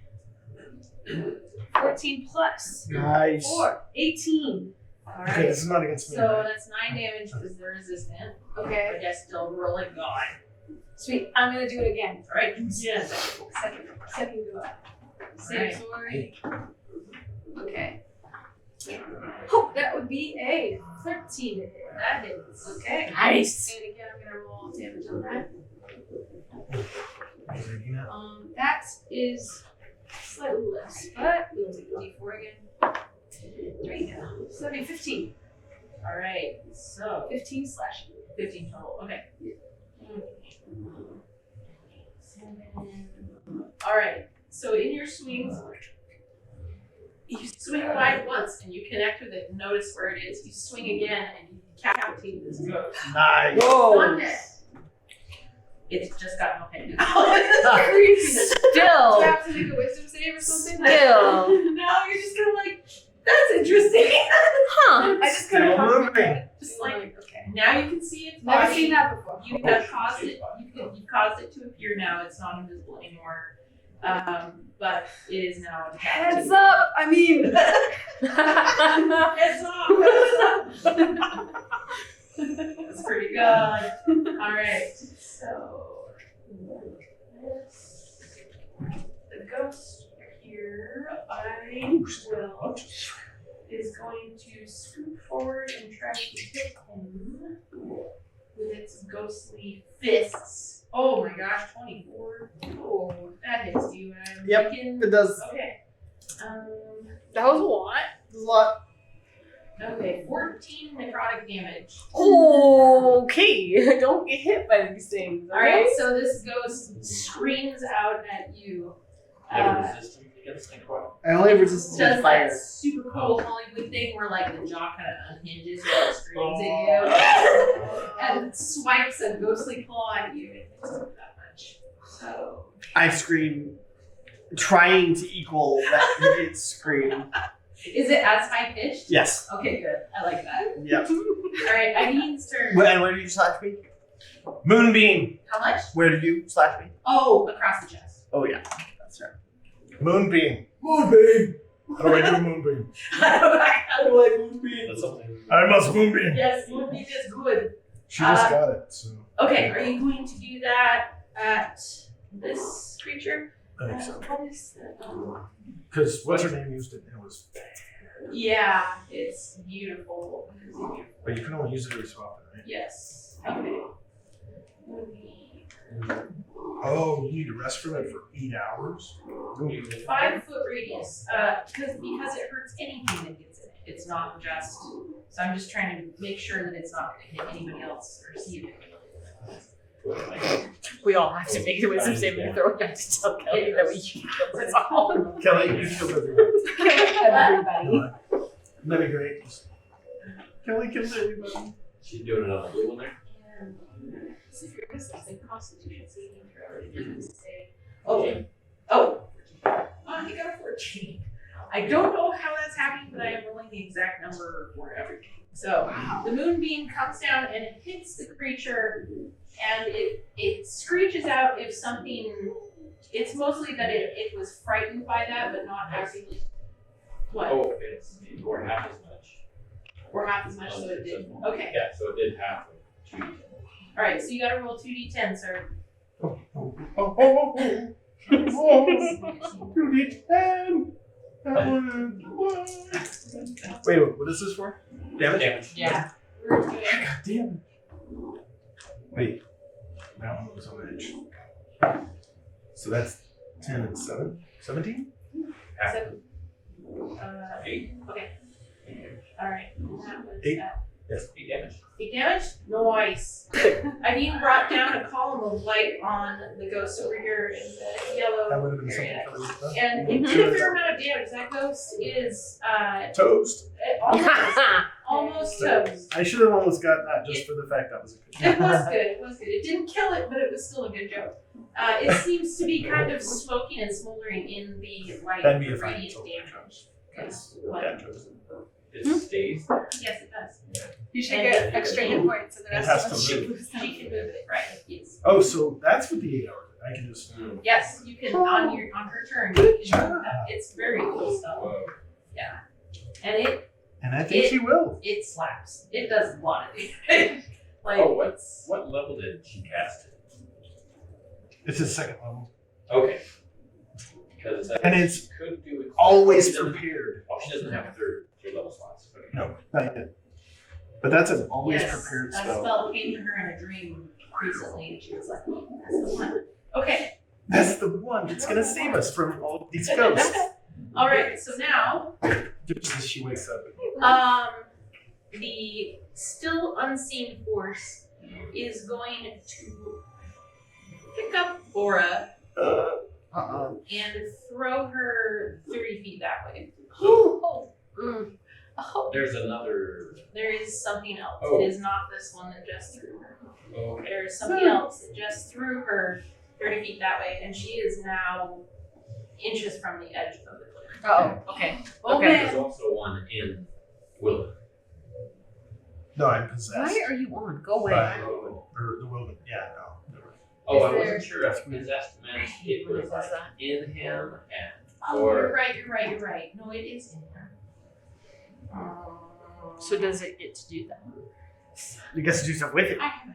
14 plus Nice. 4, 18. All Okay, right. this is not against me. So right? that's 9 damage because they're resistant. Okay, But that's still rolling on. sweet. I'm gonna do it again. All right. Yes. Second go up. Same Right. sword. Okay. Oh, that would be a 13 to hit. That hits. Okay. Nice. And again, I'm gonna roll damage on that. Regina. That is slightly less, but we'll take the D4 again. There you go. So that'd be 15. All right. So 15 slashing. 15 total. Okay. All right. So in your swings, you swing wide once and you connect with it and notice where it is. You swing again and you decapitate this ghost. Nice. Not dead. It's just got no head now. Do Still. you have to make a wisdom save or something? Still. Now you're just kind of like, that's interesting. Huh. I just kind of Still moving. Just like, okay. now you can see its Never body. seen that before. You have caused it. You've caused it to appear now. It's not invisible anymore. But it is now. Heads up! I mean, Heads off. That's pretty good. All right. So this, the ghost here, I will is going to scoot forward and try to hit him with its ghostly fists. Oh my gosh, 24. Oh, that hits you. I'm Yep, thinking- it does. Okay. That was a lot. There's a lot. Okay, 14 necrotic damage. Okay. Don't get hit by these things. All right, so this ghost screams out at you. Never resistant against necrotic. I only have resistance Does to fire. that super cool Hollywood thing where like the jaw kind of unhinges and it screams at you and swipes a ghostly claw at you. It doesn't do that much. So I scream, trying to equal that its scream. Is it as high pitched? Yes. Okay, good. I like that. Yep. All right, Eileen's turn. And where did you slash me? Moonbeam. How much? Where did you slash me? Oh, across the chest. Oh yeah, that's right. Moonbeam. Moonbeam. How do I do moonbeam? How do I moonbeam? That's something. I must moonbeam. Yes, moonbeam is good. She just got it. So Okay, are you going to do that at this creature? I think so. What is that? Because what's her name used it and it was. Yeah, it's beautiful. But you can only use it every so often, right? Yes. Okay. Oh, you need to rest from it for 8 hours. 5-foot radius. Because it hurts anything that gets in it. It's not just. So I'm just trying to make sure that it's not going to hit anybody else or see it. We all have to make the wisdom saving throw. I have to tell Kelly that we kill us all. Kelly, you killed everyone. Everybody. That'd be great. Kelly killed everybody. She's doing another blue one there. So if you're assessing Constitution saving throw, it didn't say. Oh, you got a 14. I don't know how that's happening, but I am rolling the exact number for everything. So the moonbeam comes down and it hits the creature, and it screeches out if something. It's mostly that it was frightened by that, but not actively. What? Oh, it's or half as much. Or half as much, so it did. Okay. Yeah, so it did half of 2. All right. So you got to roll 2d10, sir. You need 10. Wait, what is this for? Damage. Yeah. We're doing. God damn it. Wait, that one was on the edge. So that's 10 and 7. 17? Half. 7. 8. Okay. All right. That was 8. that. Yes. 8 damage. 8 damage? Nice. I've even brought down a column of light on the ghost over here in the yellow That would have been area. something Kelly would have And it did a fair amount of damage. That ghost is done. Toast. almost toast. I should have almost got that just for the fact that was a good It was good. It was good. It didn't kill it, but it was still a good joke. It seems to be kind of smoking and smoldering in the light That'd be a of fine radiant toast. damage. That's What? that toast. It stays. Yes, it does. You should And get extra hit points, and the It rest has of us to should move. lose them. She can move it, right? Yes. Oh, so that's what the 8 hours. I can just. Yes, you can on her turn. You can move that. It's very cool stuff. Whoa. And And I think she will. it slaps. It does a lot of damage. Like Oh, what level did she cast it? It's his second level. Okay. Because And it's could do it. always She doesn't- prepared. Oh, she doesn't have third level slots. Okay. No, not yet. But that's an always yes, prepared that spell. spell came to her in a dream recently, and she was like, "Oh, that's the one." Okay. That's the one that's gonna save us from all these ghosts. All right. So now, Just as she wakes up. the still unseen force is going to pick up Bora and throw her 30 feet that way. Oh. There's another. There is something else. Oh. It is not this one that just threw her. Okay. There is something else that just threw her 30 feet that way, and she is now inches from the edge of the cliff. Oh, okay. Oh Okay. There's man! also one in Wilbin. No, I'm possessed. Why are you on? Go away. By or the Wilbin. Yeah, no. Never. Oh, I Is there- wasn't sure if possessed meant it was What is like that? in him and Oh, or you're right. No, it is in her. So does it get to do that? You guess to do stuff with it. I have a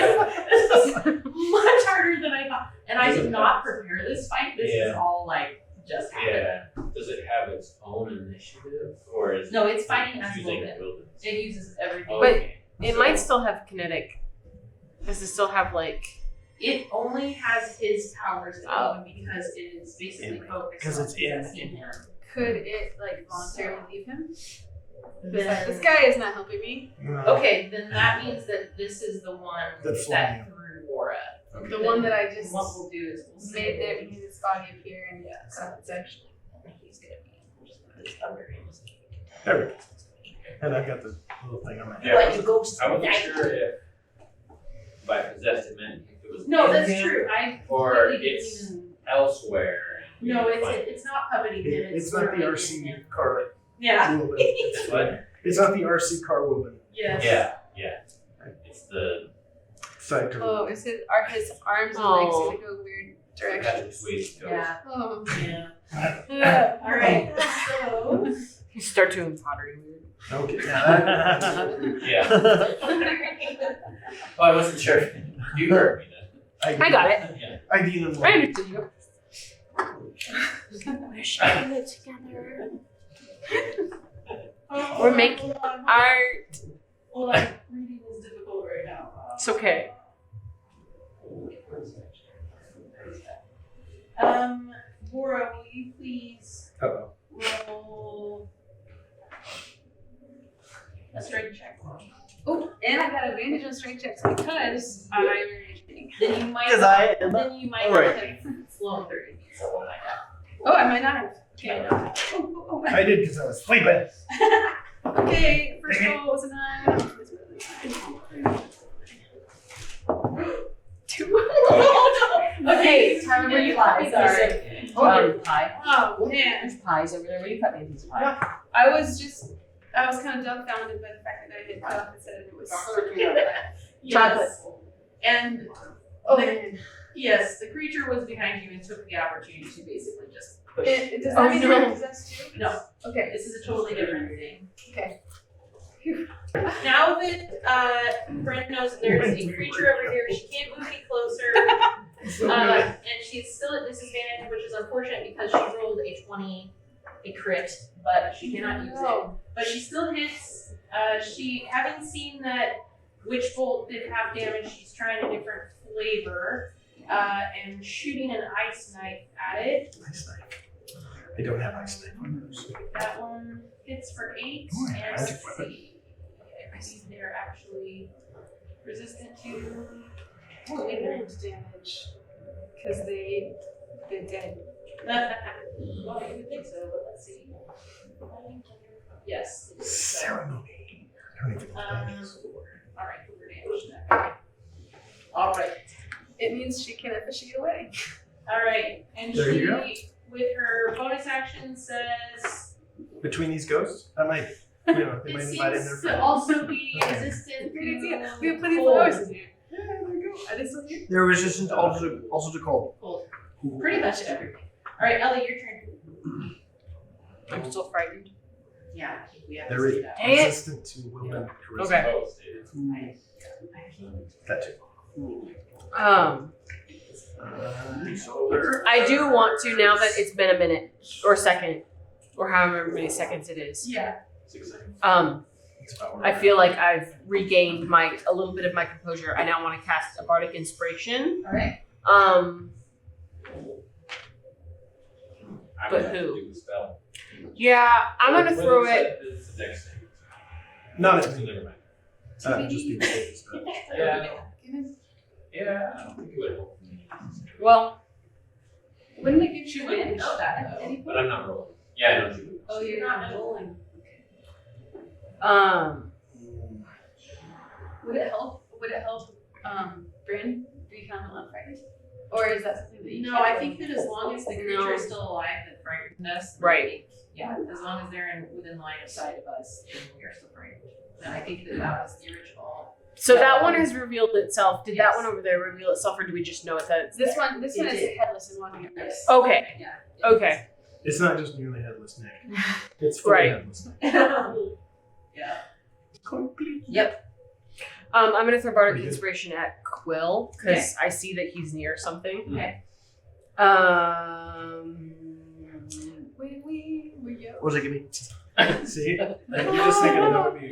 headache. This is much harder than I thought. And I did not prepare this fight. This is Yeah. all like just happened. yeah. Does it have its own initiative or is No, it's fighting as using Wilbin. Wilbin's? It uses everything. But- Okay. It might still have kinetic. Does it still have like? It only has his powers to Oh. Wilbin because it is basically In- focused because on it's in possessing him. Could it like voluntarily leave him? Then- Like, this guy is not helping me. No. Okay, then that means that this is the one That that flung you. threw Bora. The one that I just What we'll do is we'll made there his body appear and so it's actually he's gonna be just put this under him. There we go. And I've got the little thing on my Yeah, Like you ghost. I wasn't sure if by possessed it meant if it was No, in that's him true. I or completely didn't it's even. elsewhere. No, it's not puppeting him. It's not the literally RC in him. car Yeah. Wilbin. It's what? It's not the RC car Wilbin. Yes. Yeah. It's the Side to Oh, are his arms and legs gonna go weird directions? ways to go. Yeah. Oh. Yeah. All right. So. You start doing pottery weird. Okay. Yeah. Oh, I wasn't sure. You heard me then. I got it. Yeah. ID and I understood you. We're sharing it together. We're making art. Hold on. Reading is difficult right now. It's okay. Bora, will you please Uh-oh. roll a strength check? Oh, and I got advantage on strength checks because I'm reading. Then you might. Because I am. Then you might Alright. not have flown through it. So we'll find out. Oh, I might not have. Okay. No. Oh. I did because I was sleeping. Okay, first roll was a 9. Okay, time where you lie. Sorry. Pie. Oh man, There's pies over there. Will you cut me a piece of pie? I was kind of dumbfounded by the fact that I had cut off and said it was. Chocolate. And Oh the- man. yes, the creature was behind you and took the opportunity to basically just push. Does Oh, that mean no. you're possessed too? No, Okay. this is a totally different thing. Okay. Now that Brent knows that there's a creature over here, she can't move any closer. And she's still at disadvantage, which is unfortunate because she rolled a 20, a crit, but she cannot use it. But she still hits. She, having seen that Witch Bolt did have damage, she's trying a different flavor and shooting an ice knife at it. Ice knife. I don't have ice knife on those. That one hits for 8, Ooh, and magic let's see. I believe they're actually resistant to. Oh, they don't damage because they're dead. Well, you would think so, but let's see. Yes. Ceremony. I don't even know what that is. Alright, we're damage. Alright. It means she can officiate a wedding. Alright. And There you go. she, with her bonus action, says Between these ghosts, I might, they it might invite in seems their to friends. also be Okay. resistant Great idea. to We have plenty of cold. flowers in here. Yeah, there you go. Are they still here? They're resistant also to cold. Cold. Pretty much everything. Alright, Ellie, your turn. I'm still frightened. Yeah, we have They're to see that. Dang it. resistant to Wilbin charisma. Okay. Oh, stated. That too. I do want to, now that it's been a minute or second or however many seconds it is. Yeah. 6 seconds. It's about where I feel like I've regained a little bit of my composure. I now want to cast a bardic inspiration. Alright. I'm But gonna have to who? do the spell. Yeah, I'm gonna What throw is it. It's the next thing. Not So at me. never mind. Just be the safest bet. Yeah, I don't think it would help. Well, Wouldn't it give She you wouldn't advantage know that, at though. any But point? I'm not rolling. Yeah, I know you. Oh, you're not rolling. Would it help? Bryn become unfrightened? Or is that something that you No, can't I roll? think that as long as the creature is still alive that frightened us, then Right. I think, yeah, as long as they're within line of sight of us, then we are still frightened. And I think that was the original. so that one has revealed itself. Did that Yes. one over there reveal itself, or do we just know it that it's This there? one is did. headless and walking around. Okay. Yeah. Okay. It's not just nearly headless Nick. It's fully Right. headless Nick. Yeah. Complete. Yep. I'm gonna throw bardic Pretty good. inspiration at Quill because I see that he's near something. Okay. We go. What was it give me? See? You're just thinking that would be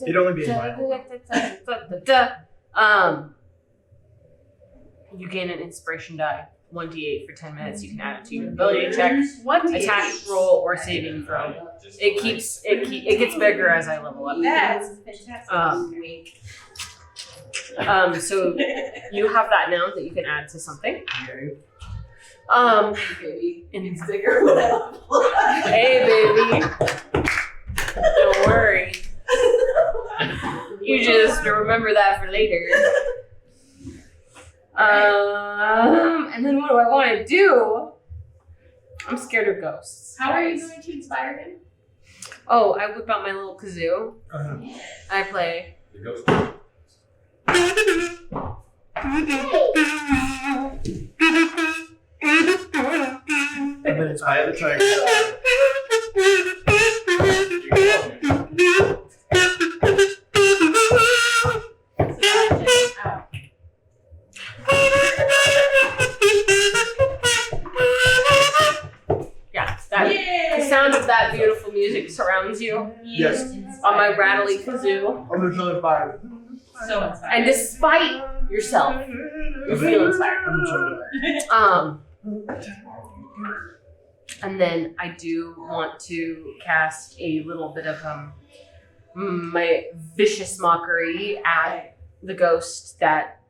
It'd only be a mile. You gain an inspiration die, 1d8 for 10 minutes. You can add it to your ability check, What attack, roll, or saving throw. It gets bigger as I level up. That's fantastic. So you have that now that you can add to something. Okay. Baby. And It's bigger than that. hey, baby, don't worry. You just remember that for later. And And then what do I want to do? I'm scared of ghosts. How are you going to inspire him? Oh, I whip out my little kazoo. Uh-huh. I play. The ghost. And then it's I have a try. Sebastian, out. Yeah, that Yay! the sound of that beautiful music surrounds you Yes. on my rattly kazoo. I'm gonna try to fire. So inspired. And despite yourself, you feel inspired. I'm gonna try to And then I do want to cast a little bit of my vicious mockery at the ghost that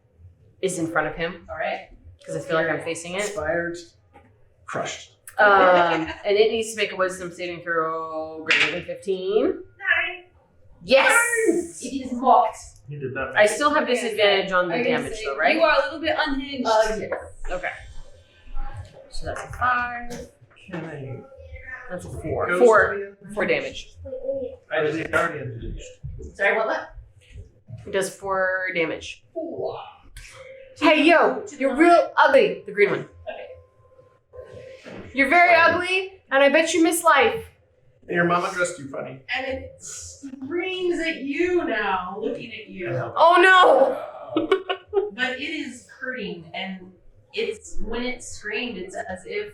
is in front of him All right. because I feel like I'm facing it. Inspired. Crushed. And it needs to make a wisdom saving throw greater than 15. 9. Yes! It is mocked. You did not. I still have disadvantage on the I'm gonna damage say, though, right? You are a little bit unhinged. Yes. Okay. So that's a 5. Can I That's a 4. ghost 4 you? damage. I was already unhinged. Sorry, what? It does 4 damage. Hey, yo, you're real ugly. The green one. You're very ugly, and I bet you miss life. And your mama dressed you funny. And it screams at you now, looking at you. Oh no! But it is hurting, and it's when it screamed, it's as if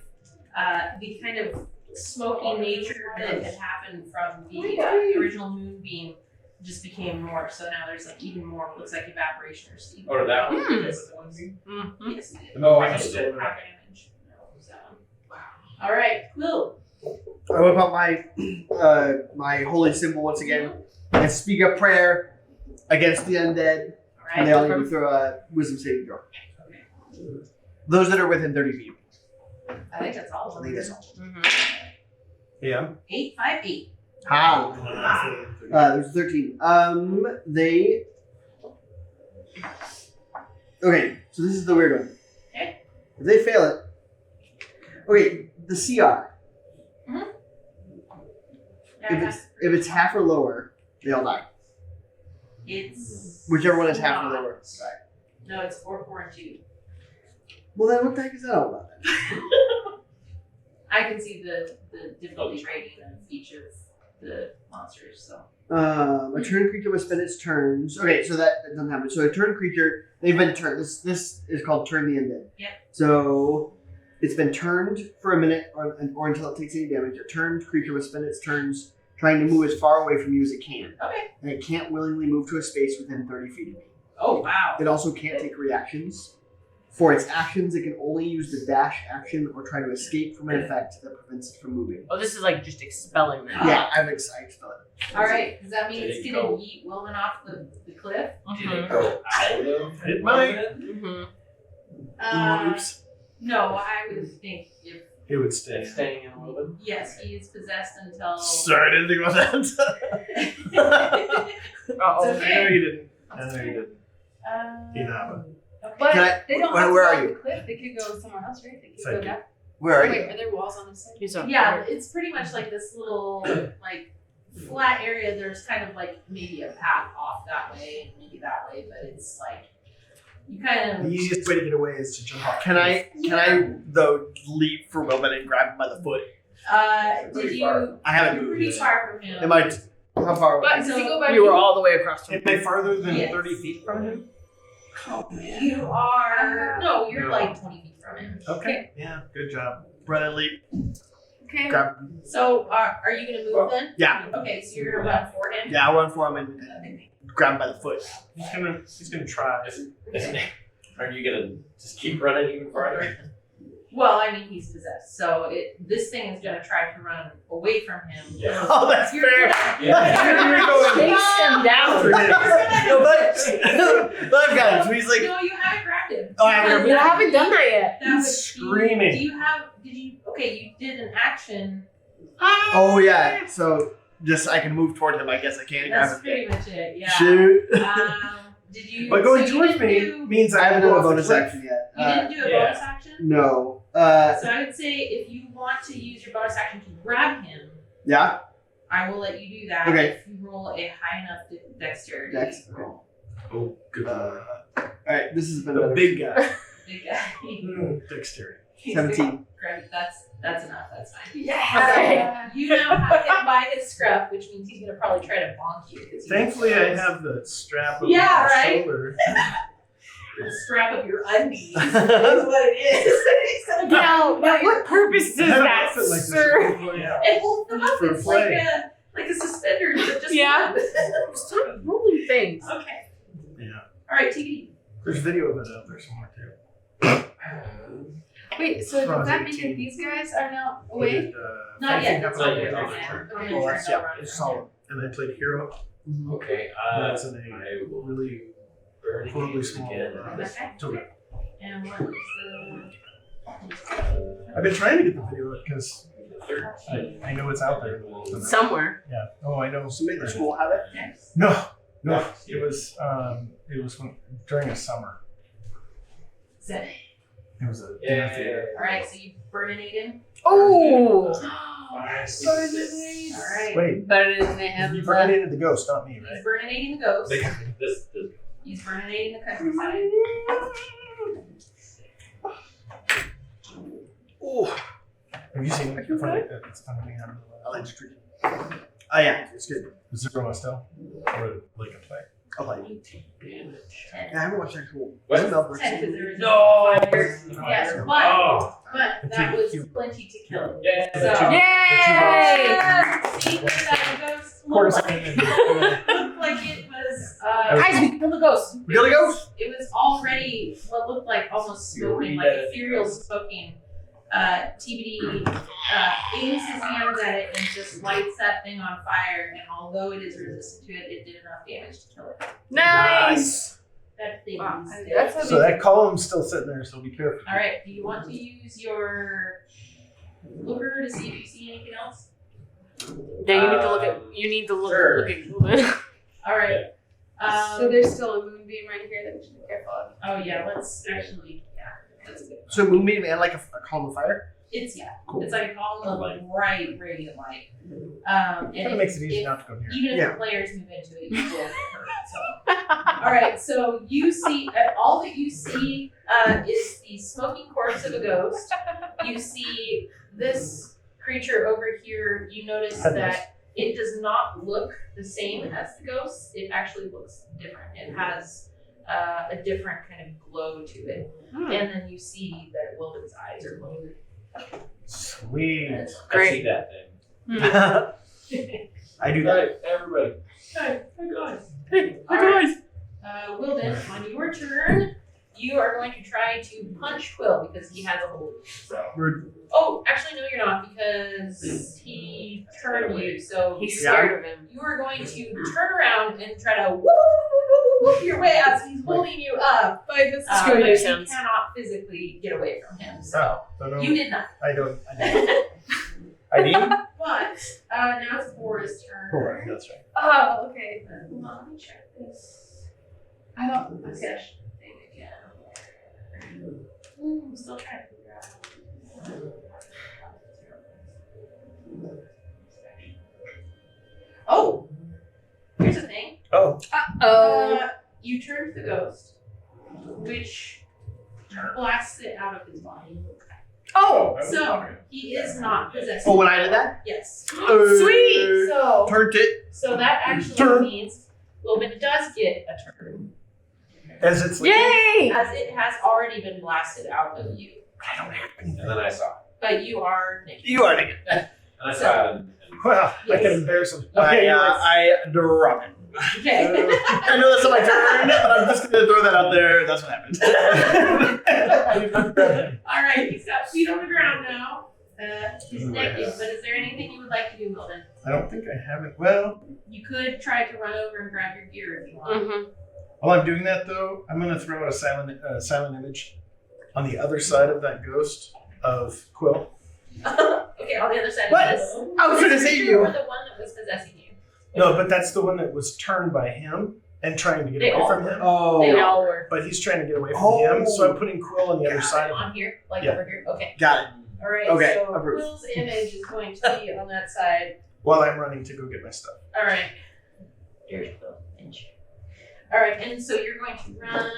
the kind of smoky nature that had happened from the original moonbeam just became more. So now there's like even more. Looks like evaporation or steam. Or that one. Mm-hmm. Yes, it did. Oh, I Just see. did half damage. No, it was that one. All right, Quill. I whip out my my holy symbol once again and speak a prayer against the undead. All And they right. all need to throw a wisdom saving throw. Those that are within 30 feet. I think that's all. I think that's all. Yeah. 8, 5, 8. Ha! There's 13. They. Okay, so this is the weird one. Okay. If they fail it. Okay, the CR. If it's half or lower, they all die. It's Whichever one is half or not. lower. No, it's 4, 4, and 2. Well, then what the heck is that all about then? I can see the difficulty rating of each of the monsters. So A turn creature must spend its turns. Okay, so that doesn't happen. So a turn creature, they've been turned. This is called turn the undead. Yep. So it's been turned for a minute or until it takes any damage. A turned creature must spend its turns trying to move as far away from you as it can. okay. And it can't willingly move to a space within 30 feet of you. Oh wow. It also can't take reactions. For its actions, it can only use the dash action or try to escape from an effect that prevents it from moving. Oh, this is like just expelling them. Yeah, I'm excited for it. All right. Does that mean Did it's it gonna go? yeet Wilbin off the cliff? Did it go out of It might. Mm-hmm. Oops. No, I would think if It would stay. staying in a little bit? yes, he is possessed until. Sorry, I didn't think about that. Uh-oh. It's okay. I know you didn't. I know you didn't. Um, Inaba. But Can I- they don't where- have to where go are off you? the cliff. They could go somewhere else, right? They could Thank go you. down. Where are Wait, you? are there walls on this side? He's up Yeah, there. it's pretty much like this little like flat area. There's kind of like maybe a path off that way and maybe that way, but it's like you kind The of. easiest way to get away is to jump off. Can I though leap for Wilbin and grab him by the foot? Did Pretty you? far. I haven't You're moved. pretty yet. far from him. Am I? How far away? But does he go by You me? were all the way across from Am I farther than Yes. 30 feet from him? You are. No, you're No. like 20 feet from him. Okay. Yeah, good job. Run and leap. Okay. Grab. So are you gonna move then? Yeah. Okay, so you're gonna run for him. Yeah, I'll run for him and grab him by the foot. He's gonna try. Are you gonna just keep running even farther? Well, I mean he's possessed, so this thing is gonna try to run away from him. Yeah. Oh, that's You're fair. Yeah. Chase him down. No, but I've got him. So he's like, No, you haven't grabbed him. Oh, I haven't You haven't done that yet. That would He's be- screaming. Do you have? Did you? Okay, you did an action. oh yeah. So just I can move toward him. I guess I can't grab That's him. pretty much it. Yeah. Shoot. Did you? But going so you towards didn't me do- means I I haven't can done go a off the bonus cliff. action yet. You didn't do a Yeah. bonus action. No. So I would say if you want to use your bonus action to grab him, Yeah. I will let you do that Okay. if you roll a high enough dexterity Dex. roll. Oh, good. All right. This has been The better. big guy. Big guy. Dexterity. 17. Great, that's enough. That's fine. Yeah. You now have him by his scruff, which means he's gonna probably try to bonk you. 'cause he's Thankfully, I have the strap of Yeah, my right? shoulder. the strap of your undies. Is what it is. He's gonna Now, what purpose does I have an that outfit like this. serve? Yeah. It holds them up. For It's play. like a suspender, but just Yeah. one. Stop rolling things. Okay. Yeah. All right, take it easy. There's video of it out there somewhere too. Wait, so From does that mean 18. that these guys are now We away? did, Not yet. That's Fighting not Happened your on turn the yet. turn. Okay, Oh, your that's turn, yeah. I'll It's run. solid. And I played Hero. Okay, That's in I a will really burn horribly it small. again. Okay. Tool. And what is I've been trying to get the video because 13. I know it's out there. Somewhere. Yeah. Oh, I know. So maybe the school have it. the next? No, it was during a summer. Zed. It was a dinner Yeah. theater. All right, so you burninate him. Oh! Nice. All right. Wait, Better than they have. you burninated the ghost, not me, He's right? burninating the ghost. This He's burninating the countryside. Oh, Have you seen it? It's funny. I like street. Oh yeah, it's good. Zero Estelle or like a play. I like it. 10. Yeah, I haven't watched that cool. What? Isn't Melbourne? 10 because there is No! fire. Yes, but Oh! that was plenty to kill. Yeah. So- Yay! See what that ghost Of course. looked like? Looked like it was. Guys, we killed the ghost. We gotta go. It was already what looked like almost smoking, like ethereal smoking. TBD aims his hands at it and just lights that thing on fire. And although it is resistant to it, it did enough damage to kill it. Nice. That thing Wow, is dead. that's So amazing. that column's still sitting there, so be careful. All right. Do you want to use your looker to see if you see anything else? Yeah, you need to look at. You need to look. Sure. Look at. All right. So there's still a moonbeam right here that we should be careful of. Oh yeah. Let's actually. Yeah. That's good. So moonbeam and like a column of fire. It's Cool. It's like a column of bright radiant light. Kind of And makes it easy if- not to go near. even if Yeah. the players move into it, you will get hurt. So, all right. So you see, all that you see is the smoking corpse of a ghost. You see this creature over here. You notice that it does not look the same as the ghost. It actually looks different. It has a different kind of glow to it. And then you see that Wilbin's eyes are glowing. Sweet. I Great. see that thing. I do that. Right, everybody. Hey guys. Hey, All guys. Wilbin, on your turn, you are going to try to punch Quill because he has a hold. So. We're- Oh, actually, no, you're not because he turned you. So He's Yeah. scared of him. you are going to turn around and try to whoop your way as he's holding you up. By this Screw But you, you sounds. cannot physically get away from him. So you did nothing. I don't. I need. But now it's Bora's turn. Four. That's right. Oh, okay. Hold on, let me check this. I don't. Session thing again. I'm still trying to figure out. Oh, here's the thing. Oh. You turn to the ghost, which blasts it out of his body. Oh, So he is not possessed. Oh, when I did that? Yes. sweet. So Turned it. that actually Turn. means Wilbin does get a turn, As it's Yay! as it has already been blasted out of you. I don't have anything. And then I saw it. But you are naked. You are naked. And I saw it. And Well, I Yes. can embarrass him. I drop it. Okay. I know that's not my turn, but I'm just gonna throw that out there. That's what happened. All right, he's got feet on the ground now. He's Ooh, naked, yeah. but is there anything you would like to do, Wilden? I don't think I have it. Well, You could try to run over and grab your gear if you want. Mm-hmm. while I'm doing that though, I'm gonna throw out a silent image on the other side of that ghost of Quill. Okay, on the other side What? of this. I was gonna say you. Or the one that was possessing you. No, but that's the one that was turned by him, and trying to get They away all from were. him. They Oh, all were. But he's trying to get away from Oh. him, so I'm putting Quill on the other Got side of him. On here, like Yeah. over here. Okay. got it. All right. Okay, So approved. Will's image is going to be on that side. While I'm running to go get my stuff. All right. There's the inch. All right, and so you're going to run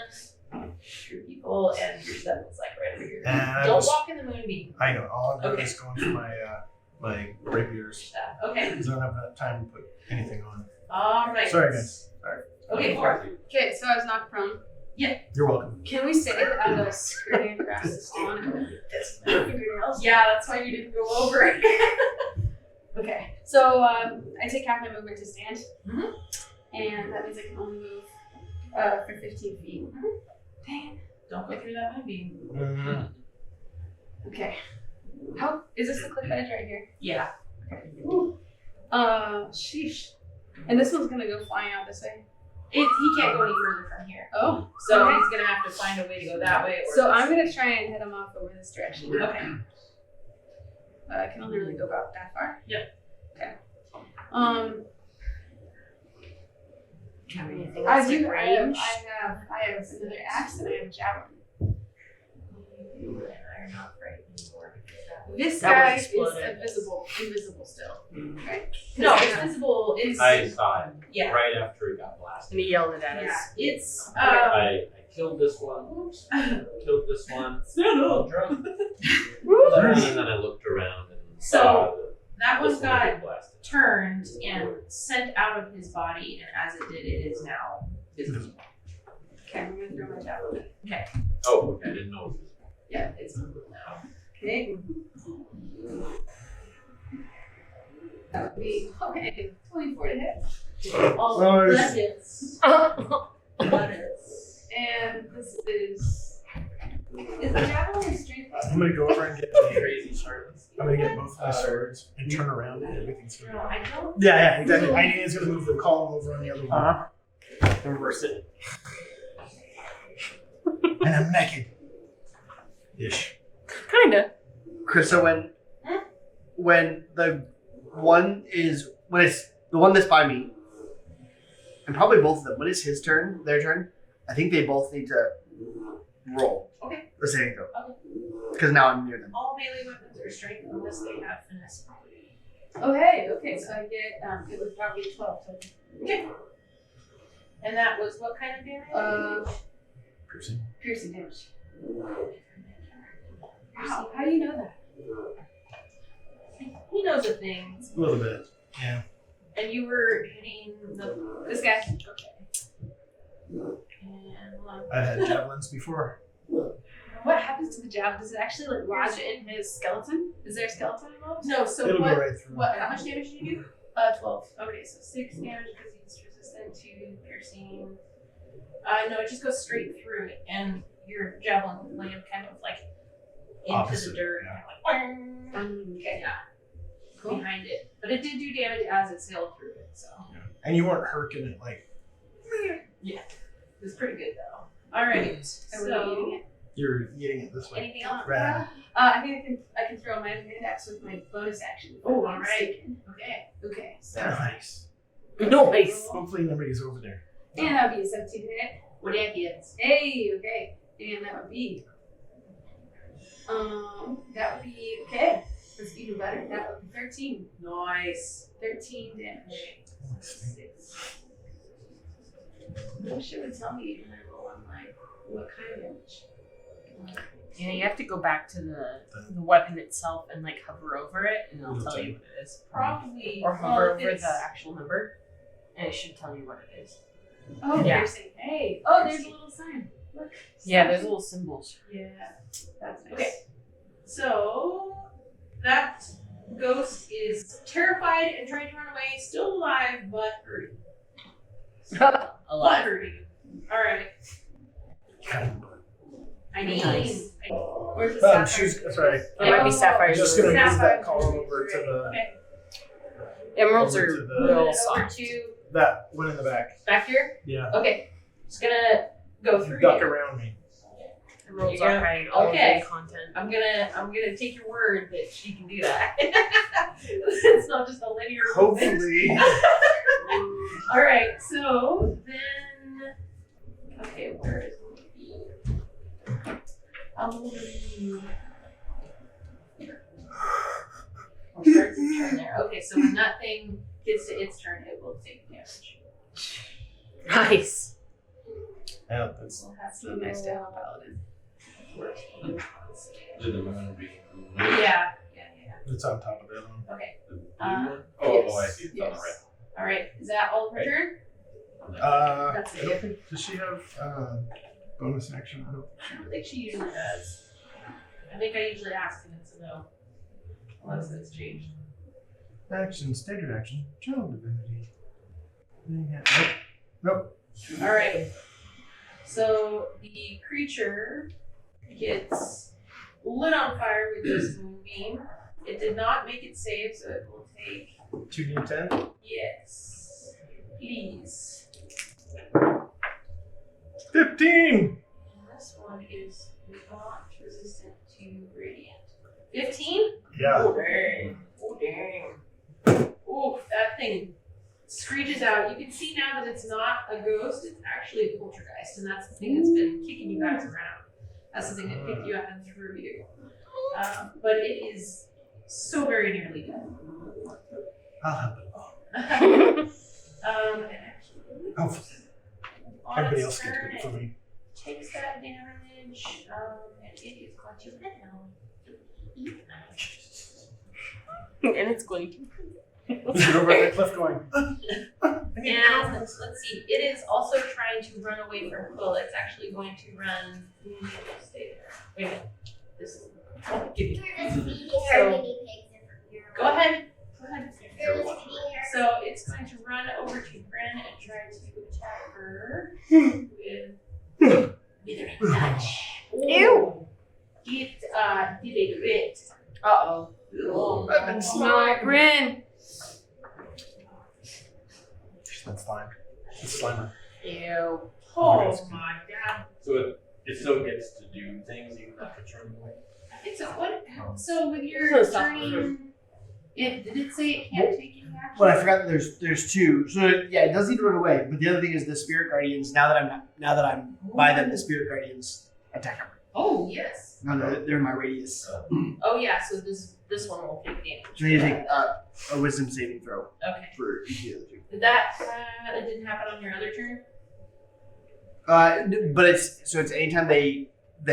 your people, and your stuff is like right over here. And I Don't was- walk in the moonbeam. I know. All I'm doing Okay. is going for my my rapiers. Stuff. Okay. Because I don't have enough time to put anything on. All right. Sorry, guys. Sorry. Okay, four. Okay, so I was knocked prone. You're welcome. Can we say that I was skirting across the stone? Fingernails. Yeah, that's why you didn't go over. Okay, so I take half my movement to stand, Mhm. and that means I can only move for 15 feet. Dang it. Don't go through that moonbeam. Mm-hmm. Okay. How is this the cliff edge right here? Yeah. Sheesh. And this one's gonna go flying out this way. He can't go any further from here. Oh. So Okay. he's gonna have to find a way to go that way. Or So this. I'm gonna try and head him off over this direction. Okay. I can only really go about that far. Yep. Okay. Do you have anything I else do. like I have range? another axe and I have a javelin. You and I are not right anymore. This That guy would is explode it. invisible still. Right? No, it's visible. It's I saw it yeah. right after it got blasted. And he yelled it at Yeah. us. It's I killed this one. Oops. Killed this one. no. Drunk. And then I looked around and So, saw that this one one got getting blasted. turned and sent out of his body, and as it did, it is now visible. Okay, I'm gonna throw my javelin. Oh, okay. I didn't know it was this one. Yeah, it's visible now. Okay. That would be 24 to hit. All Nice. that hits. That hits. And this is the javelin or strength? I'm gonna go over and get the Crazy sharpness. I'm gonna get both my swords and turn around and everything's No, gonna I don't. Yeah, exactly. I knew it's gonna move the column over on the other one. Reverse it. And I'm naked. Ish. Kinda. Chris, so when the one is it's the one that's by me, and probably both of them, when it's his turn, their turn, I think they both need to roll. Okay. The saving throw. Okay. Because now I'm near them. All melee weapons are strength unless they have finesse. Okay, so I get it was probably 12 total. Okay. And that was what kind of damage? Piercing. Piercing damage. Wow, how do you know that? He knows a thing. A little bit. Yeah. And you were hitting This guy. and hold on. I've had javelins before. What happens to the javelin? Does it actually like lodge in his skeleton? Is there a skeleton involved? No, so It'll what? go right through. What? How much damage did you do? 12. Okay, so 6 damage because he's resistant to piercing. No, it just goes straight through it, and your javelin will land kind of like into Opposite, the dirt, yeah. kind of like Okay. yeah, behind it. But it did do damage as it sailed through it, so And you weren't herking it like it was pretty good though. All right, I was so eating it. you're eating it this way. anything else? Rad. I think I can throw my hand axe with my bonus action. Oh, all right. Okay. Okay, so Nice. Nice. Hopefully nobody's over there. and that would be a 17 to hit. What do you get? Hey, okay. And that would be okay. That's even better. That would be 13. Nice. 13 damage. Wish it would tell me when I roll on like what kind of damage. Yeah, you have to go back to the weapon itself and like hover over it, and it'll tell you what it is. Probably. Or hover well, over if the actual number, and it should tell you what it is. Oh, Yeah. piercing. Hey. Oh, there's a little sign. Look. Yeah, there's little symbols. Yeah. That's nice. Okay. So that ghost is terrified and trying to run away, still alive, but hurting. But Alive. hurting. All right. I need. Nice. Where's the sapphire? She's sorry. It might be Oh, sapphire. I'm just gonna move Sapphire. that column over to the Okay. Emeralds over are to the- real Over soft. to that one in the back. back here. Yeah. Okay. Just gonna go through Duck here. around me. Emeralds There you are go. hiding all Okay. of the content. I'm gonna take your word that she can do that. It's not just a linear movement. Hopefully. All right. So then Okay, where is it? I'll start the turn there. Okay, so when that thing gets to its turn, it will take damage. Nice. Yeah, that's We'll have So nice to have a paladin. Did the moon be? Yeah. it's on top of that one. Okay. The blue Uh, one? Oh, yes, I see. It's on the yes. right. All right. Is that all of her turn? That's I don't think, does she have bonus action? I don't. I don't think she usually does. I think I usually ask and it's a no. Unless it's changed. Action, standard action, child divinity. Nope. Nope. All right. So the creature gets lit on fire with this moonbeam. It did not make it save, so it will take 2d10. yes. Please. 15! And this one is not resistant to radiant. 15? Yeah. Oh dang. Oh dang. Oh, that thing screeches out. You can see now that it's not a ghost, it's actually a poltergeist, and that's the thing that's been kicking you guys around. That's the thing that picked you up and threw you. But it is so very nearly dead. I'll help it. And actually, Oh, on everybody its else gets turn, it for me. takes that damage, and it is going to hit now. And it's going to. Let's get over that cliff going. And let's see, it is also trying to run away from Quill. It's actually going to run. Stay there. Wait a minute. This is. I'll give you. So, go ahead. Go ahead. So it's going to run over to Bren and try to attack her with withering touch. Ew. It did a crit. Uh-oh. Oh, I've been No, slimed. Bryn. She's been slimed. It's Slimer. Ew. Oh my god. So it still gets to do things even after turning away? I think so. What? So with your So stop. turning, did it say it can't take any action? Well, I forgot that there's two. So yeah, it does need to run away. But the other thing is the spirit guardians. Now that I'm by them, the spirit guardians attack her. Oh yes. No, they're in my radius. Oh yeah. So this one will take damage. So you take a wisdom saving throw Okay. for each of the other two. Did that it didn't happen on your other turn? But it's anytime they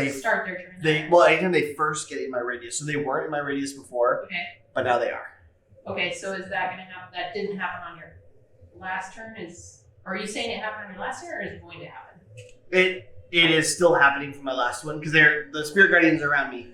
Start their turn. anytime they first get in my radius. So they weren't in my radius before, Okay. but now they are. Okay. So is that gonna happen? That didn't happen on your last turn. Are you saying it happened on your last turn, or is it going to happen? It is still happening for my last one because the spirit guardians are around me,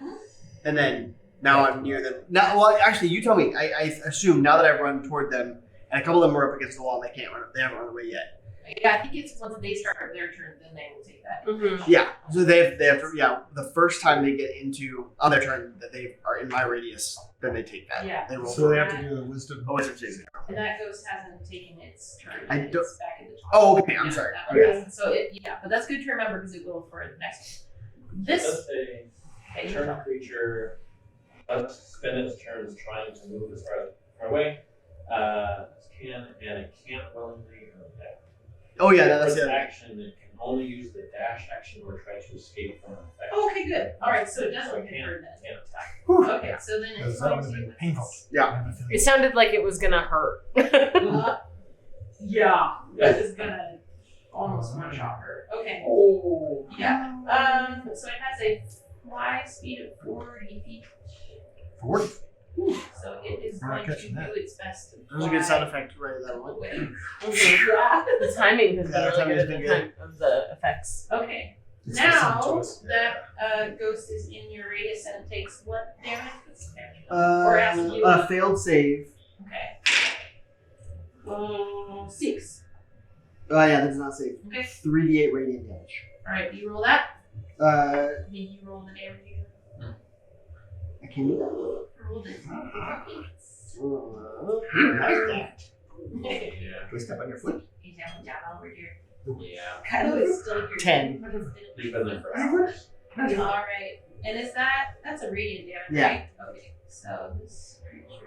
and then now I'm near them. Now, well, actually, you tell me. I assume now that I've run toward them, and a couple of them are up against the wall and they can't run. They haven't run away yet. Yeah, I think it's once they start their turn, then they will take that. Mm-hmm. Yeah, so they have to, the first time they get into on their turn that they are in my radius, then they take that. Yeah. They roll. So they have to do a wisdom. Oh, wisdom saving. And that ghost hasn't taken its turn. I It's don't- back in the top. Oh, okay. I'm Yeah, sorry. that one Okay. hasn't. So but that's good to remember because it will for the next one. This Let's say okay, you turn tell. creature spend its turns trying to move as far away as can, and it can't willingly attack. Oh yeah, that's Its it. action, it can only use the dash action or try to escape from an effect. Okay, good. All right, so it So doesn't it hit her then. can't attack. Okay, so then it's That going would have to. been painful. Yeah. I have a feeling. It sounded like it was gonna hurt. Yeah, that is gonna almost one shot her. Okay. Oh. Yeah. So it has a fly speed of 40 feet. 40. So it is We're not going to catching that. do its best to That was a good sound fly effect right at that one. away. Mhm. Yeah. The timing has Yeah, been the really timing good has at been the time of the effects. Okay. It's listening to Now us. that ghost is in your radius and it takes what damage? What's the damage? Or ask you. A failed save. Okay. 6. Oh yeah, that's not safe. Okay. 3d8 radiant damage. All right. Do you roll that? Uh, Then you roll the damage. I can do that. Roll the Nice that. Yeah. Do I step on your foot? He's down over here. Yeah. Kylo is still here. 10. You've been there for hours. All right. And is that's a radiant damage, Yeah. right? Okay. So this creature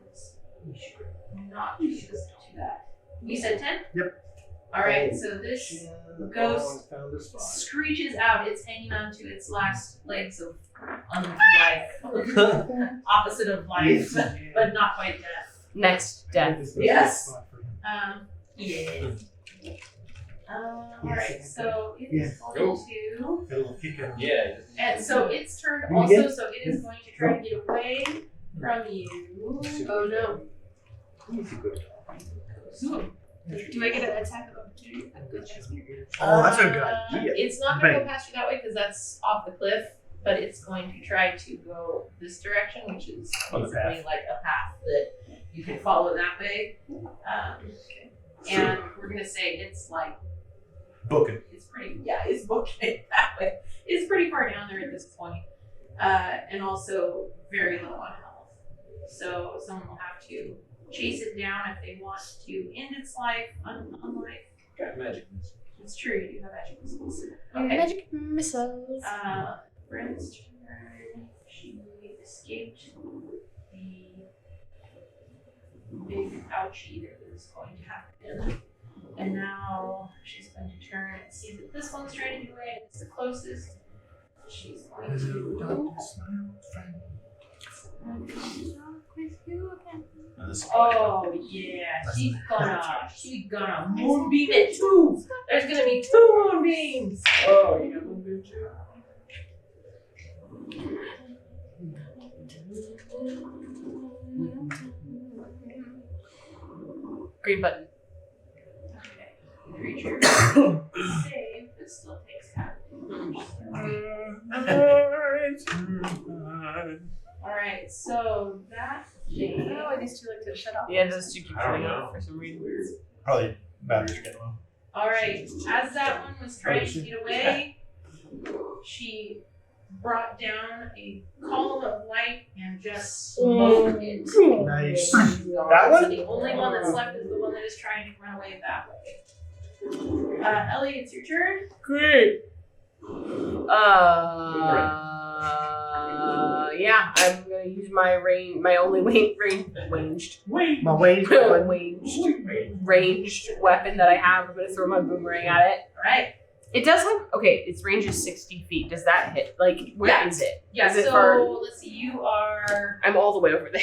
is not used to that. You said 10? Yep. All right, so this ghost found a spot. screeches out. It's hanging on to its last legs of life, opposite of life, but not quite death. Next death. Yes. Yeah. All right, so it is going to, It'll kick it. Yeah. and so it's turned also. So it is going to try to get away from you. Oh no. Zoom. Do I get an attack of opportunity? Oh, that's a good idea. It's not going to go past you that way because that's off the cliff, but it's going to try to go this direction, which is On the basically like a path that you can follow that way. And we're going to say it's like, Book it. it's pretty, yeah, it's booking it that way. It's pretty far down there at this point. And also very low on health. So someone will have to chase it down if they want to end its life. Unlike, Got magic. it's true, you do have magic missiles. Okay. Magic missiles. Bryn's turn. She escaped the big ouchie that was going to happen. And now she's going to turn and see that this one's trying to get away. It's the closest. She's going to. Oh yeah, she's gonna moonbeam it too. There's gonna be 2 moonbeams. Oh, you got moonbeam too? Green button. Okay, creature save, but still takes half. All right, so that thing. Oh, these two like to shut off. Yeah, those two keep I don't shutting know. off for some reason. Probably batteries get low. All right, as that one was trying to get away, she brought down a column of light and just smoked it. Nice. That one? So the only one that's left is the one that is trying to run away that way. Ellie, it's your turn. Great. Yeah, I'm gonna use my only ranged My ranged weapon that I have. I'm gonna throw my boomerang at it. All right. It does have its range is 60 feet. Does that hit? Like, where is it? Yeah. Is it So far? let's see. You are. I'm all the way over there.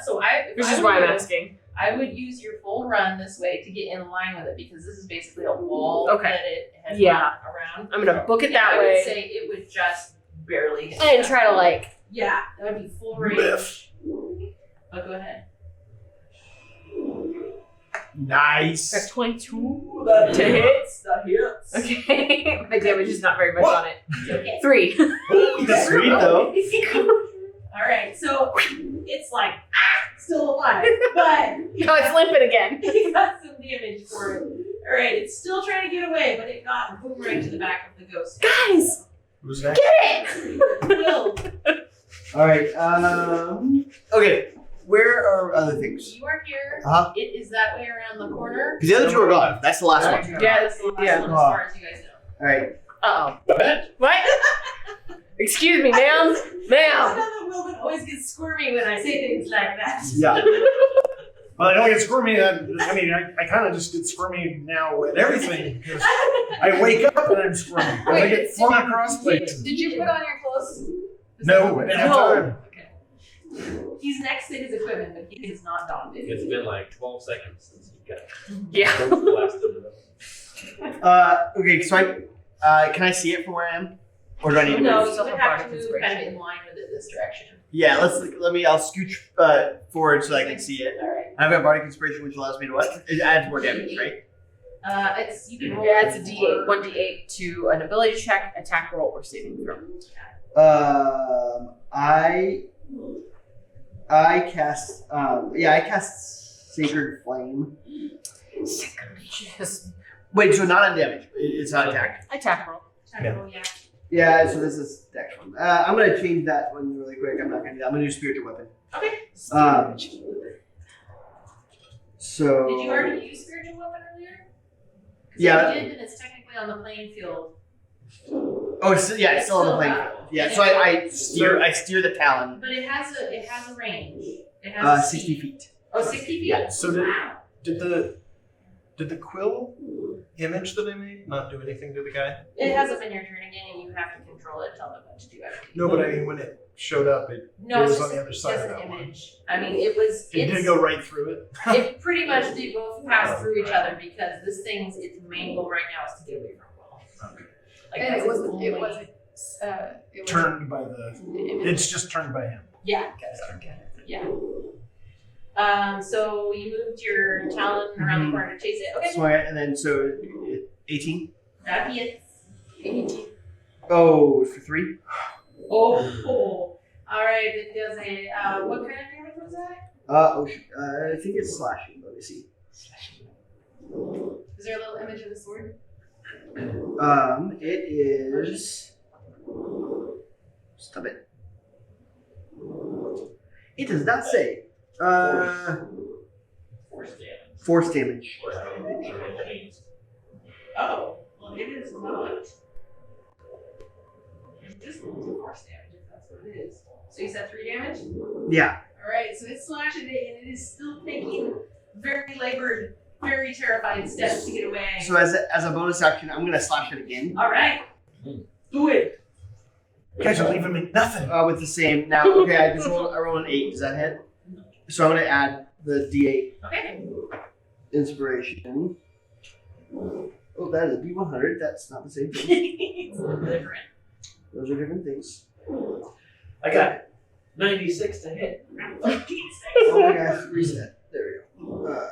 So if Which I is were why I'm you, asking. I would use your full run this way to get in line with it because this is basically a wall Okay. that it has Yeah. run around. I'm gonna book it Yeah, that I would way. say it would just barely hit. And try to like. Yeah, that would be full range. But go ahead. Nice. That's 22 That to hit. That hits. Okay, my damage is not very much What? on it. Okay. 3. That's sweet though. All right, so it's like still alive, but No, it's limping again. it got some damage for it. All right, it's still trying to get away, but it got boomerang to the back of the ghost. Guys, Who's next? get it! Will, All right. Okay. Where are other things? you are here. Uh-huh. It is that way around the corner. Because the other two are gone. That's the last one. Yeah, That's the last yeah. one as far as you guys know. All right. Uh-oh. What? Excuse me, ma'am. I Ma'am. know that Wilbin always gets squirmy when I say things like that. Yeah. Well, I don't get squirmy. I kind of just get squirmy now with everything. Because I wake up and I'm squirmy. 'Cause I get flung across places. Did you put on your clothes? No, I didn't have No. time. He's next to his equipment, but he is not daunted. It's been like 12 seconds since you got Yeah. blasted it up. Okay. So can I see it from where I am, or do I need to No, move? you would have to move kind of in line with it this direction. Yeah. I'll scooch forward so I can see it. All right. I've got bardic inspiration, which allows me to what? It adds more damage, right? It's you can roll. Yeah, it's a D8, 1d8 to an ability check, attack roll, or saving throw. I cast. I cast Sacred Flame. Just Wait, so not on damage. It's not attack. attack roll. Yeah. Yeah. So this is dex one. I'm gonna change that one really quick. I'm not gonna do that. I'm gonna do spiritual weapon. Okay. So. Did you already use spiritual weapon earlier? 'Cause Yeah. if you did, then it's technically on the playing field. Oh, it's still on the playing field. Yeah. So I steer the talon. But it has a range. It has a 60 speed. feet. Oh, 60 feet. Yeah. So did Did the quill image that I made not do anything to the guy? It hasn't been your turn again, and you have to control it, tell them what to do. No, but I mean, when it showed up, it No, was it's on just the other side as of an that one. image. I mean, it was. It did it's- go right through it. It pretty much did both pass through each other because its main goal right now is to get away from Will. Okay. Like And that's it its wasn't. only- It wasn't. It was Turned by the. It's just turned by him. Yeah. Yeah. So you moved your talon around the corner to chase it. Okay. So and then 18. That'd be it. 18. Oh, for 3. Oh. All right. It does a. What kind of damage was that? I think it's slashing. Let me see. Is there a little image of the sword? It is. Stop it. It does not say. Force damage. Force damage. Force damage. Oh. Well, it is not. It's just force damage if that's what it is. So you said 3 damage. Yeah. All right. So it's slashing it, and it is still taking very labored, very terrified steps to get away. So as a bonus action, I'm gonna slash it again. All right. Do it. You guys are leaving me nothing. With the same. Now, okay, I roll an 8. Does that hit? So I'm gonna add the D8 Okay. inspiration. Oh, that is a D100. That's not the same thing. It's a little different. Those are different things. I got 96 to hit. Oh my gosh, reset. There we go.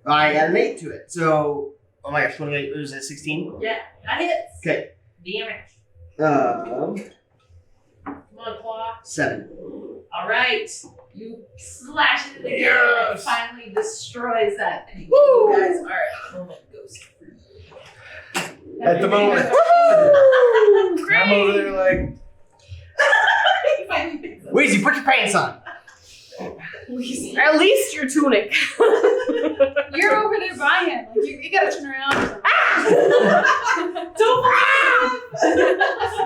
I add an 8 to it. So, oh my gosh, 28. Was that 16? Yeah, that hits. Okay. Damage. Come Come on, Claw. 7. All right. You slash it again, and it Yes. finally destroys that thing. You guys are at the moment ghost free. At the moment. Great. I'm over there like, You finally picked up. Weezy, put your pants on. At least your tunic. You're over there by him. Like you gotta turn around. Or something. Don't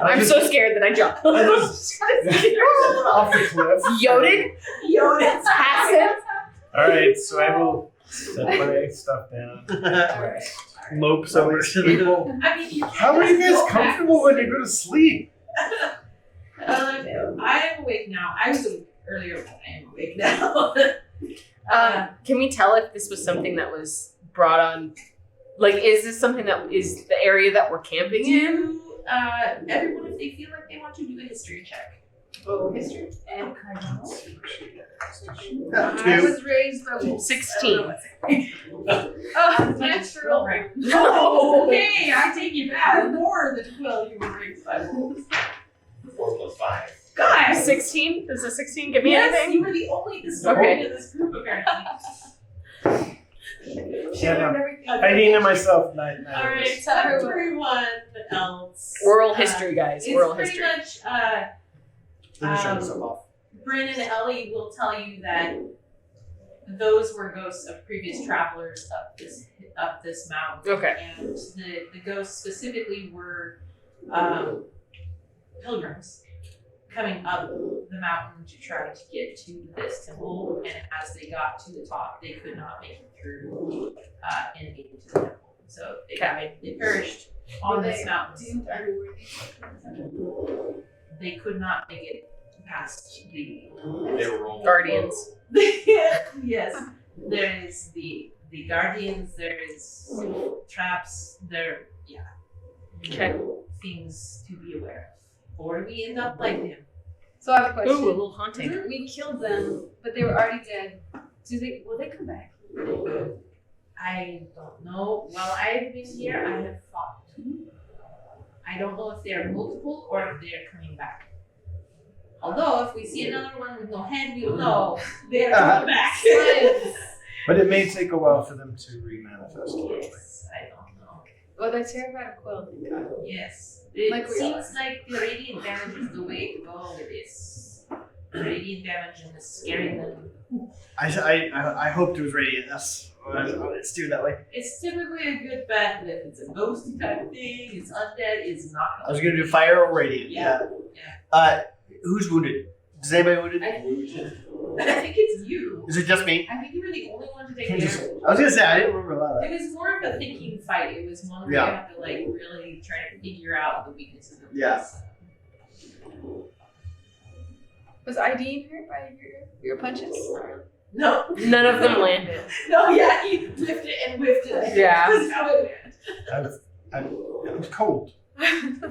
I'm so scared that I jumped. I just off the cliff. Yoded? Yoda. Passive? Alright, so I will set my stuff down. Alright. Mope somewhere. People, I mean, you how are you guys go comfortable when you go to sleep? back. I am awake now. I was awake earlier, but I am awake now. Can we tell if this was something that was brought on? Like, is this something that is the area that we're camping in? Do everyone, if they feel like they want to, do a history check. Oh, history and cardinal. I 2. was raised by 16. Oh, natural. Right. No, okay, I take you back. More than 12 you were raised by wolves. 4 plus 5. Guys, 16? Does a 16 give me yes, anything? you were the only historian Okay. in this group, apparently. Yeah, no. I named myself 9. All right, so everyone else. Oral history, guys. It's Oral pretty history. much. Then shut yourself off. Bryn and Ellie will tell you that those were ghosts of previous travelers up this mountain. Okay. And the ghosts specifically were pilgrims coming up the mountain to try to get to this temple. And as they got to the top, they could not make it through and get into the temple. So they died. They perished on this mountain. They could not make it past the They were rolling. Guardians. yes. There is the guardians, there is traps, there Okay. things to be aware of. Or we end up like them. So I have a question. Ooh, a little haunting. We killed them, but they were already dead. Will they come back? I don't know. While I've been here, I have fought. I don't know if they are multiple or if they are coming back. Although, if we see another one with no head, we'll know they are coming back. But it may take a while for them to remanifest. Yes, I don't know. Well, they're terrified of Quill. Thank God. Yes. It Like we seems like the radiant damage is the way to go with this. Radiant damage and the scaring them. I hoped it was radiant. Let's do it that way. It's typically a good bet that if it's a ghosty type of thing, it's undead, it's not I was gonna do fire or radiant. Yeah. Who's wounded? Is anybody wounded? I think it's you. Is it just me? I think you were the only one to take Can just- damage. I was gonna say I didn't remember a lot of It that. was more of a thinking fight. It was one where Yeah. you have to like really try to figure out the weaknesses of Yeah. this. Was ID hurt by your punches? No. None of them landed. No, yeah, he lifted and whiffed it. Yeah. That's how it went. It was cold.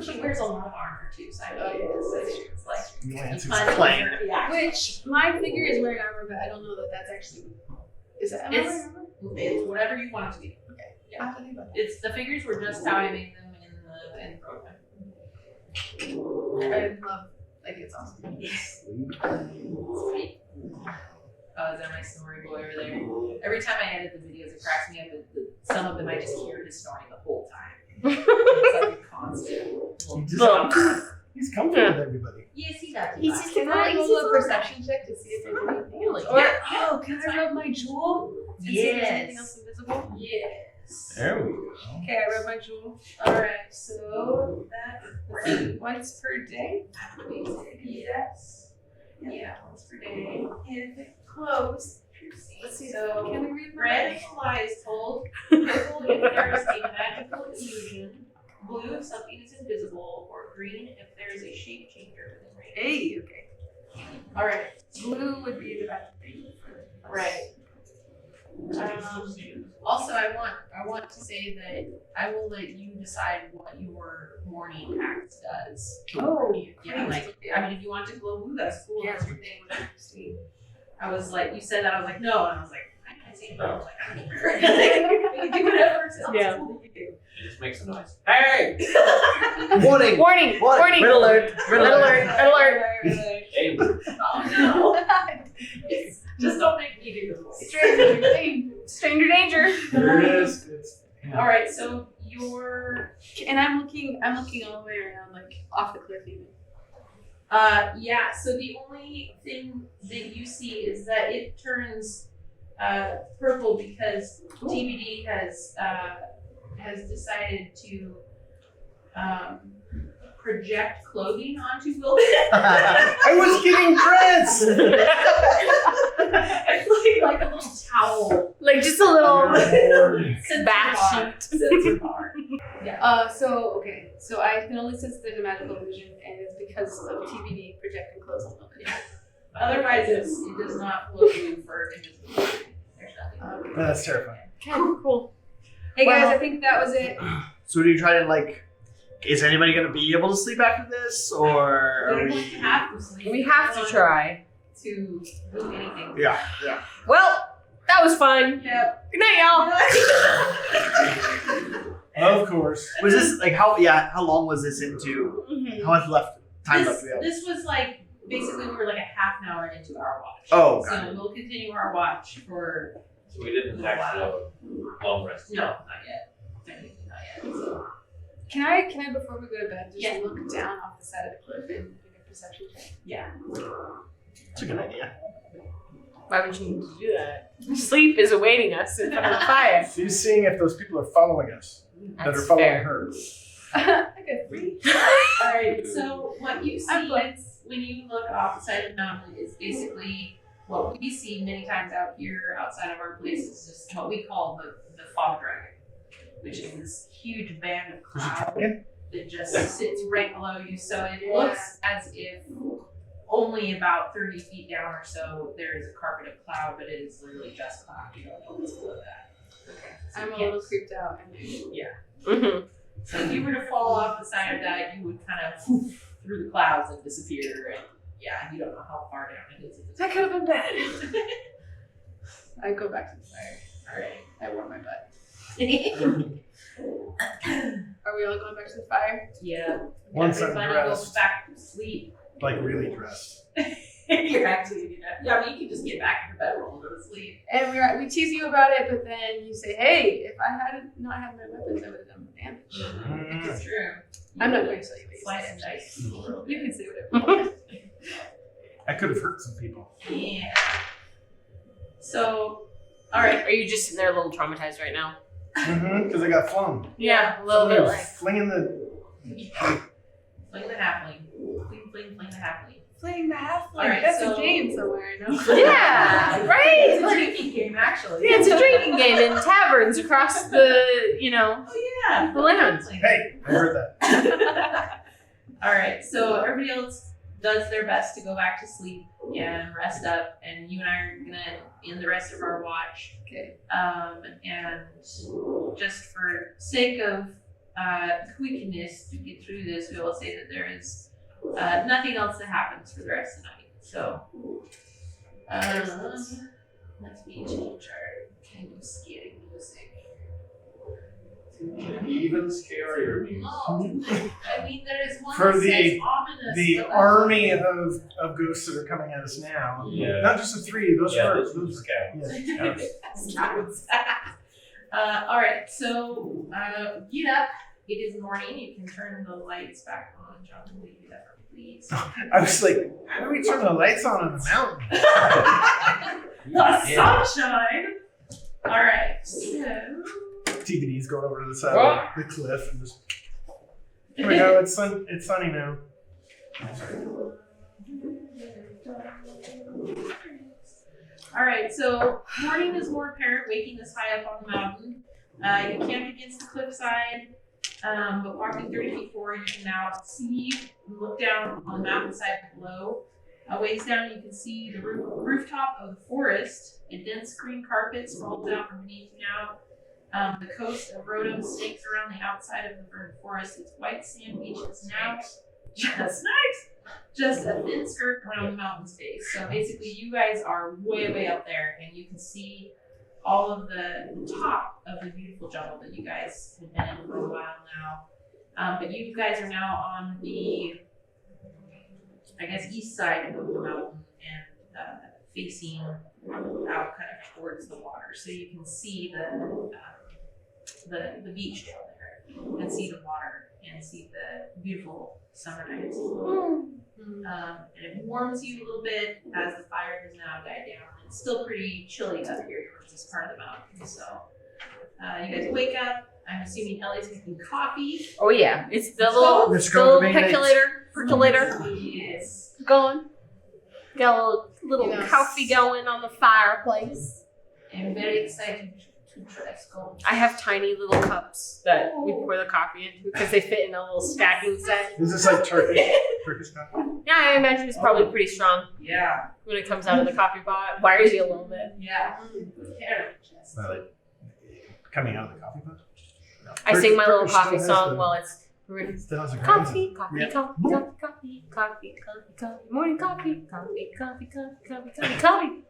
She wears a lot of armor too, so I know it's like The Lance is punch playing. her- Yeah. Which my figure is wearing armor, but I don't know that that's actually. Is that? Am I It's- wearing armor? It's whatever you want it to be. I have to think about It's the figures were just how I made them in the program. that. I love. Like it's awesome. Yes. Sweet. Oh, is that my snoring boy over there? Every time I edit the videos, it cracks me up that some of them I just hear his snoring the whole time. It's like a constant. He's comfortable with everybody. Yes, he does. He's just Can I roll a perception check to see if there's anything? Or can I rub my jewel? And see if there's anything else invisible? Yes. There we go. Okay, I rub my jewel. Alright, so that Once per day. yes. Yeah, once per day. And close. Let's see. So Can we read my red if a lie is told, purple if there is a magical illusion, blue if something is invisible, or green if there is a shape changer within range. Hey, okay. Alright, Blue would be the bad thing. right. Also, I want to say that I will let you decide what your morning act does. Oh, Yeah, like I mean, if you want to glow blue, that's cool. Yeah. That's your thing. I was like, you said that. I was like, no, and I was like, I can't say no. I was like, I don't care. You can do whatever. It's Yeah. cool that you do. It just makes a noise. Hey! Warning! Warning! What? Warning! Red alert! Red Red alert! alert! Alert! Hey! Oh no! Just don't make me do the voice. Stranger danger! There it is. It's, yeah. All right, so your And I'm looking all the way around, like off the cliff even. yeah. So the only thing that you see is that it turns purple because TBD has decided to project clothing onto Wilbin. I was getting dressed! It's like a little towel. Like just a little Sensor back bar. sheet. Sensor bar. So I can only sense there's a magical illusion, and it's because of TBD projecting clothes on nobody. Otherwise, it does not look blue for invisibility. There's nothing. Yeah, that's terrifying. Okay, cool. Hey guys, Well- I think that was it. So do you try to like? Is anybody gonna be able to sleep after this, or are We we? have to sleep. We have to try. To do anything. Yeah, yeah. Well, that was fun. Yep. Good night, y'all. Of course. Was this like how? Yeah, how long was this into? How much left? Time left? We have? This was like basically we were like a half an hour into our watch. Oh, So got it. we'll continue our watch for So we didn't actually have a long rest. no, not yet. Technically not yet. So. Can I before we go to bed just Yeah. look down off the side of the cliff and make a perception check? Yeah. It's a good idea. Why would you need to do that? Sleep is awaiting us in front of the fire. She's seeing if those people are following us, that are That's following fair. her. Like a 3. Alright, so what you I'm see blessed. when you look off the side of the mountain is basically what we see many times out here outside of our place is just what we call the fog dragon, which is this huge band of Is it cloud dragon? that just sits right below you. So it looks as if only about 30 feet down or so there is a carpet of cloud, but it is literally just cloud. You don't know what's below that. Okay. So I'm you a can't- little creeped out. Mm-hmm. So if you were to fall off the side of that, you would kind of through the clouds and disappear. And yeah, you don't know how far down it is. That could have been bad. I go back to the fire. All right. I warm my butt. Yeah. Are we all going back to the fire? Once I'm Everybody dressed. goes back to sleep. Like really dressed. You're actually yeah. I mean, you can just get back in your bedroll and go to sleep. And we tease you about it, but then you say, "Hey, if I had not had my weapons, I would have done more damage." It's true. I'm not going to tell you. Slice and dice. You can say whatever you want. I could have hurt some people. Yeah. So, all right. Are you just sitting there a little traumatized right now? Because I got flung. Yeah, a little Somebody bit was like. flinging the. Fling the halfling. Fling the halfling. Playing the halfling. All right, That's so a game somewhere. I know. Yeah, right? It's a Like, drinking game, actually. yeah, it's a drinking game in taverns across the, Oh yeah. the lands. Hey, I heard that. All right, so everybody else does their best to go back to sleep and rest up, and you and I are gonna end the rest of our watch. Okay. And just for sake of quickness to get through this, we will say that there is nothing else that happens for the rest of the night. So let me change our kind of scary music. Even scarier means. Oh, I mean, there is one For that the- says ominous. The but army of ghosts that are coming at us now. Yeah. Not just the three, those Yeah, are those scouts. yeah. Scouts. All right, so get up. It is morning. You can turn the lights back on. John, will you do that for me, please? I was like, how do we turn the lights on the mountain? The sunshine. All right, so. TVD's going over to the side of the cliff and just. Here we go. It's sunny now. All right, so morning is more apparent, waking this high up on the mountain. You camped against the cliffside, but walking 30 feet forward, you can now see and look down on the mountainside below. A ways down, you can see the rooftop of the forest. A dense green carpet sprawls out from beneath you now. The coast of Rodham snakes around the outside of the verdant forest. Its white sand beaches now just a thin skirt around the mountain's base. So basically, you guys are way up there, and you can see all of the top of the beautiful jungle that you guys have been in for a while now. But you guys are now on the, I guess, east side of the mountain and facing out kind of towards the water. So you can see the beach down there and see the water and see the beautiful summer nights. And it warms you a little bit as the fire has now died down. It's still pretty chilly up here towards this part of the mountain. So you guys wake up. I'm assuming Ellie's making coffee. Oh yeah, it's the little, Let's the go little to the percolator Yes. going. Got a little Yes. coffee going on the fireplace. I'm very excited to try school. I have tiny little cups that we pour the coffee into because they fit in a little stacking set. Is this like Turkish coffee? Yeah, I imagine it's probably pretty strong Yeah. when it comes out of the coffee pot. Wires you a little bit. Yeah. Like coming out of the coffee pot? No. I sing my little Turkish coffee still has song the- while it's still has a coffee, coffee, Yeah. coffee, coffee, coffee, coffee, coffee, coffee, morning coffee, coffee, coffee, coffee, coffee, coffee, coffee,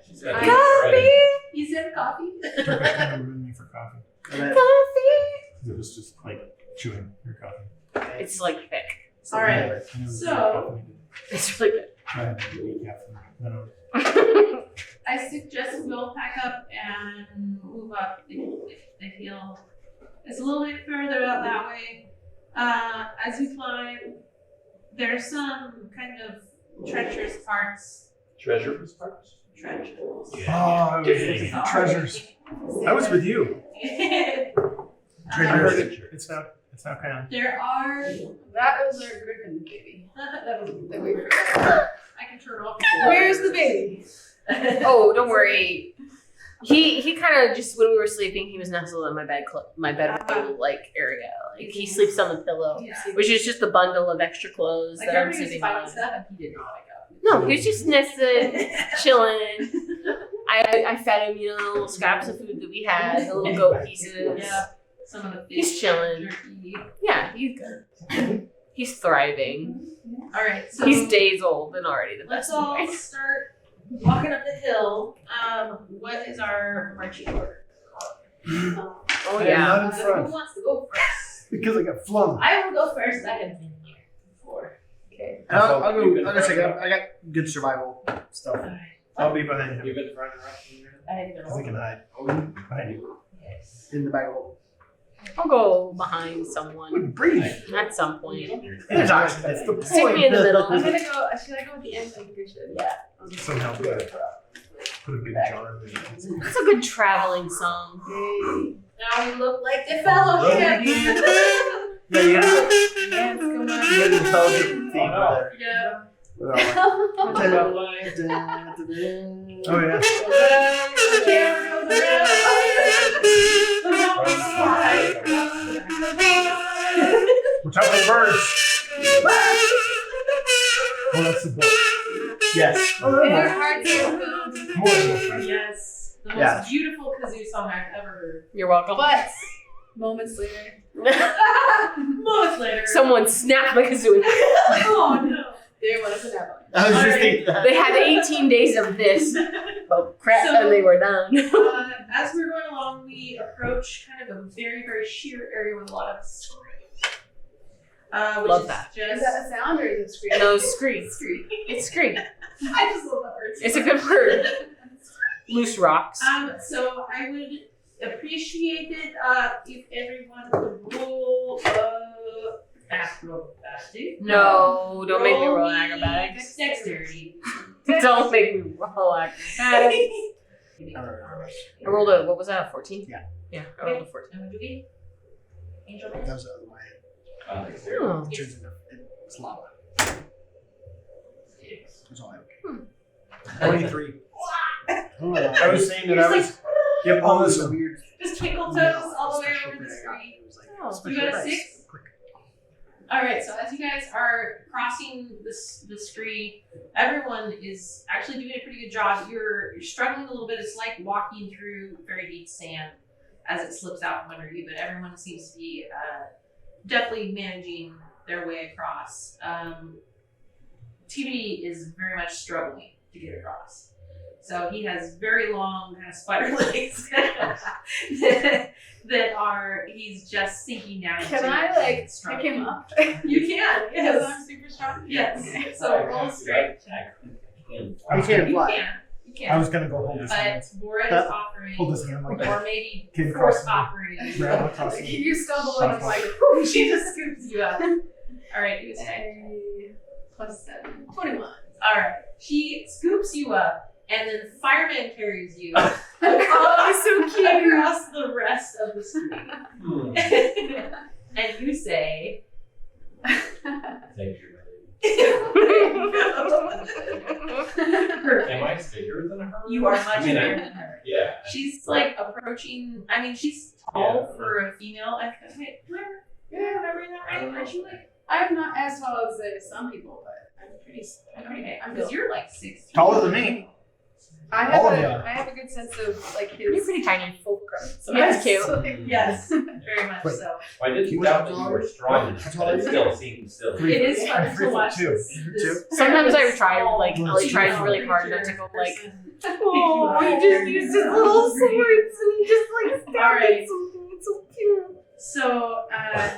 She's got coffee, You said coffee? Turkish kind of ruined me for coffee. coffee. It was just like chewing your coffee. It's like thick. All right. And it was So- It's really good. I had to eat half of it. No. I suggest we all pack up and move up if they feel it's a little bit further out that way. As you climb, there's some kind of treacherous parts. Treasure for sparks? Treacherous. Oh, I was looking for treasures. I was with you. I heard it. It's now kind of. There are. That was our griffin baby. that was, That we forgot. I can turn off. Where's the baby? Oh, don't worry. He kind of just when we were sleeping, he was nestled in my bedroll like area. Like he sleeps on the pillow, Yeah. which is just a bundle of extra clothes Like that I'm everybody's sleeping finding on. stuff and he did not wake up. No, he was just nested, chilling. I fed him, the little scraps of food that we had, the little goat pieces. Yeah. Some of the fish. He's chilling. Jerky. Yeah, he's good. He's thriving. All right. So He's days old and already the let's best all boy. start walking up the hill. What is our marching order? Oh I'm yeah. not in Who front wants to go first? because I got flung. I will go first. I have been here before. Okay. I'll go second. I got good survival stuff. I'll be behind him. You've been running around I have been Because I can hide behind you. Yes. In the bag of holding. I'll go behind someone Breathe. at some point. There's oxygen. That's the point. Stick me in the middle. I'm gonna go. Should I go at the end? I think I should. Yeah. Somehow put a good jar in there. It's a good traveling song. Now we look like the fellowship. Yeah, you gotta Yes, come on. the intelligent theme there. Yeah. With our like, Oh yeah. Watch out for the birds. Oh, that's the boat. yes. Their hearts are More than a friend. Yes. The most Yeah. beautiful kazoo song I've ever heard. You're welcome. But moments later. Moments later. Someone snapped my kazoo. Oh no. There was an avalanche. I was just Alright. thinking that. They had 18 days of this. Oh crap, So- and they were done. As we're going along, we approach kind of a very, very sheer area with a lot of scree. Which Love is that. Is just that a sound or is it screaming? No, scream. scree. It's scream. I just love that word. It's a good word. Loose rocks. So I would appreciate it if everyone would roll acrobatics. No, don't make me roll me acrobatics. Dexterity. Don't make me roll acrobatics. I rolled a, what was that, a 14? Yeah. Yeah, I rolled a 14. And would you be? Angel. That was out of my head. Oh. It turns into it's lava. That's all I have. 23. I I was saying that I was. Yep, all all this this. weird. Just twinkle toes all the way over the screen. Oh, You got a 6? Alright, so as you guys are crossing the scree, everyone is actually doing a pretty good job. You're struggling a little bit. It's like walking through very deep sand as it slips out from under you, but everyone seems to be definitely managing their way across. TBD is very much struggling to get across. So he has very long kind of spider legs that are, he's just sinking down. Can into I it like and pick struggling. him up? You can, Because yes. I'm super strong. Yes. So roll strength. I can't You fly. can. You I can. was gonna go hold his hand. But Bora is offering, Hold his hand like that. or maybe Came force across me. offering. Grab across me. You stumble and I'm like, She just scoops you up. Alright, do a strength. +7. 21. Alright. She scoops you up and then the fireman carries you Oh, so cute. across the rest of the street. And you say, Thank you. Am I bigger than her? you are much I mean, bigger than her. Yeah. She's like approaching, I mean, she's tall for a female. Wait, where? Yeah, am I reading that right? Aren't you like, I'm not as tall as some people, but I'm pretty. okay, I'm because you're like 6 Taller than me. I All of have you. I have a good sense of like his. You're pretty tiny. fulcrum. So Yes. that's Cute. Yes, very much Wait. so. I didn't doubt that you were strong enough, but it still seems silly. It is fun to 3'2". watch this. Sometimes I fairly try, small like, Ellie tries really hard not to creature go, like, person. oh, he just used his little swords and he just, like, stabbed Alright. at something. It's so cute. So,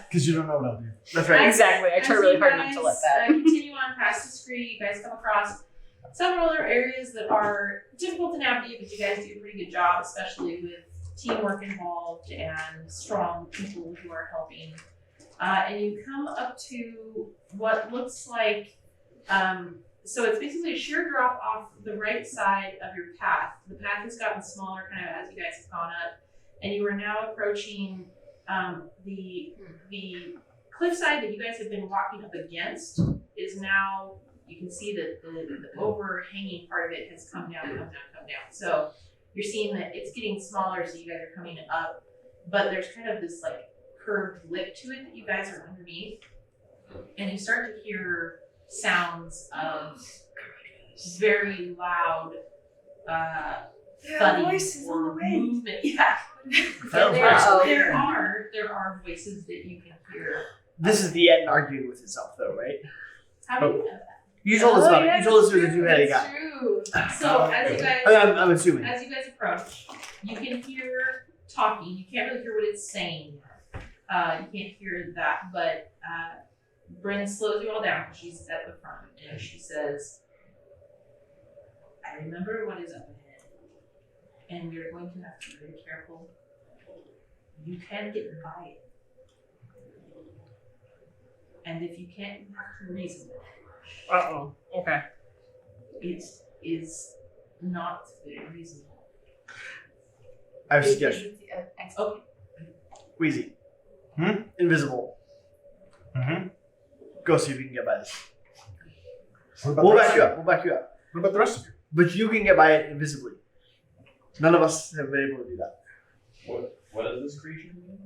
Because you don't know what I'll do. That's right. Exactly. I try as really you hard not to guys, let that. continue on past the screen, you guys come across several other areas that are difficult to navigate, but you guys do a pretty good job, especially with teamwork involved and strong people who are helping. And you come up to what looks like, so it's basically a sheer drop off the right side of your path. The path has gotten smaller kind of as you guys have gone up, and you are now approaching the cliffside that you guys have been walking up against is now, you can see that the overhanging part of it has come down. So you're seeing that it's getting smaller, so you guys are coming up, but there's kind of this like curved lip to it that you guys are underneath, and you start to hear sounds of very loud thudding voices on the or wind. movement. Yeah. Found There voices. are voices that you can hear. This is the end arguing with itself, though, right? How do you know that? You told us about it. yeah, You told us that's there's a two-headed That's guy. true. So as you guys I'm assuming. approach, you can hear talking. You can't really hear what it's saying. You can't hear that, but Bryn slows you all down. She's at the front, and she says, "I remember what is up ahead, and we're going to have to be very careful. You can get by it, and if you can't, you have to reason with it. Uh-oh. Okay. It is not very reasonable." I have a suggestion. Okay. Wheezy. Invisible. Mm-hmm. Go see if you can get by this. What about We'll the rest back you of up. We'll back you up. What about the rest of you? But you can get by it invisibly. None of us have been able to do that. What is this creature again?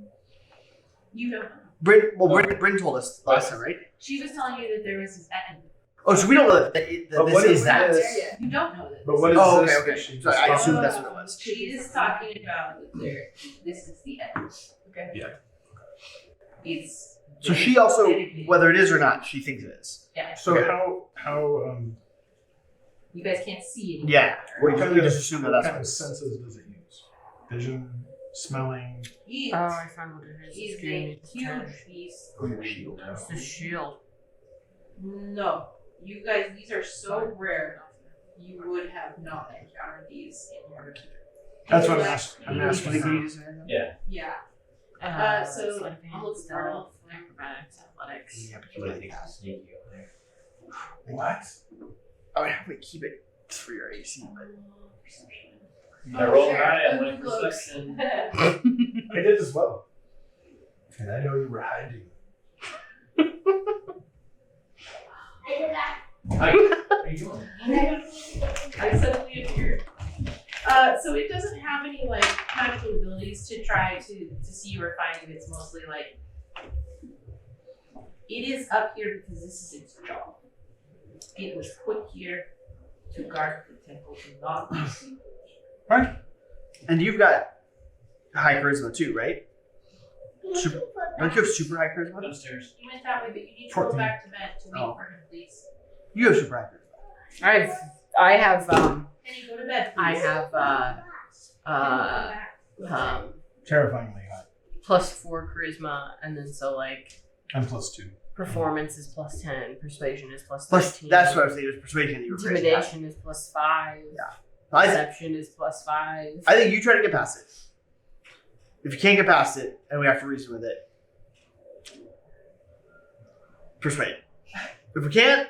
You don't know. Bryn told us last time, right? She was telling you that there was this end. Oh, so we don't know that But this what is is that. this? You don't know that. But what is Oh, this? okay. that she Sorry, I just assumed thought that's of? what it was. She is talking about that this is the end. Okay. Yeah. It's So she also, whether it is or not, she thinks it is. yeah. So Okay. how You guys can't see it. Yeah. What We kind we of- just assume that what that's kind what of it is. senses does it use? Vision, smelling. It I found what it is. is It's a green. huge beast. Oh, your shield. It's the shield. No, you guys, these are so rare. You would have not encountered these in your. That's what I'm asking. I'm What asking. do her. you use there? Yeah. So, sleight of hand, I'll look for stealth, it. acrobatics, athletics. Yeah, but you might think. Sneaky over there. What? Oh, yeah, wait, keep it for your AC, but. I rolled sure. high on my Who looks? perception. I did as well. And I know you were hiding. Hi. How you doing? I suddenly appeared. So it doesn't have any like magical abilities to try to see you or find you. It's mostly like it is up here because this is its job. It was put here to guard the temple, to not be seen. Right. And you've got high charisma too, right? Super, don't you have super high charisma? Upstairs. You went that way, but you need to go 14. back to bed to wait Oh. for him, please. You have super high charisma. I have Penny, go to bed, please. I have Go back. Terrifyingly high. +4 charisma, and then so like I'm +2. performance is +10, persuasion is Plus, +13. that's what I was thinking. It was persuasion that you were crazy. Intimidation is +5. I, Perception is +5. I think you try to get past it. If you can't get past it, and we have to reason with it, persuade. If we can't,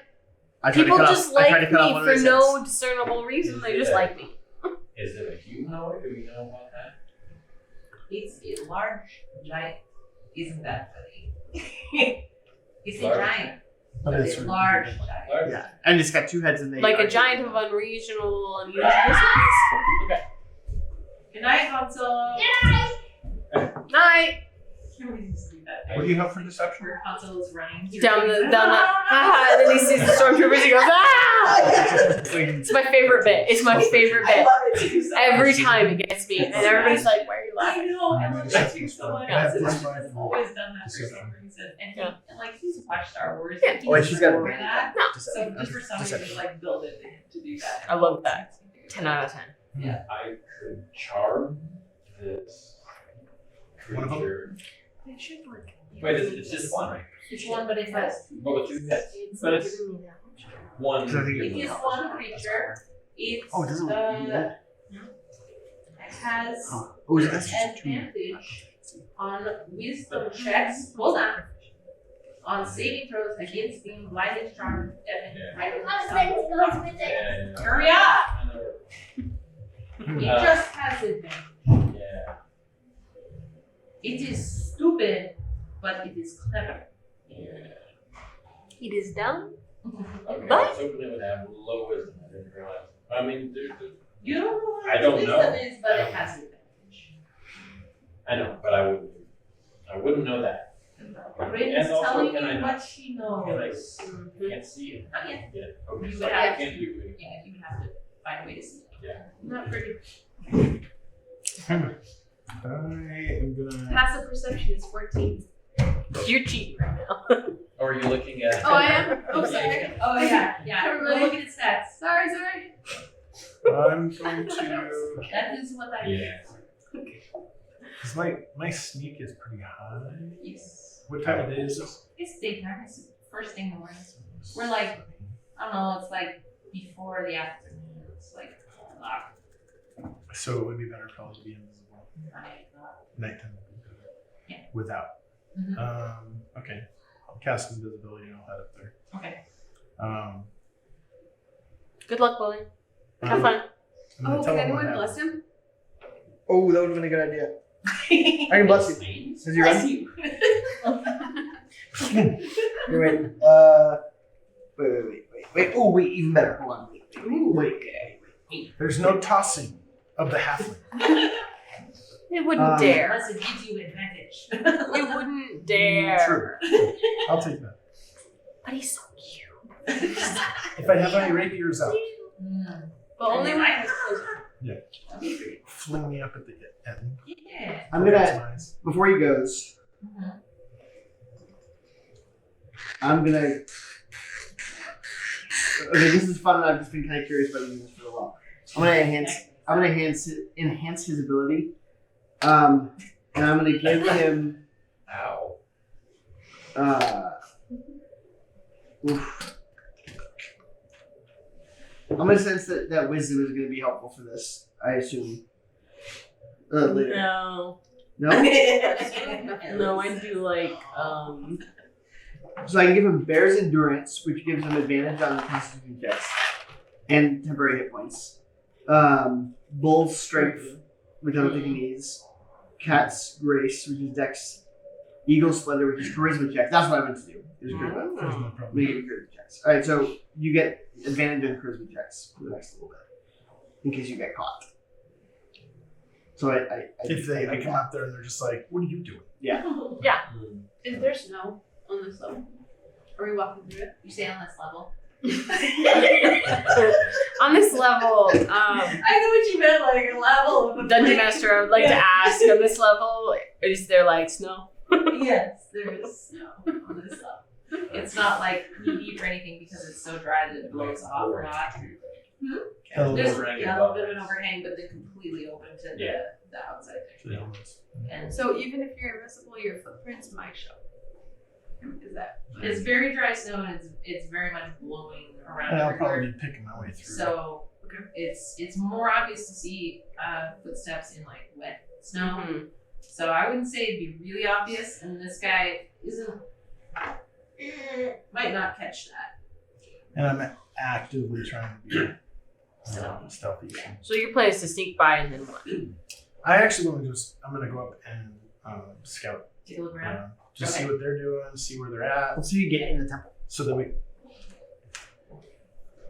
I try People to cut just off. I try like to cut off me one for of his no heads. discernible reason. They just like me. Is it a humanoid? Do we know about that? It's a large giant. Isn't that funny? It's Large. a giant. But But it's it's a large giant. Large? Yeah, and it's got two heads and they Like are- a giant of unreasonable, unusual size. Good night, Han Solo. Night. Can we just do that? What do you have for deception? Where Han Solo's running. Down the, and then he sees the stormtroopers. He goes, ah! It's my favorite bit. It's my favorite I bit. love it too so Every much. time it gets me, and everybody's like, "Why are you I laughing?" know, I love that too so much. Yeah. I've always done that for some reason. And he, Yeah. and like he's watched Star Wars. Yeah. He Oh, and she's got remember that. So Deception. just for somebody Deception. to like build it to do that. I love that. 10 out of 10. I could charm this One of them? creature. It should work. Wait, it's just one, right? It's one, but it has. Oh, it's two heads. But it's one. So I think It is one creature. It's Oh, it doesn't look it has Oh, is that just two? advantage on wisdom checks. Hold on. On saving throws against being blinded, charmed, deafened, frightened, Yeah. Hurry up! Hmm. It just has advantage. Yeah. It is stupid, but it is clever. It is dumb. Okay, But- I was hoping it would have low wisdom. I didn't realize. I mean, You don't know what I don't wisdom know. is, but it has advantage. I know, but I wouldn't know that. Rin is And also, telling can I you not- what she knows. Can I can't see it. Not yet. Yeah. Okay. You So would I have can't to- do it. Yeah, you would have to find a way to see it. Yeah. Not pretty. I am gonna. Passive perception is 14. You're cheating right now. Or are you looking at? Oh, I am? Oh, sorry. Oh yeah, yeah. Everybody- Go look at his stats. Sorry. I'm going to. That is what I Yeah. Cause my sneak is pretty high. Yes. What time of day is this? It's daytime. It's first thing in the morning. We're like, I don't know. It's like before the afternoon. It's like So it would be better probably to be invisible. Nighttime would be better. Yeah. Without. Mhm. Okay. I'll cast invisibility and I'll head up there. Okay. Good luck, Willie. Have fun. I'm gonna Oh, tell can him what anyone bless happened. him? Oh, that would have been a good idea. I can bless you. Does he Bless run? you. Wait. Wait. Wait. Wait. Oh, wait, even better. Hold on. Wait. There's no tossing of the halfling. It wouldn't dare. Unless it gives you advantage. It wouldn't dare. True. I'll take that. But he's so cute. If I have any rapiers out, But only when I fling me up at the end. Yeah. I'm That's gonna, nice. before he goes, I'm gonna. Okay, this is fun, and I've just been kind of curious about using this for a while. I'm gonna enhance his ability, and I'm gonna give him. Ow. Oof. I'm gonna sense that wisdom is gonna be helpful for this. I assume. Later. No. No. No, I do like So I can give him Bear's Endurance, which gives him advantage on the Constitution checks and temporary hit points. Bull's Strength, which I don't think he needs. Cat's Grace, which is Dex. Eagle's Splendor, which is Charisma checks. That's what I meant to do. It was charisma. There's no Let problem. me give you charisma checks. Alright, so you get advantage on charisma checks for the next little bit. In case you get caught. So If I come out there and they're just like, what are you doing? Is there snow on this level? Are we walking through it? You say on this level. on this level, I know what you meant, like a level of Dungeon Master, I would like to ask on this level, is there like snow? Yes, there is snow on this level. It's not like knee deep or anything because it's so dry that it blows off a lot. There's a little bit of an overhang, but they're completely open to the outside there. And So even if you're invisible, your footprints might show. Is that? it's very dry snow and it's very much blowing around And I'll everywhere. probably be picking my way through. So it's more obvious to see footsteps in like wet snow. Mhm. So I wouldn't say it'd be really obvious, and this guy might not catch that. And I'm actively trying to be stealthy. So your plan is to sneak by and then what? I actually want to I'm going to go up and scout Take a look around. around. Just see Okay. what they're doing, see where they're at, Let's see you get in the temple. so that we. Or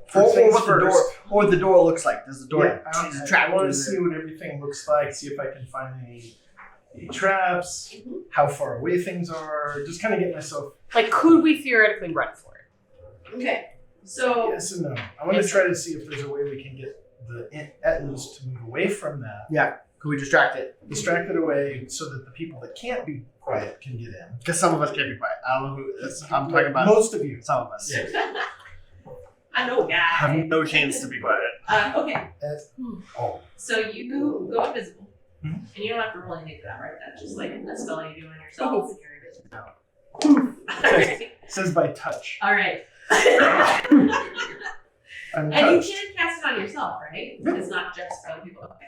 First things what the door, first. or the door looks like. Does the door? Yeah, is a I trap want door to see there? what everything looks like. See if I can find any traps, how far away things are. Just kind of get myself. Like, could we theoretically run for it? Okay. So Yes and no. I want to try to see if there's a way we can get the Ettins to move away from that, Yeah. Could we distract it? distract it away, so that the people that can't be quiet can get in. Because some of us can't be quiet. I don't know who. I'm talking about most of you. some of us. I know a guy. Have no chance to be quiet. Okay. Oh, So you go invisible, Mhm. and you don't have to roll anything for that, right? That's just like a spell you do on yourself, and you're invisible. it says by touch. All right. I'm And you touched. can cast it on yourself, right? It's not just for other people. Okay.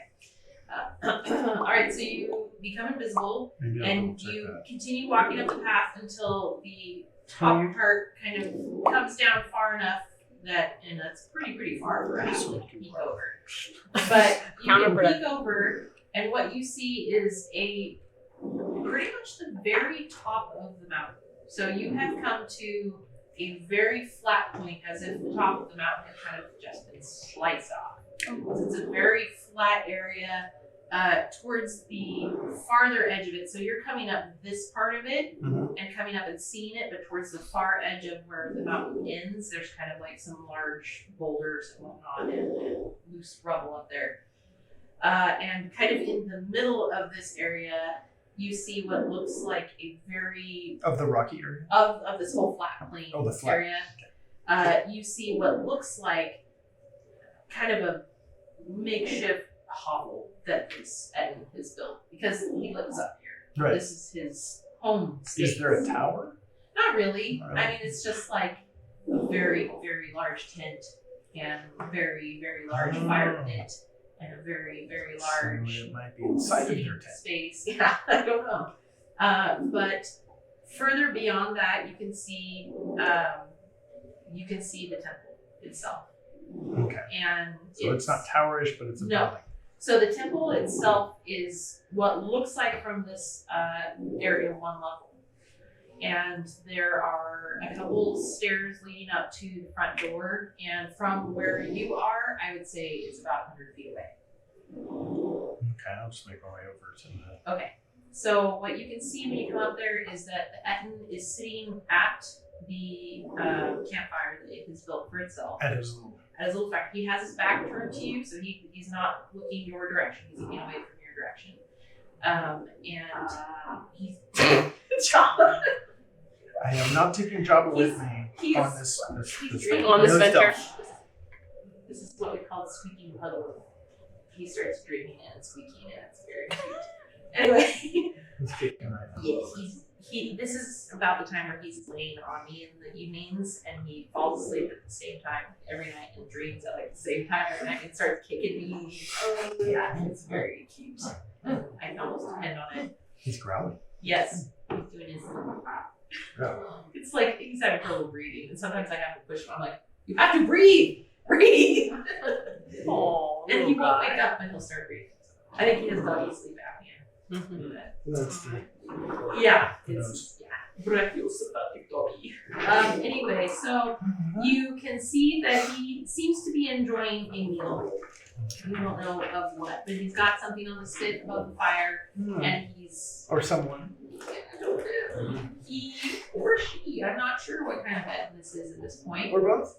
All right. So you become invisible, Maybe I'll and double check you that. continue walking up the path until the top part kind of comes down far enough that, and that's pretty far for us to peek over. But you can Counterproductive. peek over, and what you see is pretty much the very top of the mountain. So you have come to a very flat point, as if the top of the mountain had kind of just been sliced off. So it's a very flat area towards the farther edge of it. So you're coming up this part of it Mhm. and coming up and seeing it, but towards the far edge of where the mountain ends, there's kind of like some large boulders and whatnot and loose rubble up there. And kind of in the middle of this area, you see what looks like a very Of the rocky area. of this whole flat plain Oh, the flat. area. You see what looks like kind of a makeshift hovel that Edmund has built because he lives up here. Right. This is his home state. Is there a tower? Not really. Not I mean, it's just like a very, very large tent and very, very large fire pit and a very, very large So it might be inside of sitting their tent. space. Yeah, I don't know. But further beyond that, you can see the temple itself, Okay. and So it's not towerish, but it's a No. building. So the temple itself is what looks like from this area one level, and there are a couple stairs leading up to the front door. And from where you are, I would say it's about 100 feet away. Okay, I'll just make my way over to the. Okay, so what you can see when you come up there is that the Etten is sitting at the campfire that it has built for itself. At his little. At his little fire. He has his back turned to you, so he's not looking your direction. He's looking away from your direction. And he's Jabba. I am not taking Jabba with me He's on this drinking. On this Really venture. This is what we call squeaking puddle. He starts drinking it and squeaking it. It's very cute. Anyway, He's kicking right now. yes, this is about the time where he's laying on me in the evenings, and he falls asleep at the same time every night and dreams at like the same time every night and starts kicking me. Yeah, it's very cute. I can almost depend on it. He's growling. Yes, he's doing his. Yeah. It's like he's having trouble breathing, and sometimes I have to push him. I'm like, you have to breathe, breathe. Oh, And he won't wake up, and he'll start breathing. I think he has doggy sleep apnea. That's the. Yeah, it's brachiocephalic doggy. Anyway, so you can see that he seems to be enjoying a meal. You don't know of what, but he's got something on the spit above the fire, and he's Or someone. he or she. I'm not sure what kind of pet this is at this point. Or both.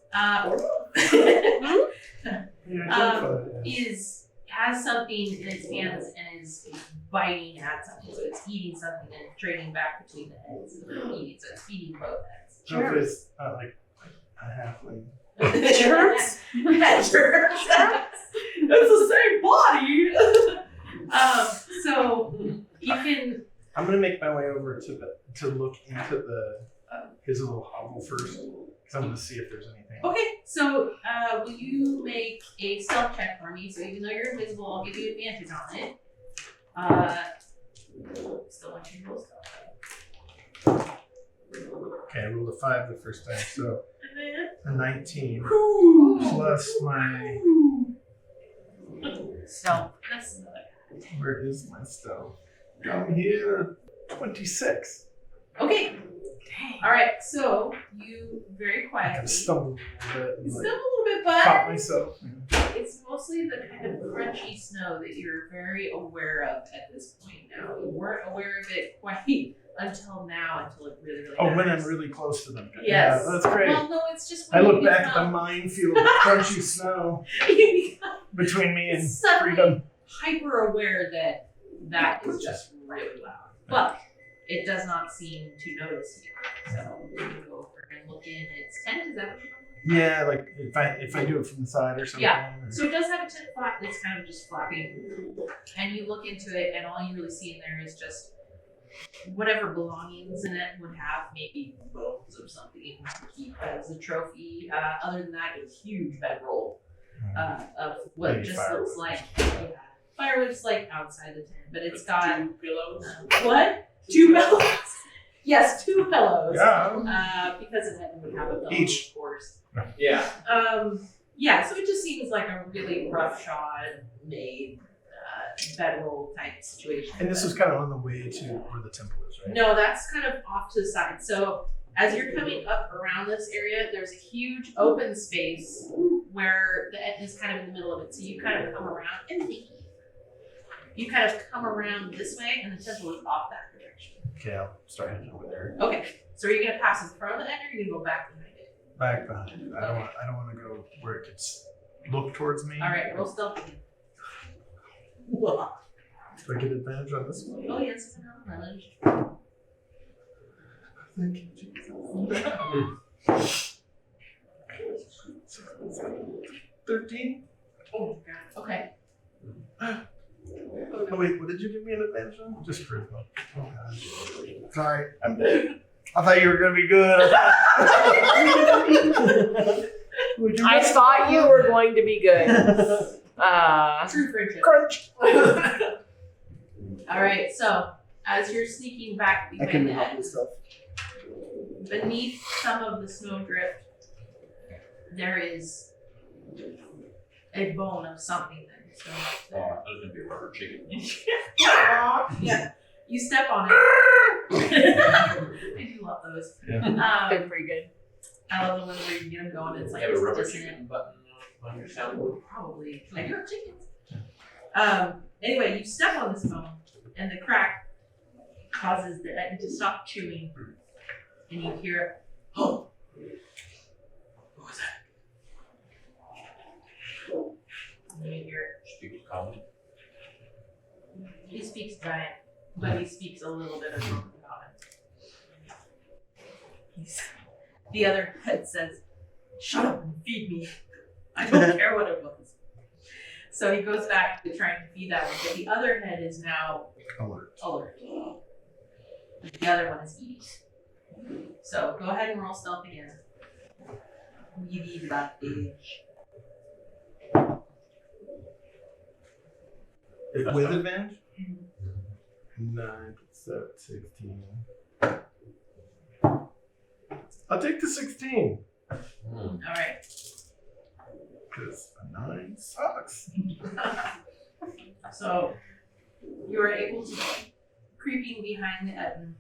Has something in its hands and is biting at something. So it's eating something and trading back between the heads. Eating, so it's feeding both heads. So if it's like a halfling. Germs? Germs. It's the same body. So you can. I'm gonna make my way over to look into his little hovel first, because I'm gonna see if there's anything. Okay, so will you make a stealth check for me? So even though you're invisible, I'll give you advantage on it. Still want you to roll stealth. Okay, I rolled a 5 the first time, so a 19 Ooh. plus my. Stealth. That's another. Where is my stove? Come here. 26. Okay. Dang. All right. So you very I quietly. stumbled a little bit. You And, stumble like, a little bit, but caught myself. it's mostly the kind of crunchy snow that you're very aware of at this point now. You weren't aware of it quite until now, until it really, really Oh, when I'm matters. really close to them. Yes. Yeah, that's great. Well, no, it's just I when look you back at the become- minefield of crunchy snow you become between me and suddenly freedom. hyper aware that is just really loud. But it does not seem to notice you. So you can go over and look in its tent. Is that what you're doing? Yeah, like if I do it from the side or something. Yeah. or- So it does have a tent flap that's kind of just flapping. And you look into it, and all you really see in there is just whatever belongings in it would have, maybe bones of something to keep as a trophy. Other than that, a huge bedroll of what Maybe just firewood. looks like firewood's like outside the tent, but it's got 2 pillows. what? 2 pillows. Yes, 2 pillows. Yeah. Because it would have a pillow, Each. of course. Yeah. Yeah, so it just seems like a really roughshod made bedroll type situation. And this is kind of on the way to where the temple is, right? No, that's kind of off to the side. So as you're coming up around this area, there's a huge open space where the Etna is kind of in the middle of it. So you kind of come around and you kind of come around this way, and the temple is off that direction. Okay, I'll start heading over there. Okay, so are you gonna pass in front of the Etna, or are you gonna go back behind it? Back behind it. I don't want to go where it gets look towards me. All right, roll stealth again. Do I get advantage on this one? Oh yes, knowledge. Thank you, Jesus. 13? Oh my god. Okay. Oh wait, what did you give me an advantage on? Just charisma. Oh gosh. Sorry, I'm dead. I thought you were gonna be good. Would you I make- thought you were going to be good. True friendship. Crunch. All right, so as you're sneaking back I behind can the help Etna, myself. beneath some of the snowdrift, there is a bone of something that is still up Oh, there. that was gonna be a rubber chicken. Yeah. You step on it. I do love those. They're pretty good. I love the ones where you get them going. It's You like have a rubber dissonant. shooting button on your soundboard. Probably. I do have chickens. Anyway, you step on this bone, and the crack causes the Etten to stop chewing, and you hear, "Oh, what was that?" And you hear, Speaks common. he speaks giant, but he speaks a little bit of broken common. The other head says, "Shut up and feed me. I don't care what it was." So he goes back to trying to feed that one, but the other head is now Alert. alert. The other one is eat. So go ahead and roll stealth again. You need that age. With advantage? 9, 16. I'll take the 16. All right. Because a 9 sucks. So you are able to keep creeping behind the Etten.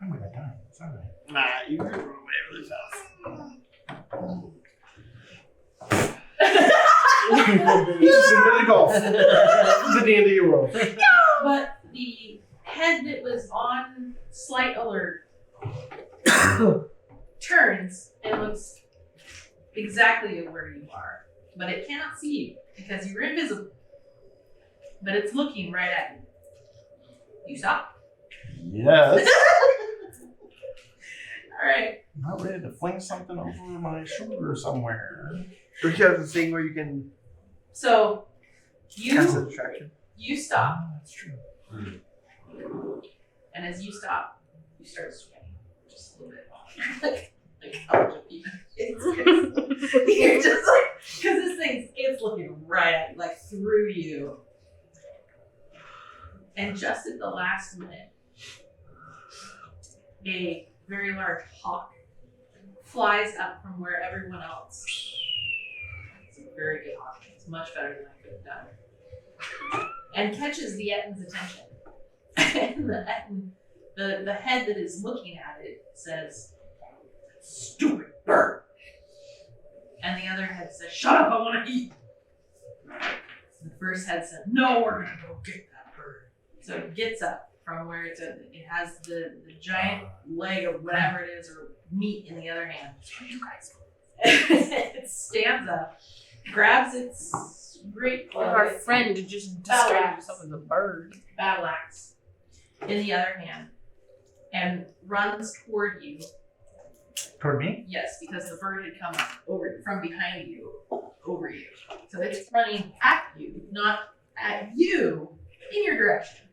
I'm gonna die. It's alright. Nah, you can run away really fast. You just invented golf. This is the end of your world. But the head that was on slight alert turns and looks exactly where you are, but it cannot see you because you're invisible. But it's looking right at you. You stop. Yes. All right. I'm not ready to fling something over my shoulder somewhere. Don't you have the thing where you can So cast a you distraction? stop, Oh, that's true. and as you stop, you start sweating just a little bit. like college of people. You're just like, because this it's looking right at you, like through you. And just at the last minute, a very large hawk flies up from where everyone else. It's a very good hawk. It's much better than I could have done. And catches the Etten's attention. And the Etten, the head that is looking at it says, "Stupid bird." And the other head says, "Shut up, I want to eat." The first head said, "No, we're going to go get that bird." So it gets up from where it has the giant leg of whatever it is or meat in the other hand. You guys. It stands up, grabs its great Our friend just described himself as a bird. battle axe in the other hand and runs toward you. Toward me? Yes, because the bird had come up over from behind you, over you. So it's running at you, not at you, in your direction.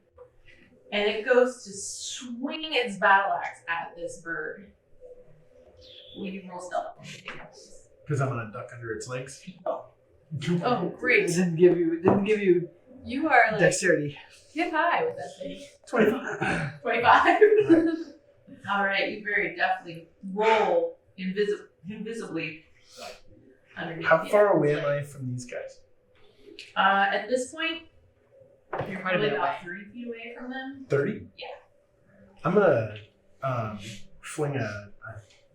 And it goes to swing its battle axe at this bird. Will you roll stealth? Because I'm gonna duck under its legs. Oh, It great. didn't give you You are like dexterity. hip high with that thing. 25. 25. All right, you very deftly roll invisibly underneath. How the far Etten's away leg. am I from these guys? At this point, you're Quite a probably bit about 30 feet away from them. 30? Yeah. I'm gonna fling a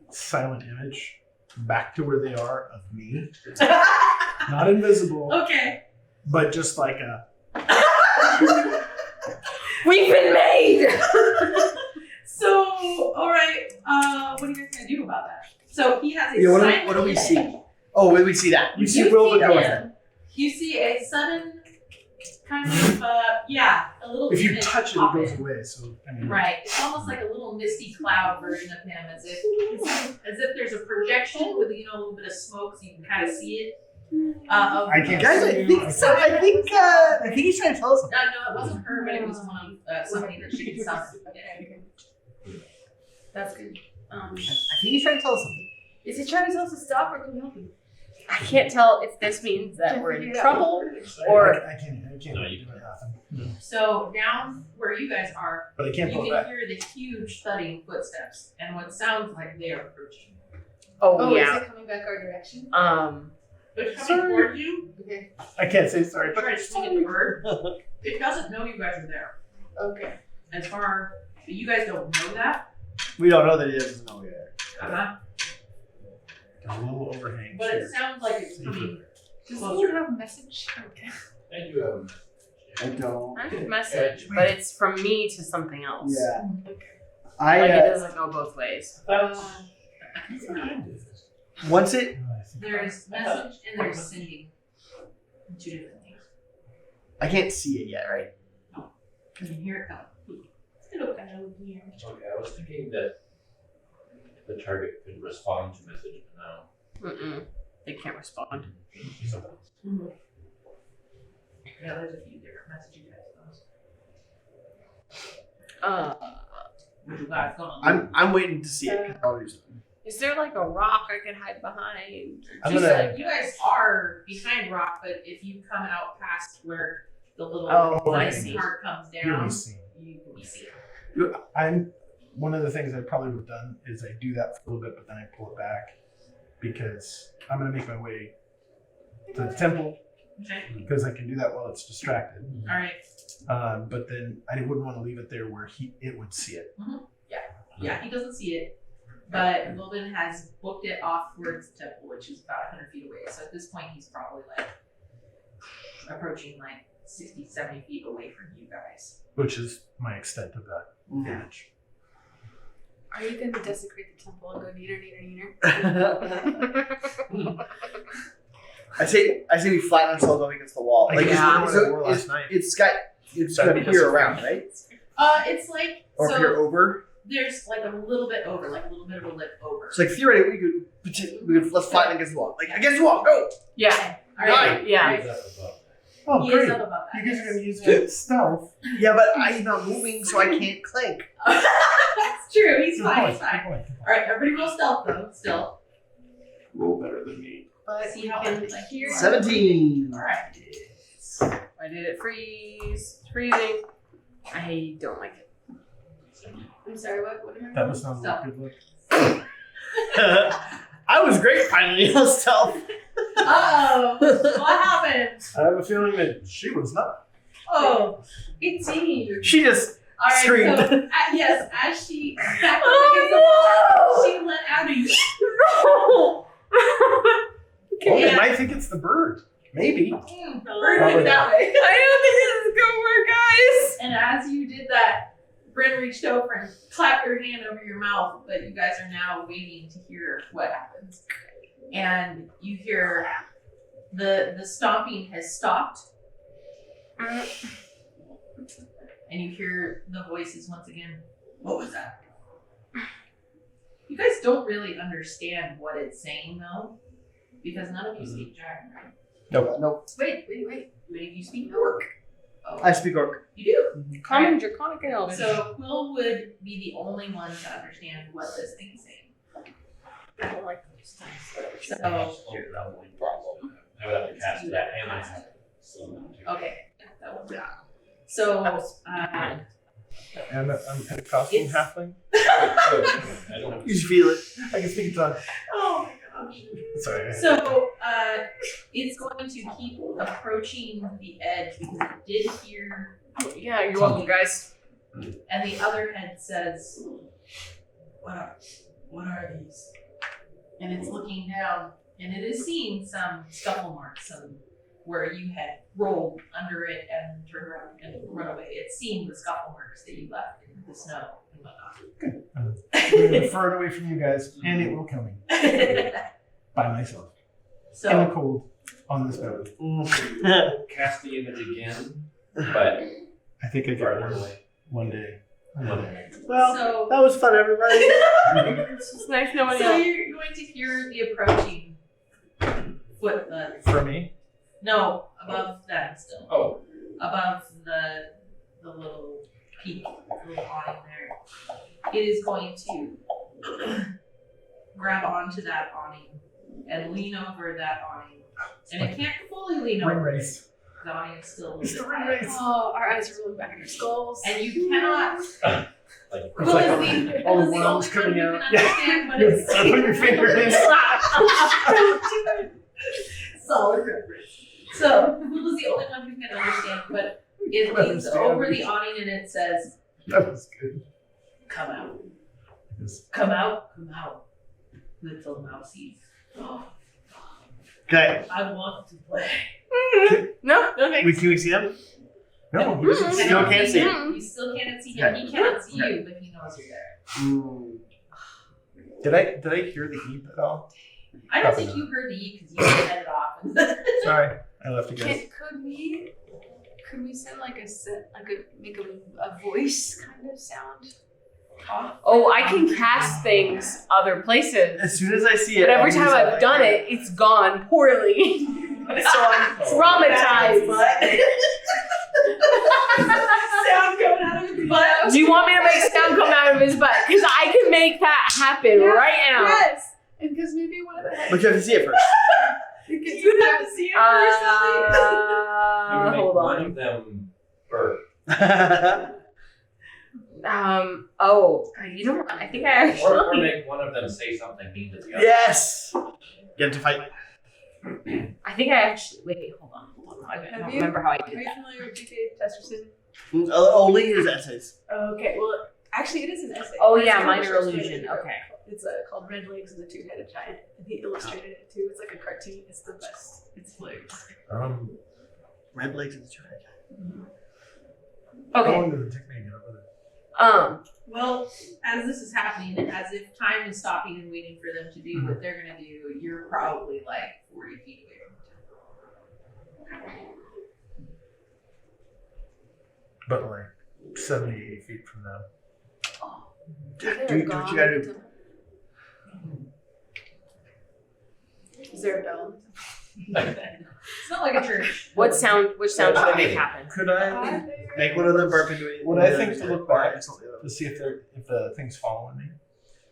silent image back to where they are of me. Not invisible, Okay. but just like a. We've been made! So, all right. What are you guys gonna do about that? So he has a Yeah, silent what do we hit. see? Oh, we see that. You see Wilbin go with it. You see a sudden kind of a little. If you image touch it, pop it goes in. away. So I mean, Right. It's almost like a little misty cloud version of him, as if there's a projection with a little bit of smoke, so you can kind of see it. I can't. Guys, I see think you. so. I think he's trying to tell us something. No, it wasn't her, but it was one of something that she could summon. That's good. I think he's trying to tell us something. Is he trying to tell us to stop or can we help him? I can't tell if this means that we're in figure it out. trouble or. I can't. No, you do nothing. So down where you guys are, But I can't you pull can back. hear the huge thudding footsteps and what sounds like they are approaching. Oh, Is yeah. it coming back our direction? It's coming Sorry. towards you. Okay. I can't say sorry, but Try to swing at the bird. It doesn't know you guys are there. Okay. As far, you guys don't know that. We don't know that he doesn't know yet. Uh-huh. there's a little overhang. But here. it sounds like it's See coming. Does Closer. anyone have a message? Okay. I do have I don't. I have a message, but it's from me to something else. Yeah. Okay. I Like it doesn't go both ways. once it I think- There's message and there's sending. Two different things. I can't see it yet, right? You can hear it coming. It'll kind of here. Okay, I was thinking that the target could respond to message, but Mm-mm. They can't respond. no. Something else. Yeah, there's a few different messages you guys Uh, you guys gonna I'm waiting to see it. 'Cause I'll do something. is there like a rock I can hide behind? I'm Just gonna- like, you guys are behind rock, but if you come out past where the little Oh, I line see. part comes You'll down, be seen. you can be seen. I'm one of the things I probably would have done is I do that for a little bit, but then I pull it back because I'm gonna make my way to the temple Okay. because I can do that while it's distracted. All right. But then I wouldn't want to leave it there where it would see it. Yeah, he doesn't see it, but Wilbin has booked it off towards the temple, which is about 100 feet away. So at this point, he's probably like approaching like 60, 70 feet away from you guys. Which is my extent of that damage. Are you going to desecrate the temple and go neater? I say we flatten ourselves up against the wall. I Like guess yeah. that's what I wore last night. it's So gonna it peer doesn't- around, right? It's like Or so. peer over. There's like a little bit over, like a little bit of a lip over. So like theoretically we could let's flatten against the wall. Like against the wall, go! Yeah. All right. Yeah. Is that above? Oh, He great. is up above that. You guys are going to use good stealth. Yeah, but I'm not moving so I can't clank. That's true. He's Good fine. point, He's fine. good point. All right, everybody roll stealth though. Still, Roll better than me. But see how you I can like hear. 17. All right. I did it freeze. It's freezing. I don't like it. I'm sorry, what am I That was not a Stealth. good look. I was great finally on stealth. Uh-oh. What happened? I have a feeling that she was not. Oh, 18. She just All right. Screamed. So yes, as she backed up against the wall, she let out a No! Oh, Yeah. they might think it's the bird. Maybe. bird Probably went that way. I don't think this is gonna work, guys. And as you did that, Bryn reached over and clapped her hand over your mouth, but you guys are now waiting to hear what happens. And you hear the stomping has stopped. And you hear the voices once again. What was that? You guys don't really understand what it's saying though, because none of you speak Dragon, right? no. Wait. Many of you speak Orc. Oh, I speak orc. you do. Common draconic and elvish. So Quill would be the only one to understand what this thing is saying. I don't like those things. So I would have to cast that and I have to slow down too. okay, that one. So And I'm Pentecostal It's- halfling. I don't have You just feel it. I can speak in tongue. oh my gosh. Sorry. So it's going to keep approaching the edge because it did hear, Yeah, you're welcome, guys. and the other head says, what are these? And it's looking down, and it is seeing some scuffle marks, some where you had rolled under it and turned around and run away. It's seeing the scuffle marks that you left in the snow and whatnot. I'm going to fur it away from you guys, and it will kill me by myself in the So cold on this mountain. cast the image again, but I think I get farther one, away. one day. Well, so that was fun, everybody. It's just nice knowing So you. you're going to hear the approaching foot thuds. For me, No, above that still. Oh, Above the little peak, the little awning there. It is going to grab onto that awning and lean over that awning. And it can't fully lean ring over. race. The awning is still a It's little the bit ring high. race. Oh, our eyes are rolling back in our skulls. And you cannot. like Quill like is all the the Quill is the only worms one coming who out. can understand what Yeah. it's saying. Put your finger in. Solid reference. So Hula's the only one who can understand, but it leans over the awning and it says, That was good. "Come out, Yes. come out, come out, little mousies. Okay. I want to play." No, no thanks. Can we see them? No, You still can't see him. him. You still can't see him. He cannot see you, but he knows you're there. Ooh. Did I hear the eep at all? I don't think you heard the E because you headed off. Sorry, I left again. Could we send like make a voice kind of sound? Oh, I can cast things other places. As soon as I see it, But every I'll time use I've that, done it, it's gone poorly. So I'm traumatized. Sound coming out of his butt. Do you want me to make sound come out of his butt? Because I can make that happen right now. Yes. And because maybe one of the heads. But you have to see it first. You have to see it first. You can make Hold one on. of them burp. Oh, you know what? I think I Or actually. make one of them say something mean to the other. Yes. Get him to fight. I think I actually. Wait, hold on. I don't Have you- remember how I Are did you that. familiar with D.K. Testerson? Only his essays. Okay, well, actually, it is an essay. Oh It's yeah, a minor short story illusion. that he wrote. Okay. It's called Red Legs and the Two-Headed Giant, and he illustrated it too. It's like a cartoon. It's the best. It's hilarious. Red legs and the two head. How Okay. long does it take me to get over there? Well, as this is happening, as if time is stopping and waiting for them to do what they're gonna do, you're probably like 40 feet away from the temple. But like 70, 80 feet from now. Do what you gotta do. Is there a bell? It's not like a church. Which sound should I make happen? Could I Make one of them burp into it. Would I think to look back to see if the thing's following me?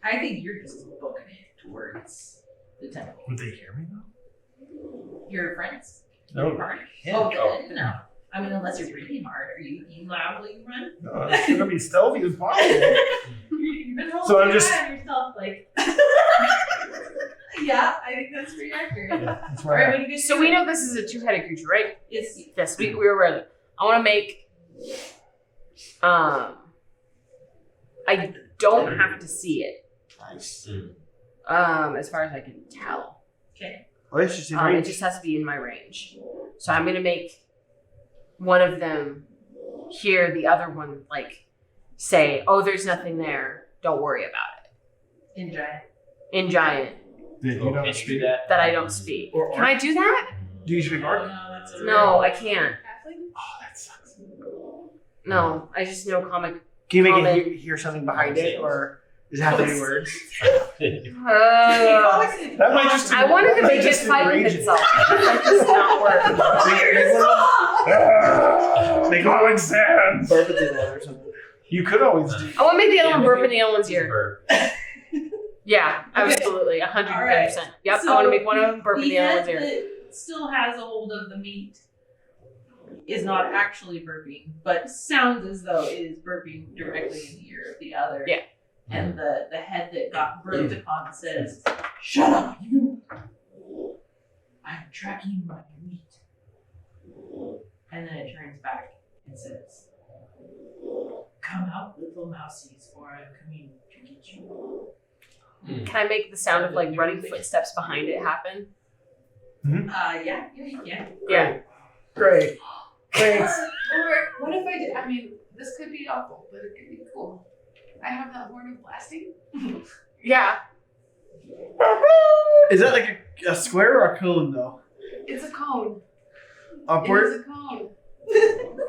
I think you're just booking it towards the temple. Would they hear me though? Your friends? No. Your party? Oh, good. No. I mean, unless you're breathing hard. Are you eating loudly you run? No, it's gonna be stealthy as possible. You've been rolling So I'm your just- eye on yourself like. Yeah, I think that's pretty accurate. Yeah, that's All where right, I what do you guys So do? we know this is a two-headed creature, right? Yes. Yes, we were aware of it. I want to make. I don't have to see it. Nice. As far as I can tell. Okay. Oh, it's just in It range. just has to be in my range. So I'm gonna make one of them hear the other one like say, "Oh, there's nothing there. Don't worry about it." In giant. In giant, you Can don't you speak. do that? that I don't speak. Or Can I do that? Do you speak Oh, Orc? no, that's a No, I can't. Halfling? Oh, that sucks. No, I just know comic. Can you make Comment. it hear something behind it, or does it have to be words? That might just. I wanted to that might make it just fight with enrage it. itself. That does not work. Make Common sense. burp into it or something. You could always do. I want to make the other one burp in the other one's ear. Burp. Yeah, Okay. absolutely, 110%. Yep, So I want to make one of them burp in The the other head one's ear. that still has a hold of the meat is not actually burping, but sounds as though it is burping directly in the ear of the other. Yeah. And the head that got burped upon says, "Shut up, you! I'm tracking my meat." And then it turns back and says, "Come out, little mousies, or I'm coming to get you." Can I make the sound of like running footsteps behind it happen? Yeah, you can. Yeah. Great. Thanks. Or what if I did? I mean, this could be awful, but it could be cool. I have that horn of blasting. Yeah. Is that like a square or a cone though? It's a cone. Upward? It is a cone.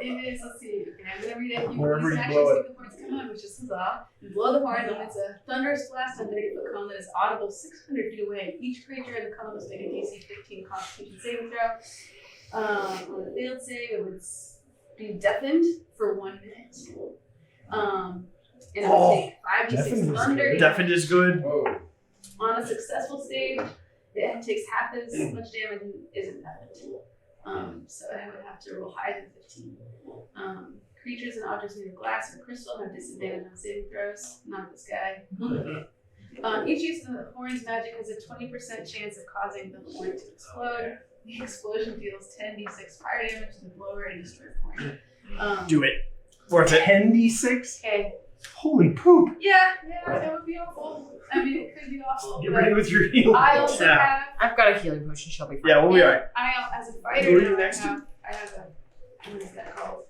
It is. Let's see. Okay, I'm gonna read it. Wherever you actually blow see the horns come out, which is huzzah. You blow the horn, and it's a thunderous blast on the 30-foot cone that is audible 600 feet away. Each creature in the cone must make a DC 15 Constitution saving throw. On a failed save, it would be deafened for 1 minute. And it would take 5 to 6 Deafened is thunder. good. Deafened is good. On a successful save, it takes half as much damage and isn't deafened. So I would have to roll higher than 15. Creatures and objects made of glass or crystal have disadvantage on saving throws. Not this guy. Each use of the horn's magic has a 20% chance of causing the horn to explode. The explosion deals 10d6 fire damage to the blower and destroys the horn. Do it. Worth it. 10d6? Okay. Holy poop! Yeah, it would be awful. I mean, it could be awful. Get but ready with your heal. I also Yeah. have. I've got a healing potion. She'll be fine. Yeah, we'll be alright. I as a Who fighter are you now, next to? I have a what is that called?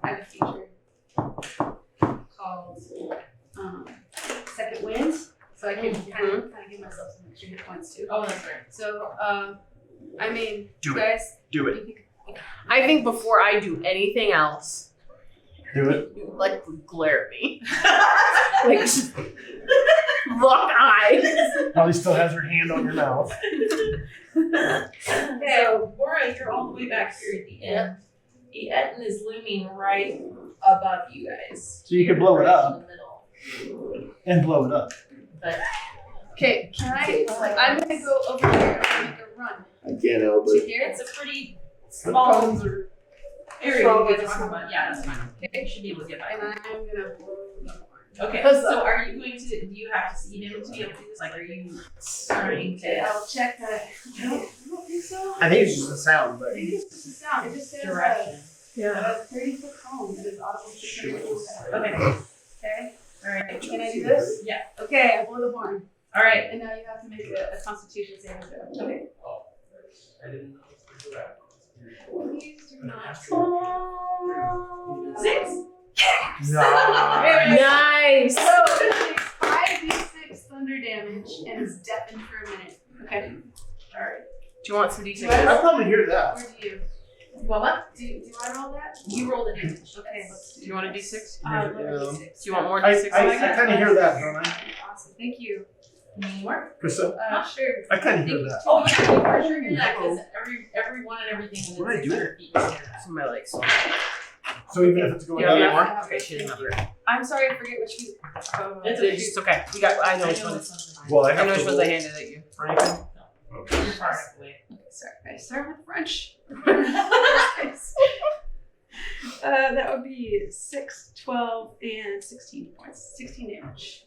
I have a feature called Second Wind, so I can kind of give myself some extra hit points too. Oh, that's right. So I mean, Do you it. guys, Do it. you think- I think before I do anything else, Do it. you like glare at me. Like just lock eyes. Probably still has her hand on your mouth. So, Bora, you're all the way back here at the end. The Etten is looming right above you guys. So you can blow it Right up. in the middle. And blow it up. But Okay, can I? I'm gonna go over here and make a run I can't help to here. it's a pretty small area you guys are talking about. Yeah, that's fine. Okay. You should be able to get by. And I'm gonna blow the horn. Okay, so are you going to, do you have to see him to be able to do this? Like, are you starting Okay, to I'll check that. I don't think so. I think it's just a sound, but I think it's just a sound. It just says direction? 30-foot cone that is audible to 30 feet. Okay, Okay. alright. Can I do this? Yeah. Okay, I blow the horn. Alright, And now you have to make a constitution saving throw. okay. I didn't know. Please do not. 6? Nice. So it takes 5d6 thunder damage and is deafened for a minute. Okay. Alright. Do you want some d6? I'll probably hear that. Or do you? Well, what? Do I roll that? You roll the damage. Okay. Do you want a d6? Roll Yeah. d6. Do you want more I d6? kind of hear that, don't I? Awesome. Thank you. Any more? Priscilla? Sure. I kind of hear that. Oh, yeah, you for sure hear that because everyone and everything What did I do? 600 feet can hear that. My legs. So even if it's going Yeah, down yeah. more? Okay, she doesn't have it. I'm sorry, I forget which you. It's It's okay. You got. I know which one. it's Well, I I have know to which ones I roll handed at you. for anything? You're far enough away. Sorry, I start with French. That would be 6, 12, and 16 points. 16 damage.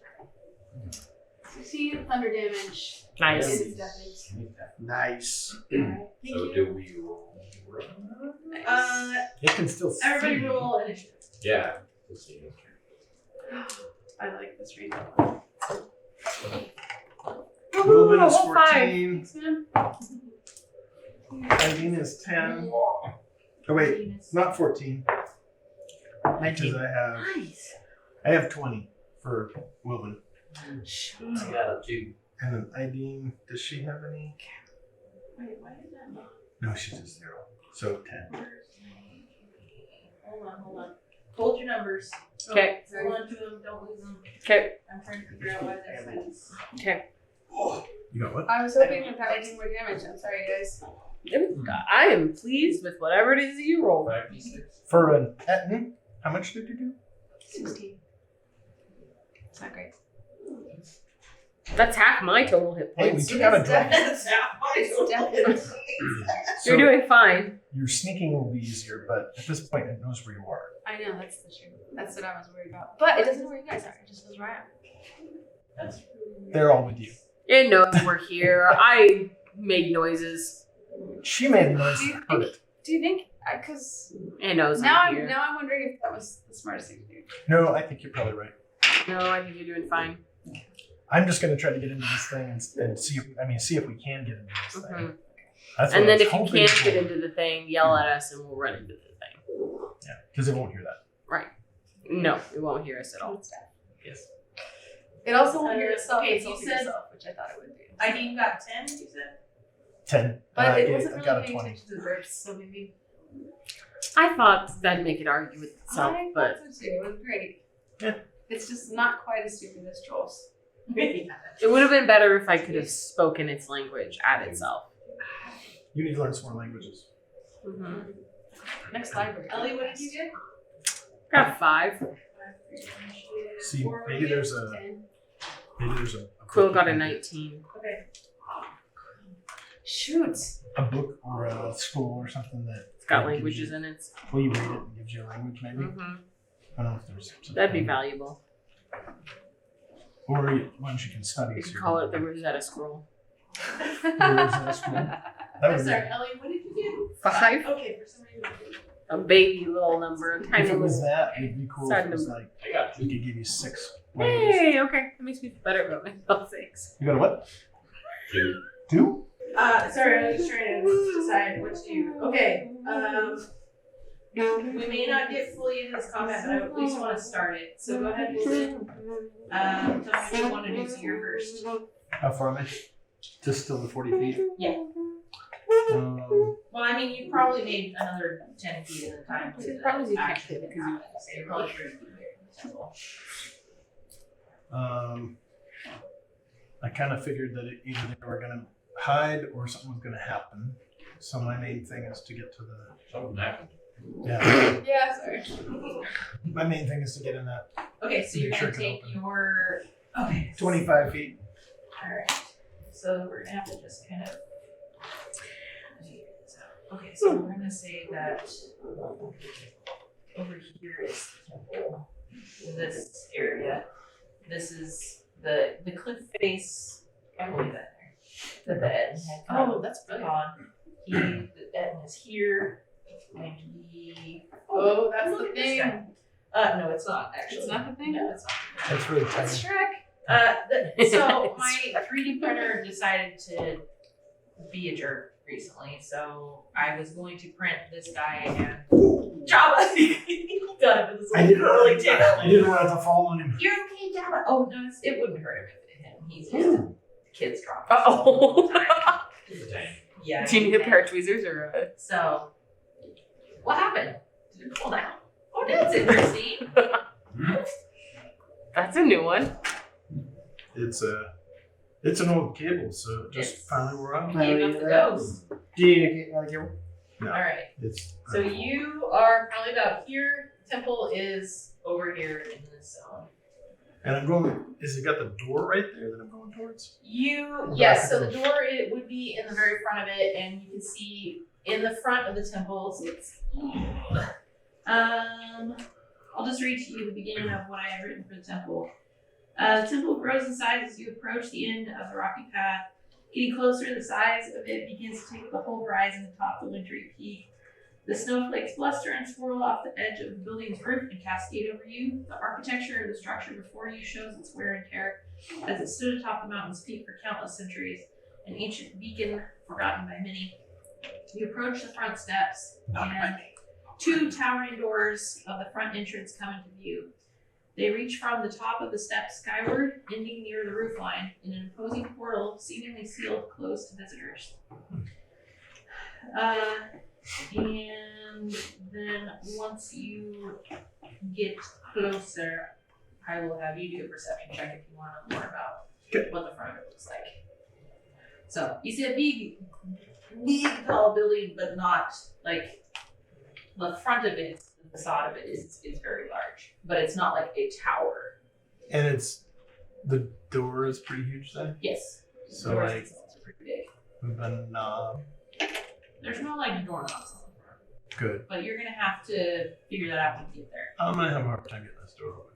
16 thunder damage. Nice. And it's deafening. Nice. Alright, thank So you. do we roll? It can still see. Everybody roll initiative. Yeah. Let's see. I like this rainbow. Wilbin is Whole 14. Thanks, man. Eileen is 10. Oh, wait. Not 14. Because I have 20 for Wilbin. I got a 2. And then Eileen, does she have any? Wait, why did that not? No, she's just 0. So 10. Hold on. Hold your numbers. Okay. Hold on to them, don't lose them. Okay. I'm trying to figure out why that's nice. Okay. You got what? I was hoping that would do more damage. I'm sorry, guys. I am pleased with whatever it is that you roll. 5d6. For an Etten, how much did you do? 16. It's not great. That's half my total hit Hey, we points. took out a drop. It's definitely. You're doing fine. Your sneaking will be easier, but at this point, it knows where you are. I know, that's the truth. That's what I was worried about. But it doesn't know where you guys are. It just knows where I am. That's really They're all with you. It knows we're here. I made noises. She made a noise Do you to hurt it. Do you think? Because It knows now I'm I'm here. now I'm wondering if that was the smartest thing to do. No, I think you're probably right. No, I think you're doing fine. I'm just gonna try to get into this thing and see if we can get into this thing. Mhm. That's what And I then was if you hoping can't for. get into the thing, yell at us and we'll run into the thing. Yeah, because it won't hear that. No, it won't hear us at all. Yes. It also won't hear itself. Okay, It's you also said- itself, which I thought it would do. ID got 10, you said? 10. But it I wasn't really got a paying 20. attention to the burps, so maybe. I thought that'd make it argue with itself, I but thought so too. It was great. Yeah. It's just not quite as stupid as trolls. it would have been better if I could have spoken its language at itself. You need to learn some more languages. Mm-hmm. Next library. Ellie, what did you get? Got 5. See, maybe there's a 10. Quill got a 19. Okay. Shoot. a book or a scroll or something that It's got gives languages you, in it. Well, you read it and gives you a language, maybe. Mm-hmm. I don't know if there's something. That'd be valuable. Or ones you can study. You so could call it the Rosetta Scroll. The Rosetta Scroll. That I'm would sorry, be, Ellie, what did you 5. get? Okay, for some reason. A baby little number. A tiny if it was little. that, it'd be cool if Sad it was number. like, I got we two. could give you 6 languages. Hey, okay. That makes me feel better about myself. Thanks. You got a what? Two. 2? Sorry, I was trying to decide what to do. Okay, we may not get fully into this combat, but I at least want to start it. So go ahead, Wilbin. Tell me what you want to do, so you're first. How far am I? Just still the 40 feet? Yeah. Um, Well, I mean, you probably made another 10 feet in the time So to probably you actually can't happen. So you're probably pretty good there. I kind of figured that either they were going to hide or something was going to happen. So my main thing is to get to the. Something happened. Yeah. Yeah, sorry. My main thing is to get in that Okay, so you're Make gonna sure it can take open. your. Okay. 25 feet. Alright. So we're gonna have to just kind of figure this out. Okay, so we're gonna say that over here is the temple. In this area. This is the cliff face. I believe that there. That the Eden had come Oh, that's brilliant. on. The Eden is here. And he. Oh, that's look the at this thing. guy. No, it's not actually. It's not the thing? No, it's not. That's really That's tiny. Shrek. So my 3D printer decided to be a jerk recently, so I was going to print this guy and Java. He got him with this I little didn't, curly tail. I didn't want it to fall on him. You're okay, Java. Oh no, it wouldn't hurt him if it hit him. He's just a kid's drama. Uh-oh. all the time. It's a tank. Yeah. Do you need a pair of tweezers or a... So, what happened? Did it fall down? Oh, that's interesting. That's a new one. It's an old cable, so it just Yes. finally wore out. Gave up the ghost. Do you need a cable? No. All right. It's So you are probably about here. Temple is over here in this zone. and I'm going. Is it got the door right there that I'm going towards? Yes. So the door it would be in the very front of it, and you can see in the front of the temple. So it's I'll just read to you the beginning of what I have written for the temple. The temple grows in size as you approach the end of the rocky path. Getting closer, the size of it begins to take the whole horizon atop the wintry peak. The snowflakes bluster and swirl off the edge of the building's roof and cascade over you. The architecture of the structure before you shows its wear and tear as it stood atop the mountain's peak for countless centuries, an ancient beacon forgotten by many. You approach the front steps, and 2 towering doors of the front entrance come into view. They reach from the top of the steps skyward, ending near the roof line, in an imposing portal seemingly sealed closed to visitors. And then once you get closer, I will have you do a perception check if you want to know more about what the front of it looks like. So you see a big tall building, but not like the front of it, the facade of it is very large, but it's not like a tower. And it's the door is pretty huge then. Yes. So Doors like themselves are pretty big. the knob. There's no like doorknobs on the front, Good. but you're gonna have to figure that out when you get there. I'm gonna have a hard time getting this door open.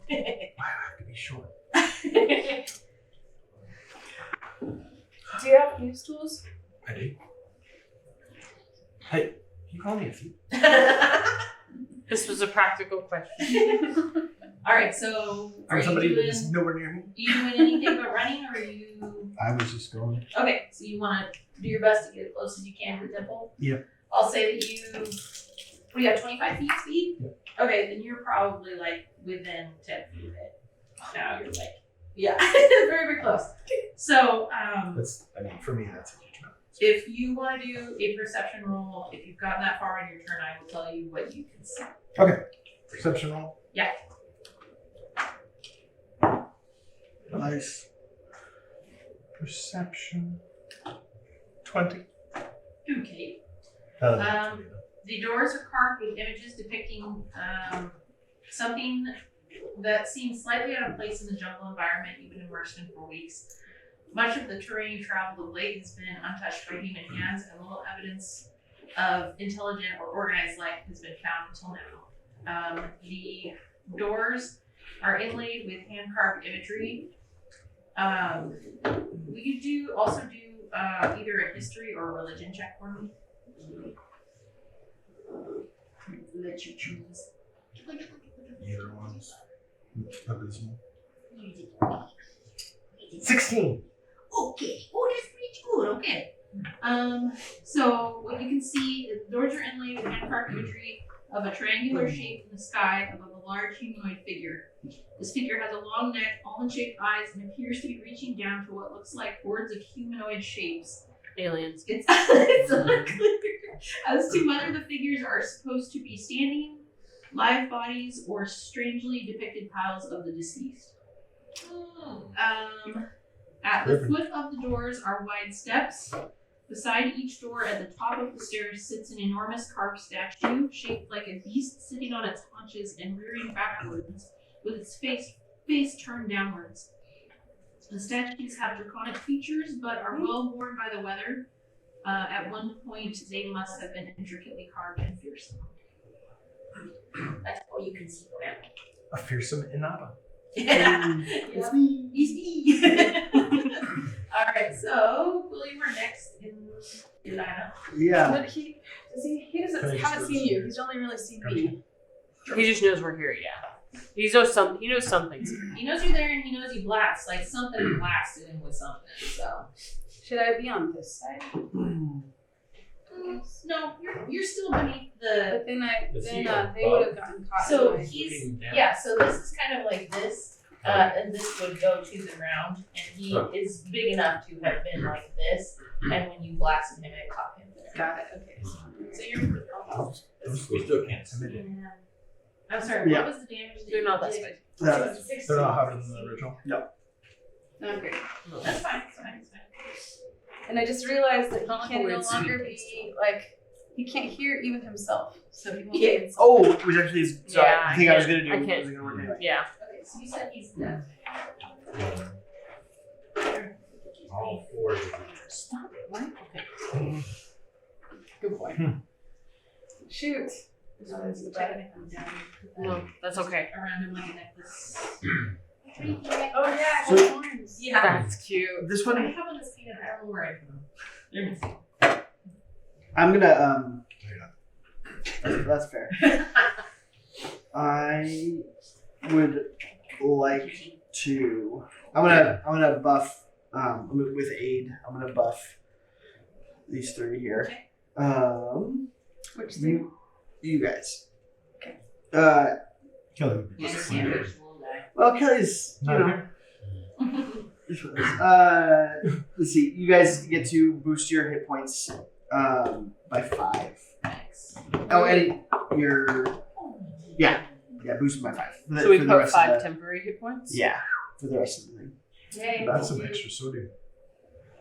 Why do I have to be short? Do you have use tools? I do. Hey, you call me a few. This was a practical question. All right, so are For you somebody doing, that is nowhere near me. anything but running, or are you? I was just going. Okay, so you want to do your best to get as close as you can to the temple. Yep. I'll say that you. What do you got? 25 feet speed. Yep. Okay, then you're probably like within 10 feet of it. Now you're like, yeah, very close. So, That's. I mean, for me, that's a huge amount. if you want to do a perception roll, if you've gotten that far in your turn, I will tell you what you can see. Perception roll. Yeah. Nice. Perception. 20. Okay. That'll be 20 though. The doors are carved with images depicting something that seems slightly out of place in the jungle environment you've been immersed in for weeks. Much of the terrain you traveled of late has been untouched by human hands, and little evidence of intelligent or organized life has been found until now. The doors are inlaid with hand-carved imagery. We could also do either a history or a religion check for me. Let you choose. Either one's abysmal. 16. Okay. Oh, that's pretty good. Okay. So what you can see is the doors are inlaid with handcraft imagery of a triangular shape in the sky above a large humanoid figure. This figure has a long neck, almond-shaped eyes, and appears to be reaching down to what looks like hordes of humanoid shapes. Aliens. It's unclear as to whether the figures are supposed to be standing, live bodies, or strangely depicted piles of the deceased. At the foot of the doors are wide steps. Beside each door at the top of the stairs sits an enormous carved statue shaped like a beast sitting on its haunches and rearing backwards with its face turned downwards. The statues have draconic features but are well worn by the weather. At one point, they must have been intricately carved and fearsome. That's all you can see around. A fearsome Inaba. It's me. It's me. Alright, so William, we're next in Elena. Yeah. But he doesn't haven't seen you. He's only really seen me. He just knows we're here, yeah. He knows some things. He knows you're there and he knows you blast. Like something blasted him with something, so. Should I be on this side? No, you're still beneath the. But then he they would have gotten caught. So in my- he's Looking down. yeah. So this is kind of like this, and this would go to the ground, and he is big enough to have been like this. And when you blasted him, it caught him there. Got it. Okay. So you're. We still can't see. Yeah. I'm sorry. Yeah. What was the damage? That They're you not that did? spicy. They're not hotter than the original. Okay. That's fine. It's fine. It's fine. And I just realized that Not like he a can no weird longer sweet be like he can't hear even himself. So he won't Yeah. be insulted. Oh, which actually is so Yeah, I think I was gonna do. I can't. Was gonna work anyway. Yeah. Okay. So you said he's deaf. All four of them. Stop it. What? Okay. Good boy. Shoot. So it's gonna come down. No, that's okay. Around him like a necklace. Oh yeah. So- his horns. Yeah. That's cute. This I one, have on this painted. I don't know where I put them. They're missing. I'm gonna That's fair. I would like to. I'm gonna buff. With aid, I'm gonna buff these three here. Which thing? You guys. Okay. Kelly. Well, Kelly's, you Not know. here. Let's see. You guys get to boost your hit points by 5. Thanks. Oh, and yeah, boost by 5. For the, So we for the put rest 5 of the, temporary hit points? Yeah, for the rest of the thing. Yay. That's some extra sodium.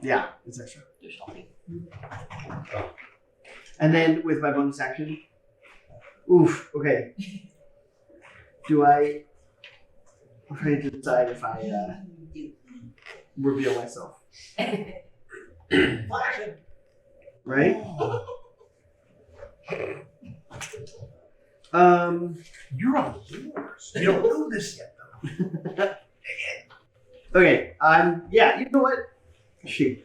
Yeah, it's extra. There's nothing. And then with my bonus action, oof. Okay. I'm trying to decide if I reveal myself. Right? You're on yours. You don't know this yet, though. Okay. Yeah. You know what? Shoot.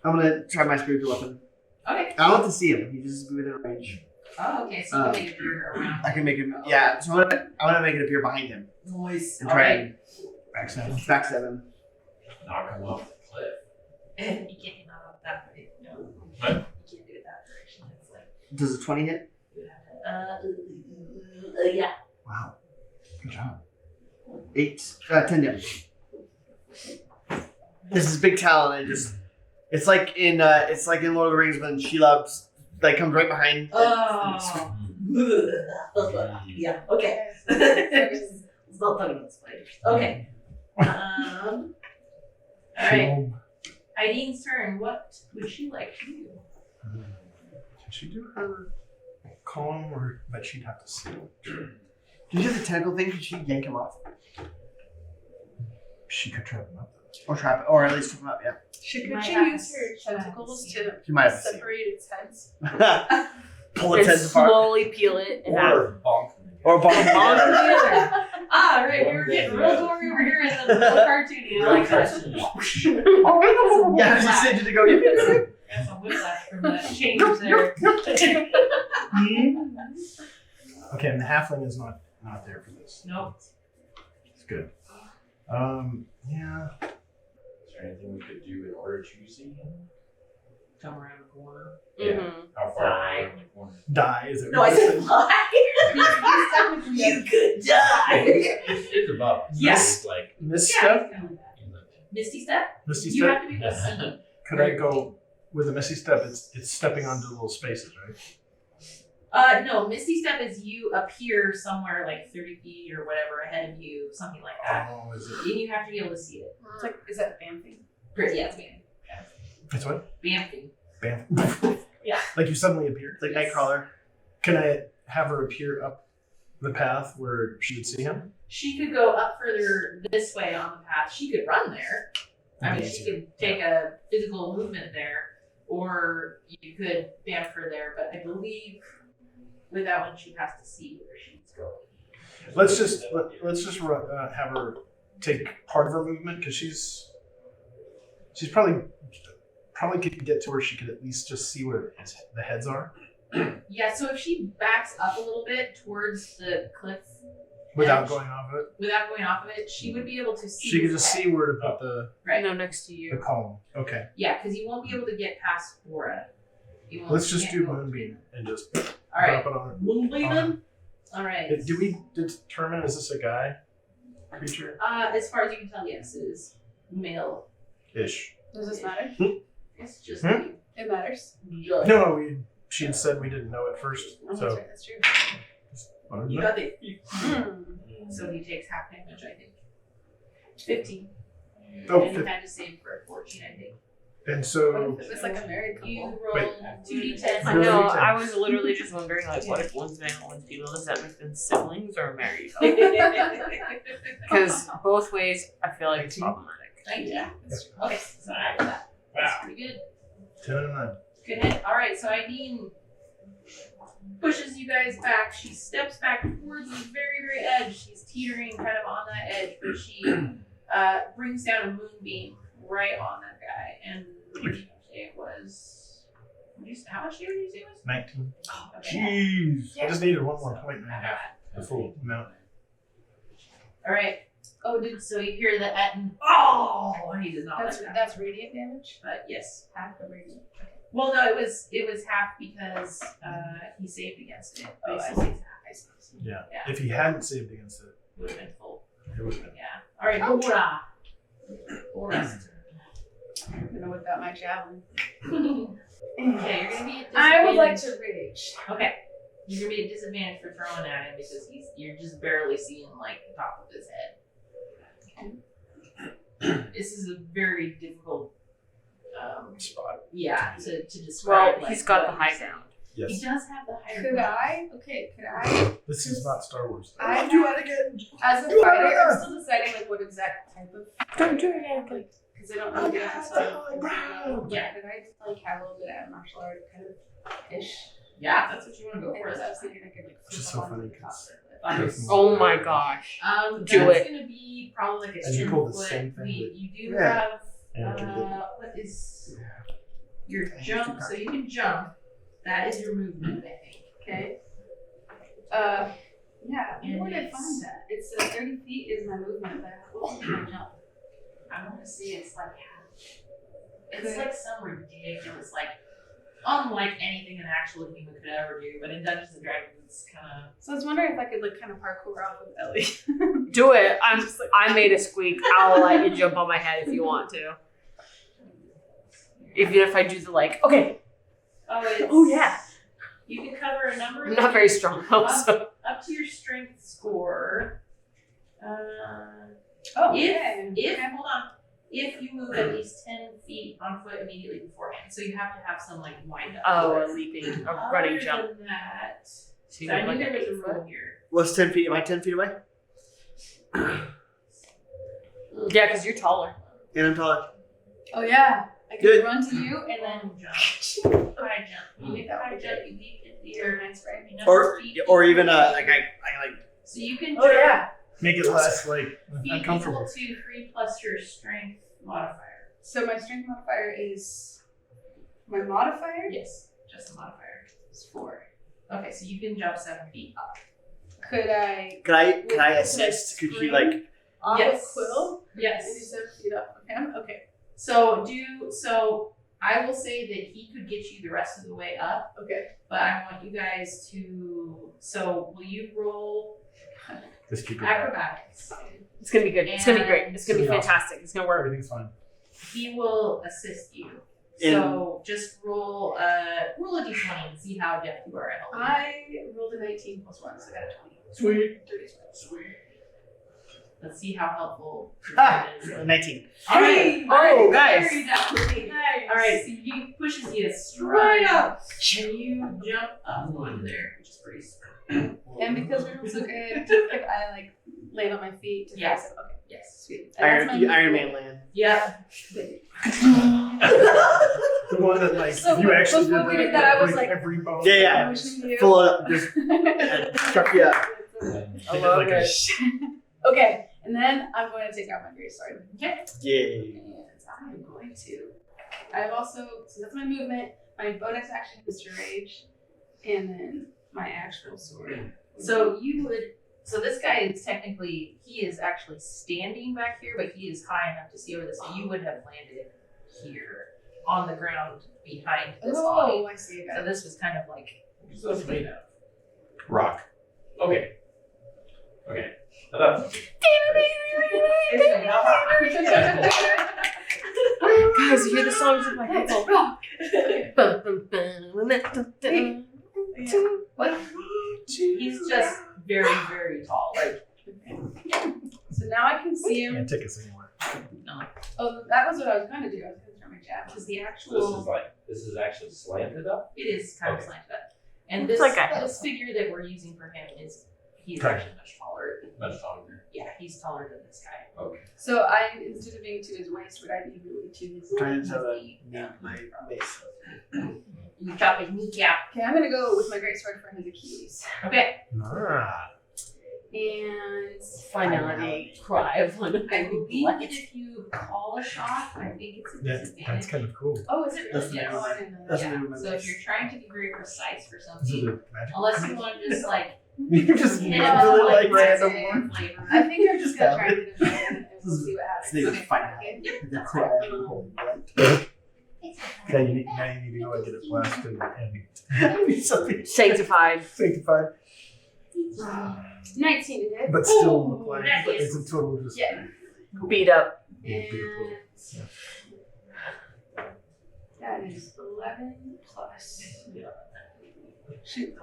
I'm gonna try my spiritual weapon. Okay. I don't have to see him. He's just within range. Oh, okay. So you make it appear around. I can make him. Yeah. So I'm gonna make it appear behind him Nice. and try Alright. and backstab him. Knock him off the cliff. You can't get out of that way. No. What? You can't do it that direction. It's like. Does a 20 hit? Yeah. Wow. Good job. 10 damage. This is big talent. And it's like in Lord of the Rings when Shelob comes right behind. Oh. Yeah. Okay. It's not talking about spiders. Okay. All right. Irene's turn. What would she like to do? Can she do her column, or but she'd have to seal? Did you have the tentacle thing? Could she yank him off? She could trap him up. Or trap it? Or at least trip him up, yeah. Could Might she have use to her see. tentacles to She might have to separate its heads? pull its And head apart. slowly peel it in half. Or bonk him. Or bonk Bonk together. together. Ah, right. Here we're getting real gory over here and then real cartoony. I like that. Yeah, I was just saying to go. Got some whiplash from the chambers there. Okay, and the halfling is not there for this. Nope. It's good. Yeah. Is there anything we could do in order to see him? Come around the corner. Mm-hmm. How far around the corner? Die, is it? No, I what you said fly. You could die. It's above. Yes. It's like, Misstep? Yeah, Misty step? Misty You step? have to be able to see. Could I go with a misty step? It's stepping onto little spaces, right? No, Misty Step is you appear somewhere like 30 feet or whatever ahead of you, something like that. Oh, is it? And you have to be able to see it. It's like, is that bamfing? Great, yeah, it's Bamfing. It's what? Bamfing. Bam. Yeah. Like you suddenly appear. Like Nightcrawler. Can I have her appear up the path where she would see him? She could go up further this way on the path. She could run there. I mean, she could take a physical movement there, or you could bamf her there, but I believe with that one she has to see where she's going. Let's just have her take part of her movement because she's probably could get to where she could at least just see where the heads are Yeah, so if she backs up a little bit towards the cliff without edge, going off of it. without going off of it, she would be able to see. She could his just head. see where to put the Right. No, next to the you. column. Okay, Yeah, because you won't be able to get past Aura. let's just do Moonbeam and just All right. drop it on her. Moonbeam. All right. Do we determine is this a guy creature As far as you can tell, yes, it is male. ish? Does this matter? It's just Hmm? It matters. No, she had said we didn't know at first, Oh, that's so right, that's true. You got it. Hmm. So he takes half damage, I think. 15. Oh, and he 15. had to save for a 14, I think. and What so if it was like a married You couple? roll Wait. 2d10. I know. I was literally just wondering, like, what if one's male, one's female? Does that make them siblings or married? Because both ways, I feel like it's problematic. Yeah. Okay, so I got that. That's pretty good. 10 and 9. Good hit. All right, so Aideen pushes you guys back. She steps back towards the very, very edge. She's teetering kind of on that edge, but she brings down a moonbeam right on that guy. And it was, how much damage did you say it was? 19. Okay. Jeez. I just needed one more So, point and a I half. got The full amount. All right. Oh, so you hear the Etten. Oh, he does not That's like that. that's radiant damage. But yes. Half the radiant. Well, no, it was half because he saved against it. Oh, I Basically, it's half. Yeah. Yeah. If he hadn't saved against it, Would have been full. it would have been. Yeah. All right, Aura. Aura's I'm gonna whip out my javelin. turn. Okay, you're gonna be at disadvantage. I would like to rage. Okay. You're gonna be at disadvantage for throwing at him because you're just barely seeing like the top of his head. This is a very difficult Spot. yeah, to describe. Well, like, he's got what the high he's saying. ground. He Yes. does have the higher Could ground. I? Okay, could I? This is not Star Wars. I Do it again. As a You are fighter, there. I'm still deciding like what exact type of. Don't do it again. Like, because I don't know the answer. So, Yeah. Could I just like have a little bit of martial art kind of ish? Yeah, if that's what you want to go for. Because I was That's thinking I could like. Which is flip so up onto funny the top 'cause- of it. fine. Oh my gosh. Do That's it. gonna be probably like a And you 10 pulled the foot same thing lead. that- You do Yeah. have Yeah. what is your jump? So you can jump. That is your movement, I think. Okay. Yeah. And Where did I it's- find that? It's 30 feet is my movement, but what was my jump? I want to say it's like half. It's Okay. like some ridiculous, like unlike anything an actual human could ever do. But in Dungeons and Dragons, it's kind of So I was wondering if I could like kind of parkour off of Ellie. Do it. I made a squeak. I'll let you jump on my head if you want to. Even if I do the like, okay. Oh, yeah. You can cover a number. I'm of not very feet strong though, so. up to your strength score. Oh, If hold on, if you move at least 10 feet on foot immediately beforehand, so you have to have some like wind up. Oh, a leaping, a running jump. Other than that, So you I have, knew like, there was an a 8 rule foot. here. What's 10 feet? Am I 10 feet away? Yeah, because you're taller. And I'm taller. Oh yeah, I could Good. run to you and then. Long jump, high jump. You make a high jump, you leap into the air. Nice, right? Number of feet. Or even like I like So you can Oh jump yeah. Make it less like Feet uncomfortable. equal to 3 plus your strength modifier. So my strength modifier is my modifier Yes, just the modifier. is 4. Okay, so you can jump 7 feet up. Could I Can I assist? Could you like? on Yes. the quill and do Yes. 7 feet up of him? Okay. So I will say that he could get you the rest of the way up, Okay. but I want you guys to. So will you roll Just keep it. acrobatics? It's gonna be good. It's gonna be great. It's gonna be It's gonna be fantastic. It's gonna work. Everything's fine. He will assist you. In- So just roll a d20 and see how adept you are at helping. I rolled a 19 plus 1, so I got a 20. Sweet. 30. Let's see how helpful. Ah, it is. 19. All right. Oh, nice. Very nice. All right. So he pushes you straight up, and you jump up onto there, which is pretty sweet. And because we rolled so good, could I like land on my feet to Yes. face it? Okay. Yes. Sweet. And that's my Iron movement. Man land. Yep. The one that like So you actually before did we that, did that, I was break like- every bone. Yeah. Motioning you. Full of just struck you up. They did like a Okay, and then I'm going to take out my greatsword. Okay. Yay. And I'm going to. I've also, so that's my movement. My bonus action is to rage, and then my actual sword. So you would. So this guy is technically, he is actually standing back here, but he is high enough to see over this. So you would have landed here on the ground behind this body. Oh, I see. So this was kind of like. What's this made of? Rock. Okay. Okay. That's Guys, you hear the songs of my people. What? He's just very, very tall. Like, So now I can see him. Can't take us anywhere. Oh, that was what I was going to do. I was going to throw my jab. because the this actual. is like this is actually slanted up. It is kind of Okay. slanted up. And It's this, like a- this figure that we're using for him is, he's Okay. actually much taller. Much longer. Yeah, he's taller than this guy. Okay. So I, instead of being to his waist, would I be really to his Trying knee? to name my base. You chop his kneecap. Okay, I'm going to go with my greatsword for his Achilles. Okay. Ah. And Finality cry of one of I them. believe that if you call a shot, I think it's a That's disadvantage. kind of cool. oh, is it That's really? Yes. Oh, I didn't know that. That's Yeah. new my So if base. you're trying to be very precise for This is something, a magic. unless you want to just like You just hit really it with like random random. flavor. I think I'm just going to Just try to do it and we'll see what happens. Snake Okay. finality. Okay. The cry of the whole world. Now you need to go and get it blasted and Something Sanctified. sanctified, 19 to hit. but still look like that it's is- a total just Yeah. Beat up. yeah, beautiful. That is 11 plus.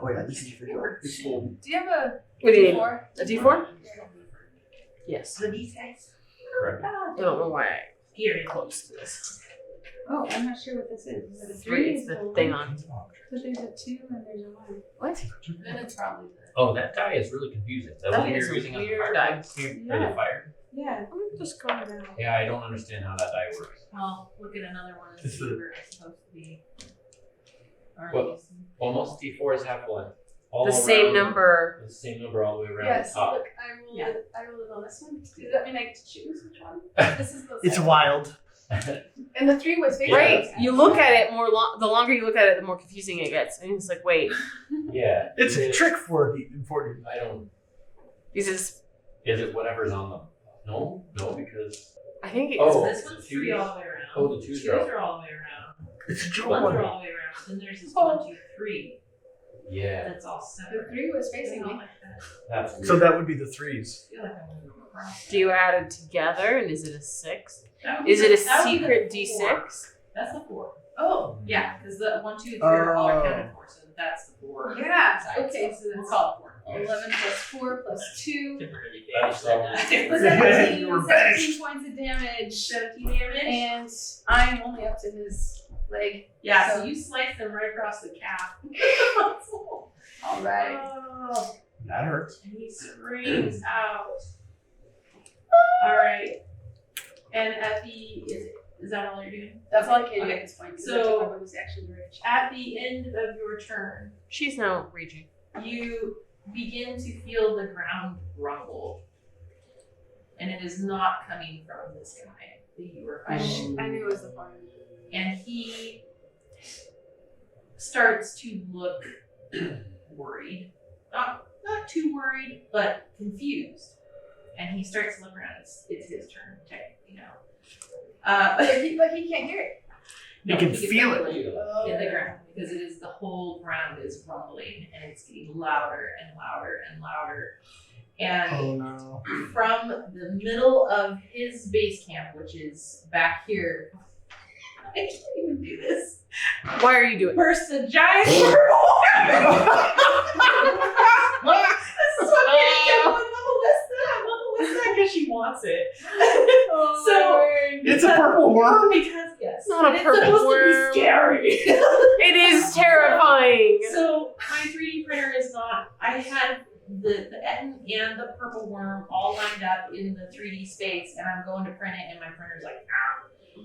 Oh yeah, this is for sure. It's full. Do you have a What do you need? D4? A D4? Yes. So these guys, Correct. I don't know why I here close to this. Oh, I'm not sure what this is. Is it a 3? Three. It's the thing on. But there's a 2 and there's a 1. What? then it's probably the. Oh, that die is really confusing. That That one is you're a using on the weird fire die. Or Yeah. the fire. Yeah. I'm just going down. Yeah, I don't understand how that die works. Well, look at another one and It's see the- where it's supposed to be. Aren't Well, these- Well, most D4s have one. All The same around- number. The same number all the way around Yes, the top. look, I rolled, Yeah. I rolled it on this one. Does that mean I get to choose which one? This is the It's second. wild. And the 3 was facing. Right. us. You look at it more. The longer you look at it, the more confusing it gets. And it's like, wait, Yeah. It's a It- trick for D. I don't. is this? Is it whatever's on them? No, because. I think it's. Oh, this the one's twos? 3 all the way around. Oh, the twos are all the way around. It's a joke. Ones are all the way around. Then there's this 1, 2, 3 Yeah, that's all The separate. 3 was facing me. Like that. that's weird. So that would be the threes. I feel like I'm gonna go across. Do you add it together, and is it a 6? That would be Is it a the- that would be the secret 4. D6? That's the 4. Oh. Yeah, because the 1, 2, 3 are all Oh. accounted for, so that's the 4. Yeah. sides. Okay, so we'll that's call it 4. 11 plus 4 plus 2. That's all. Was Yeah, you were 17 points of damage. 17 damage. And I am only up to his leg. Yeah, so So- you slice them right across the calf. All right. Oh, That hurts. and he screams out. All right. And at the is that all you're doing? That's all I can do Okay, at this point. 'cause so- I took my bonus action to rage. At the end of your turn, She's now raging. you begin to feel the ground rumble it is not coming from this guy that you were fighting. I knew it was the point. And he starts to look worried. Not too worried, but confused. And he starts to look around. It's his turn, technically now. But he can't hear it. You can feel it. In the ground, because it is the whole ground is rumbling and it's getting louder and louder and louder. And Oh no. from the middle of his base camp, which is back here, I can't even do this. Why are you doing it? Bursts a giant purple worm. This is what made it go with Melissa because she wants it. So It's a purple worm. because yes, Not a and purple it's supposed worm. to be scary. It is terrifying. So my 3D printer is not. I had the Etten and the purple worm all lined up in the 3D space, and I'm going to print it, and my printer's like,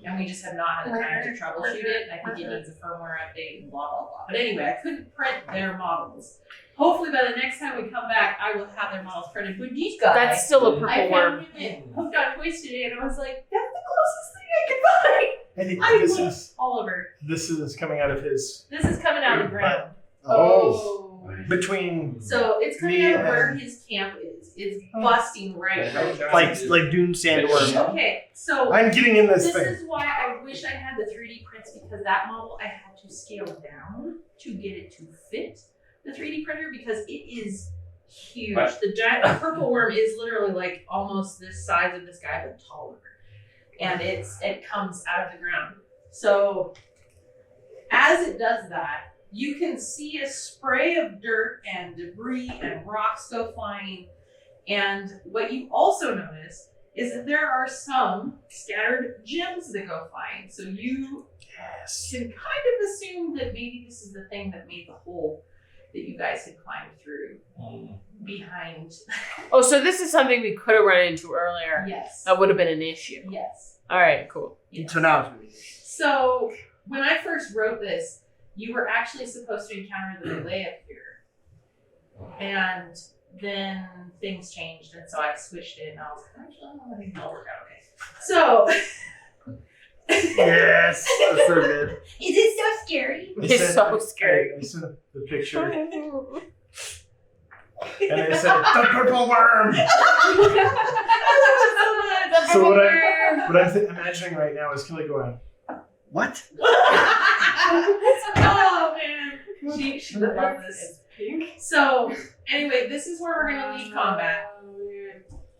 and we just have not had the time to troubleshoot it. And I think it needs a firmware update and blah blah blah. But anyway, I couldn't print their models. Hopefully, by the next time we come back, I will have their models printed. But these guys, That's still a I purple found worm. him at Hooked on Toys today, and I was like, that's the closest thing I could find. And I this looked is all over. coming out of his This is coming out of the ground. between So it's coming Me out of where and- his camp is. It's busting right now. Like Dune Sandworm. Okay, so I'm getting in this this thing. is why I wish I had the 3D prints, because that model I had to scale down to get it to fit the 3D printer because it is huge. Right. The purple worm is literally like almost this size of this guy but taller. And it comes out of the ground. So as it does that, you can see a spray of dirt and debris and rocks go flying. And what you also notice is that there are some scattered gems that go flying. So you can kind of assume that maybe this is the thing that made the hole that you guys had climbed through behind. Oh, so this is something we could have run into earlier. Yes. That would have been an issue. Yes. All right, cool. Yes. So now it's moving. So when I first wrote this, you were actually supposed to encounter the relay up here. And then things changed, and so I switched it, and I was like, actually, I think that'll work out okay. So, Yes, that's so good. is it so scary? It's so scary. I sent the picture, and I said the purple worm. So what I'm imagining right now is Kelly going, What? Oh man, she would love this. So anyway, this is where we're gonna leave combat.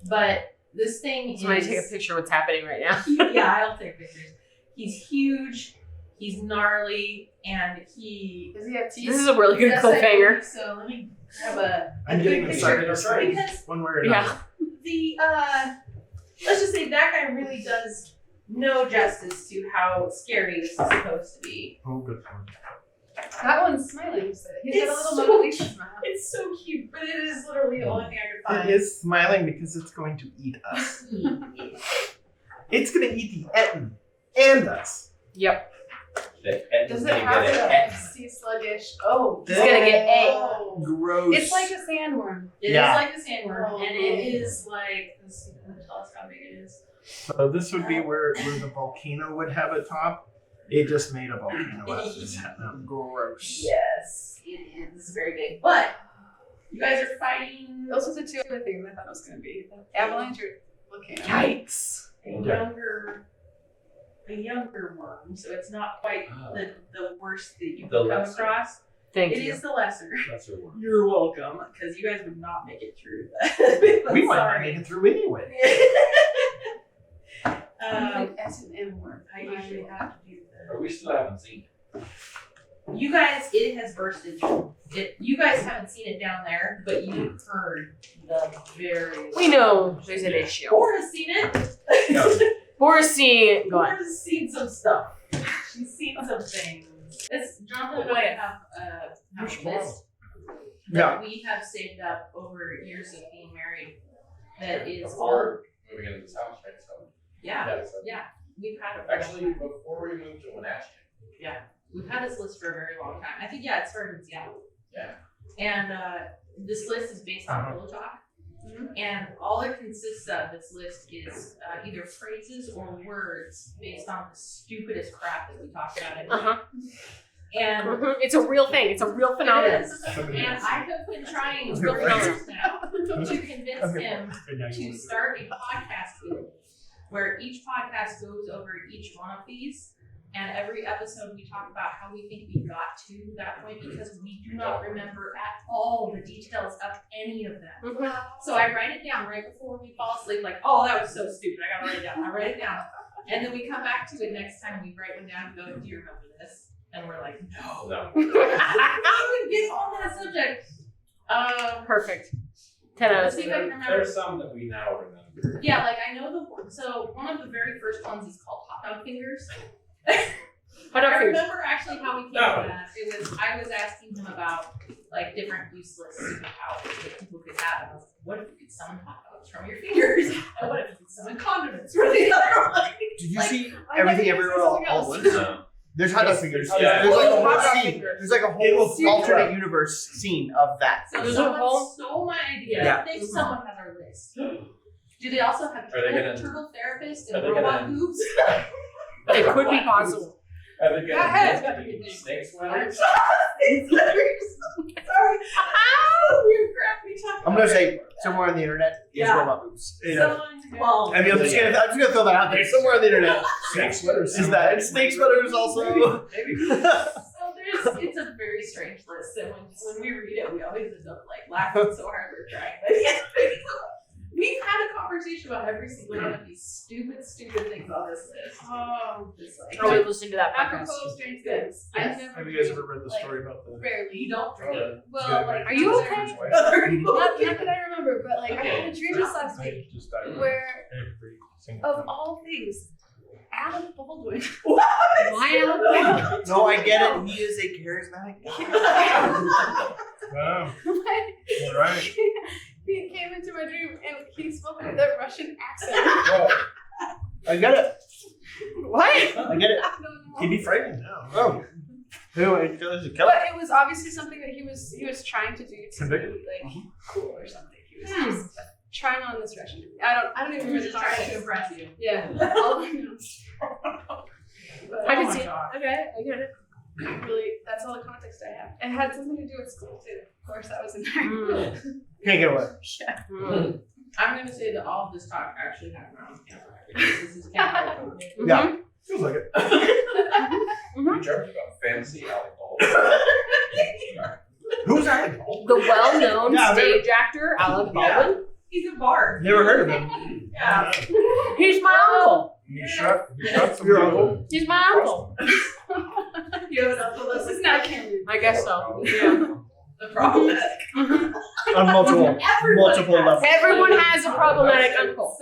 But this thing Somebody is take a picture of what's happening right now. yeah, I'll take pictures. He's huge, he's gnarly, and he. Does he have teeth? This is a really good Yes, I cliffhanger. believe so let me have a I'm good getting picture. excited. Because One way or another. Yeah. the let's just say that guy really does no justice to how scary this is supposed to be. Oh, good point. That one's smiling. So he's got a It's little so Mona Lisa smile. It's so cute, but it is literally the only thing I could find. It is smiling because it's going to eat us. It's going to eat the Etten and us. Yep. Does it have to sea sluggish? Oh, He's gonna get A. Oh. Gross. It's like a sandworm. It is Yeah. like the sandworm, Oh. and it is like, let's see, tell us how big it is. So this would be where the volcano would have a top. It just made a volcano out of this. gross. Yes, it is very big. But you guys are fighting Those were the two other things I thought it was going to be. Avalanche or volcano. Yikes. a younger worm, so it's not quite the worst that you The can come lesser. across. Thank It you. is the lesser. That's her word. You're welcome, because you guys would not make it through that. We might not make it through anyway. As an M worm. I usually have to do Or we still haven't seen it. You guys, it has bursted through. You guys haven't seen it down there, but you've heard the very. We know there's an issue. Bora's seen it. No. Bora's seeing it going. Bora's seen some stuff. She's seen some things. Jonathan and I have a list that we have saved up over years of being married. That is all. Before moving into this house, right? So, Yeah, so we've had it. For actually, before we moved to Wenatchee. We've had this list for a very long time. I think it started in Seattle. Yeah. And this list is based on Pillow Talk. And all it consists of, this list, is either phrases or words based on the stupidest crap that we talk about it. And It's a real thing. It's a real it phenomenon. is. And I have been trying It's for real years now to convince him And now you to start a podcast with, where each podcast goes over each one of these, and every episode we talk about how we think we got to that point, because we do not remember at all the details of any of them. So I write it down right before we fall asleep, like, oh, that was so stupid, I gotta write it down. I write it down. And then we come back to it next time, we write one down and go, do you remember this? And we're like, no. No. I would get on that subject. Perfect. 10 out of Let's see if I 10. can remember. There's some that we now remember. Yeah, like I know so one of the very first ones is called hot dog fingers. Hot dog I fingers. remember actually how we came to that. I was asking him about like different useless superpowers that people could have. And I was like, what if you could summon hot dogs from your fingers? And what if you could summon condiments from the other one? Did you Like, see I everything thought you everywhere said all something at else. once? No. There's hot dog fingers. Yeah. There's like a Hot whole dog scene. fingers. There's like a It will whole alternate universe scene of that. So There's a someone whole- stole my idea. Yeah. They someone has our list. Do they also have Are they gonna- turtle therapist are and they robot gonna- boobs? It could be possible. Are they Go ahead. gonna snake sweaters? Sorry. Weird crap we talk I'm gonna say somewhere on the internet is Yeah. robot boobs. You know? Well, I mean, I'm just gonna throw that out there. Somewhere on the internet Snake sweaters. is that. And snake sweaters also. so it's a very strange list, and when we read it, we always end up like laughing so hard we're crying. We've had a conversation about every single one of these stupid things on this list. Oh, It's like, Or we listen to that podcast. apropos of strange things. I've Yes. never Have you guys dreamed- ever read the like, story about the? Barely. you don't drink it. Well, Yeah, like, Are you not okay? Not that I remember, but like I had a dream this last week Just died. where, Every single of time. all things, Adam Baldwin. Why Alan? No, I get it. He is a charismatic guy. Wow. Like, All right. he came into my dream and he spoke with a Russian accent. Well, I get it. What? I get it. I don't know. he'd be frightening now. Oh. Anyway, there's a killer. But it was obviously something that he was trying to do to Convicted. be like cool or something. He was just trying on this Russian. I don't even remember the Trying to context. impress you. Yeah. All I know. But I can my see it. God. Okay, I get it. really, that's all the context I have. It had something to do with school too. Of course, that was in there. Mm. Can't get away. Yeah. Mm. I'm going to say that all of this talk actually happened around campfire, because this is campfire. Yeah. Feels like it. We joked about fantasy alcohol. Who's that? The well-known Yeah, stage actor Alec Baldwin. He's a bard. Never heard of him. Yeah. He's my uncle. You shot some Your people. uncle? He's my uncle. You have enough to This listen is not canon. I guess so. Yeah. the problem. On multiple Everyone levels. Everyone has a problematic uncle.